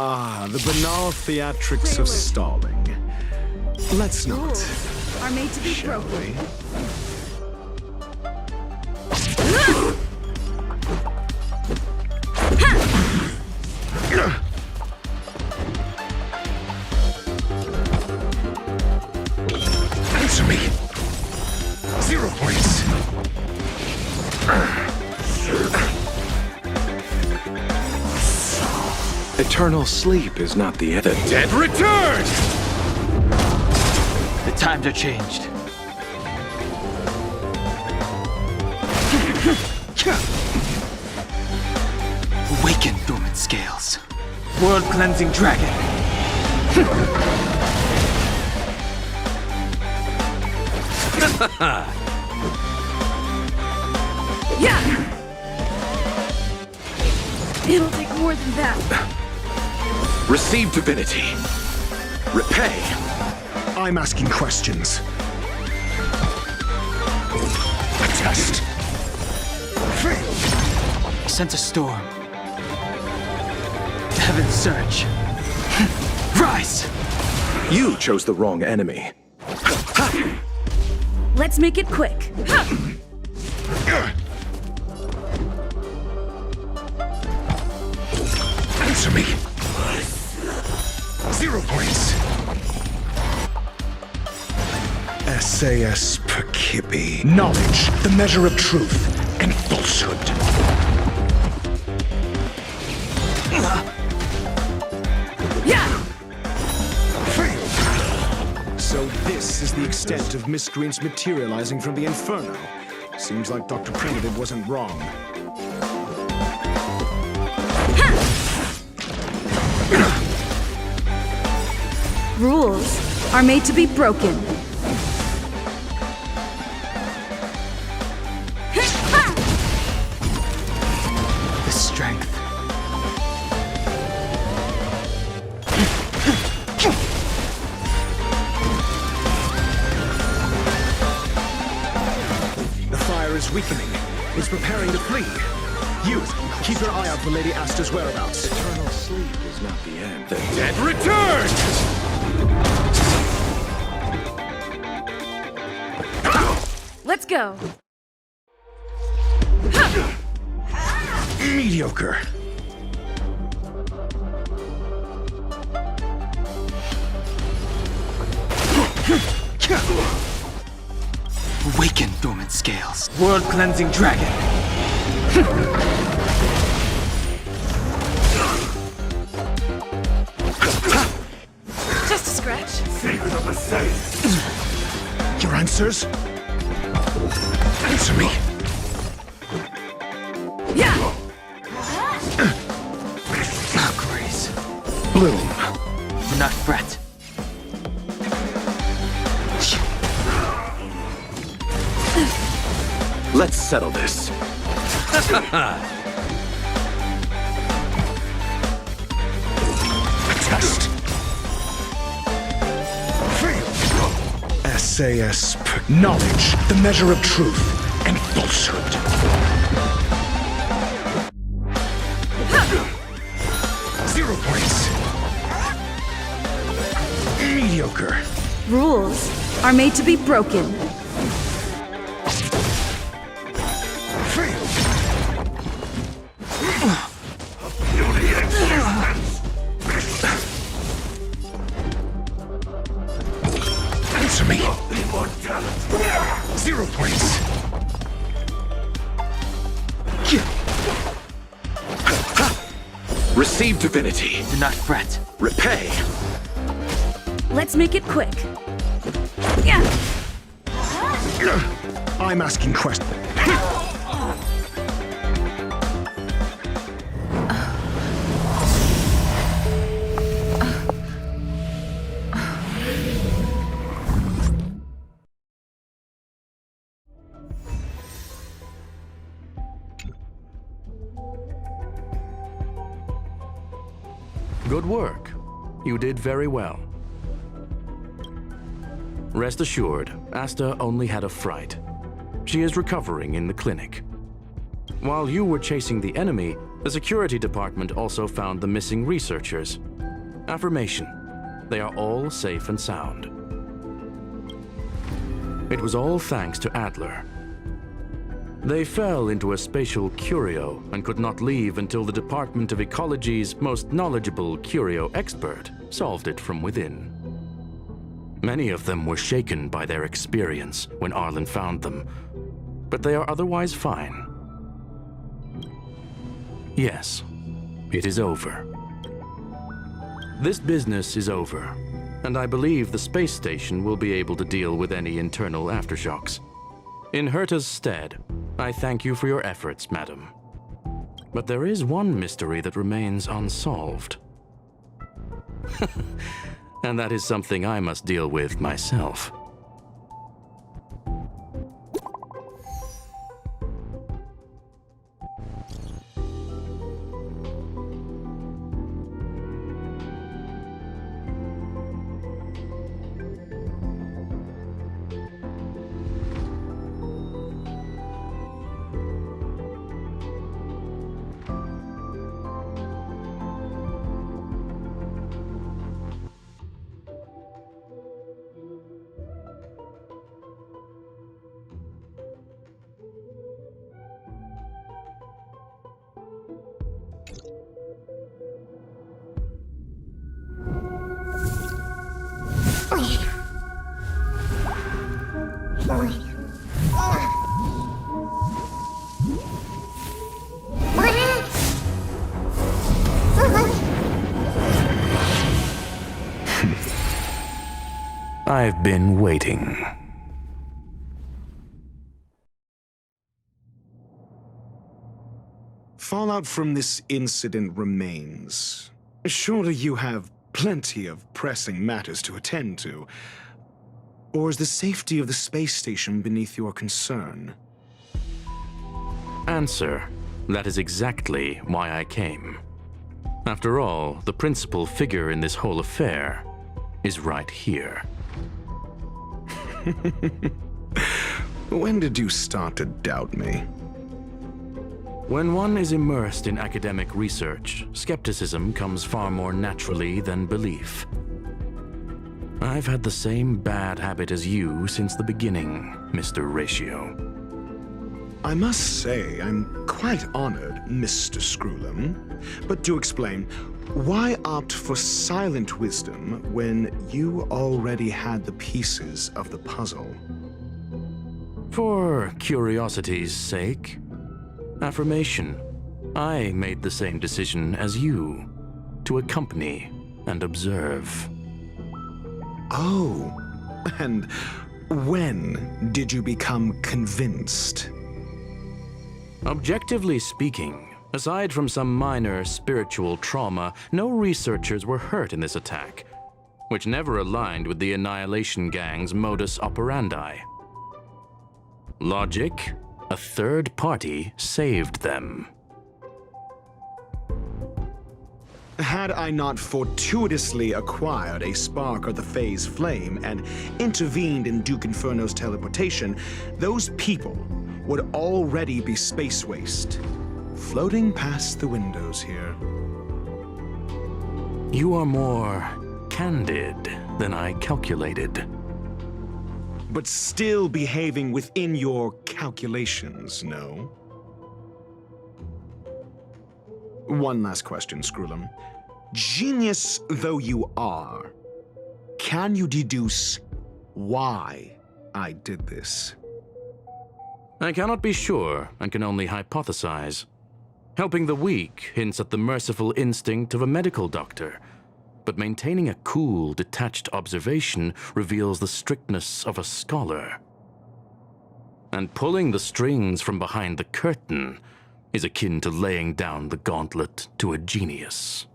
Ah, the banal theatrics of stalling. Let's not. Are made to be Shall we? Answer me. 0 points. Eternal sleep is not the end. The dead return! The times are changed. Awaken dormant scales. World-cleansing dragon. Yeah! It'll take more than that. Receive divinity. Repay. I'm asking questions. A test. Fail. Sense a storm. Heaven's surge. Rise! You chose the wrong enemy. Let's make it quick. Answer me. 0 points. SAS Perkibi. Knowledge, the measure of truth and falsehood. Yeah! So this is the extent of miscreants materializing from the Inferno. Seems like Dr. Primitive wasn't wrong. Rules are made to be broken. The strength. The fire is weakening. It's preparing to flee. Youth, keep your eye out for Lady Asta's whereabouts. Eternal sleep is not the end. The dead return! Let's go. Mediocre. Awaken dormant scales. World-cleansing dragon. Just a scratch. Secret of the Saints. Your answers? Answer me. Yeah! Grace. Bloom. Do not fret. Let's settle this. Test. Fail. SAS Knowledge, the measure of truth and falsehood. Zero points. Mediocre. Rules are made to be broken. Answer me. 0 points. Receive divinity. Do not fret. Repay. Let's make it quick. Yeah! I'm asking questions. Good work. You did very well. Rest assured, Asta only had a fright. She is recovering in the clinic. While you were chasing the enemy, the security department also found the missing researchers. Affirmation. They are all safe and sound. It was all thanks to Adler. They fell into a spatial curio and could not leave until the Department of Ecology's most knowledgeable curio expert solved it from within. Many of them were shaken by their experience when Arlen found them, but they are otherwise fine. Yes, it is over. This business is over, and I believe the space station will be able to deal with any internal aftershocks. In Herta's stead, I thank you for your efforts, madam. But there is one mystery that remains unsolved. And that is something I must deal with myself. I've been waiting. Fallout from this incident remains. Surely you have plenty of pressing matters to attend to. Or is the safety of the space station beneath your concern? Answer. That is exactly why I came. After all, the principal figure in this whole affair is right here. When did you start to doubt me? When one is immersed in academic research, skepticism comes far more naturally than belief. I've had the same bad habit as you since the beginning, Mr. Ratio. I must say I'm quite honored, Mr. Screwlam. But to explain, why opt for silent wisdom when you already had the pieces of the puzzle? For curiosity's sake. Affirmation. I made the same decision as you, to accompany and observe. Oh, and when did you become convinced? Objectively speaking, aside from some minor spiritual trauma, no researchers were hurt in this attack, which never aligned with the Annihilation Gang's modus operandi. Logic? A third party saved them. Had I not fortuitously acquired a spark of the phase flame and intervened in Duke Inferno's teleportation, those people would already be space waste, floating past the windows here. You are more candid than I calculated. But still behaving within your calculations, no? One last question, Screwlam. Genius though you are, can you deduce why I did this? I cannot be sure and can only hypothesize. Helping the weak hints at the merciful instinct of a medical doctor, but maintaining a cool, detached observation reveals the strictness of a scholar. And pulling the strings from behind the curtain is akin to laying down the gauntlet to a genius.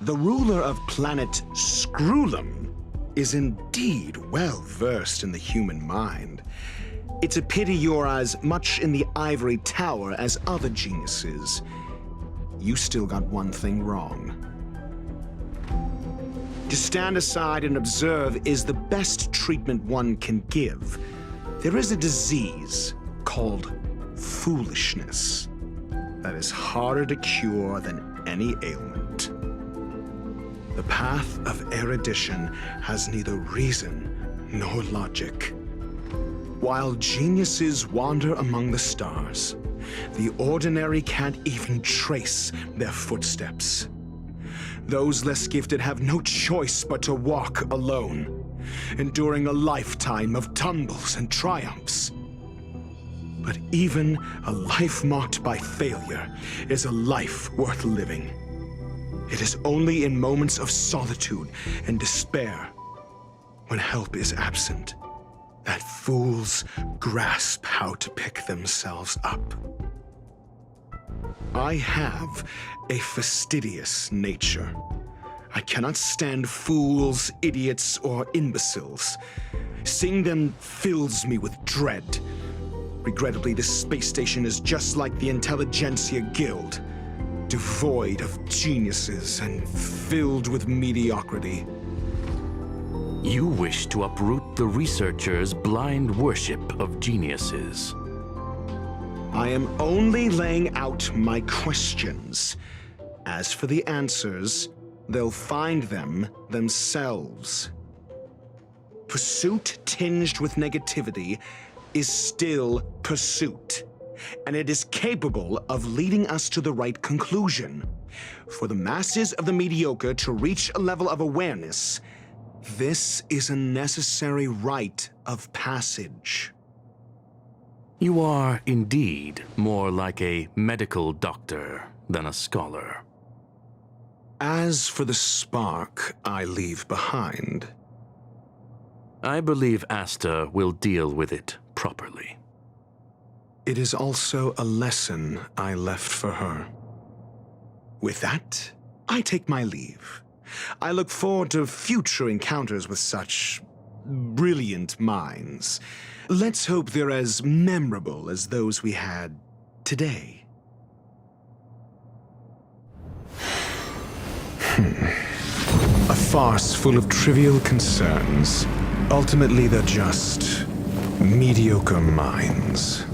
The ruler of planet Screwlam is indeed well-versed in the human mind. It's a pity you're as much in the ivory tower as other geniuses. You still got one thing wrong. To stand aside and observe is the best treatment one can give. There is a disease called foolishness that is harder to cure than any ailment. The path of erudition has neither reason nor logic. While geniuses wander among the stars, the ordinary can't even trace their footsteps. Those less gifted have no choice but to walk alone, enduring a lifetime of tumbles and triumphs. But even a life marked by failure is a life worth living. It is only in moments of solitude and despair, when help is absent, that fools grasp how to pick themselves up. I have a fastidious nature. I cannot stand fools, idiots, or imbeciles. Seeing them fills me with dread. Regrettably, this space station is just like the Intelligentsia Guild, devoid of geniuses and filled with mediocrity. You wish to uproot the researchers' blind worship of geniuses. I am only laying out my questions. As for the answers, they'll find them themselves. Pursuit tinged with negativity is still pursuit, and it is capable of leading us to the right conclusion. For the masses of the mediocre to reach a level of awareness, this is a necessary rite of passage. You are indeed more like a medical doctor than a scholar. As for the spark I leave behind, I believe Asta will deal with it properly. It is also a lesson I left for her. With that, I take my leave. I look forward to future encounters with such brilliant minds. Let's hope they're as memorable as those we had today. A farce full of trivial concerns. Ultimately, they're just mediocre minds.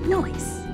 Noise.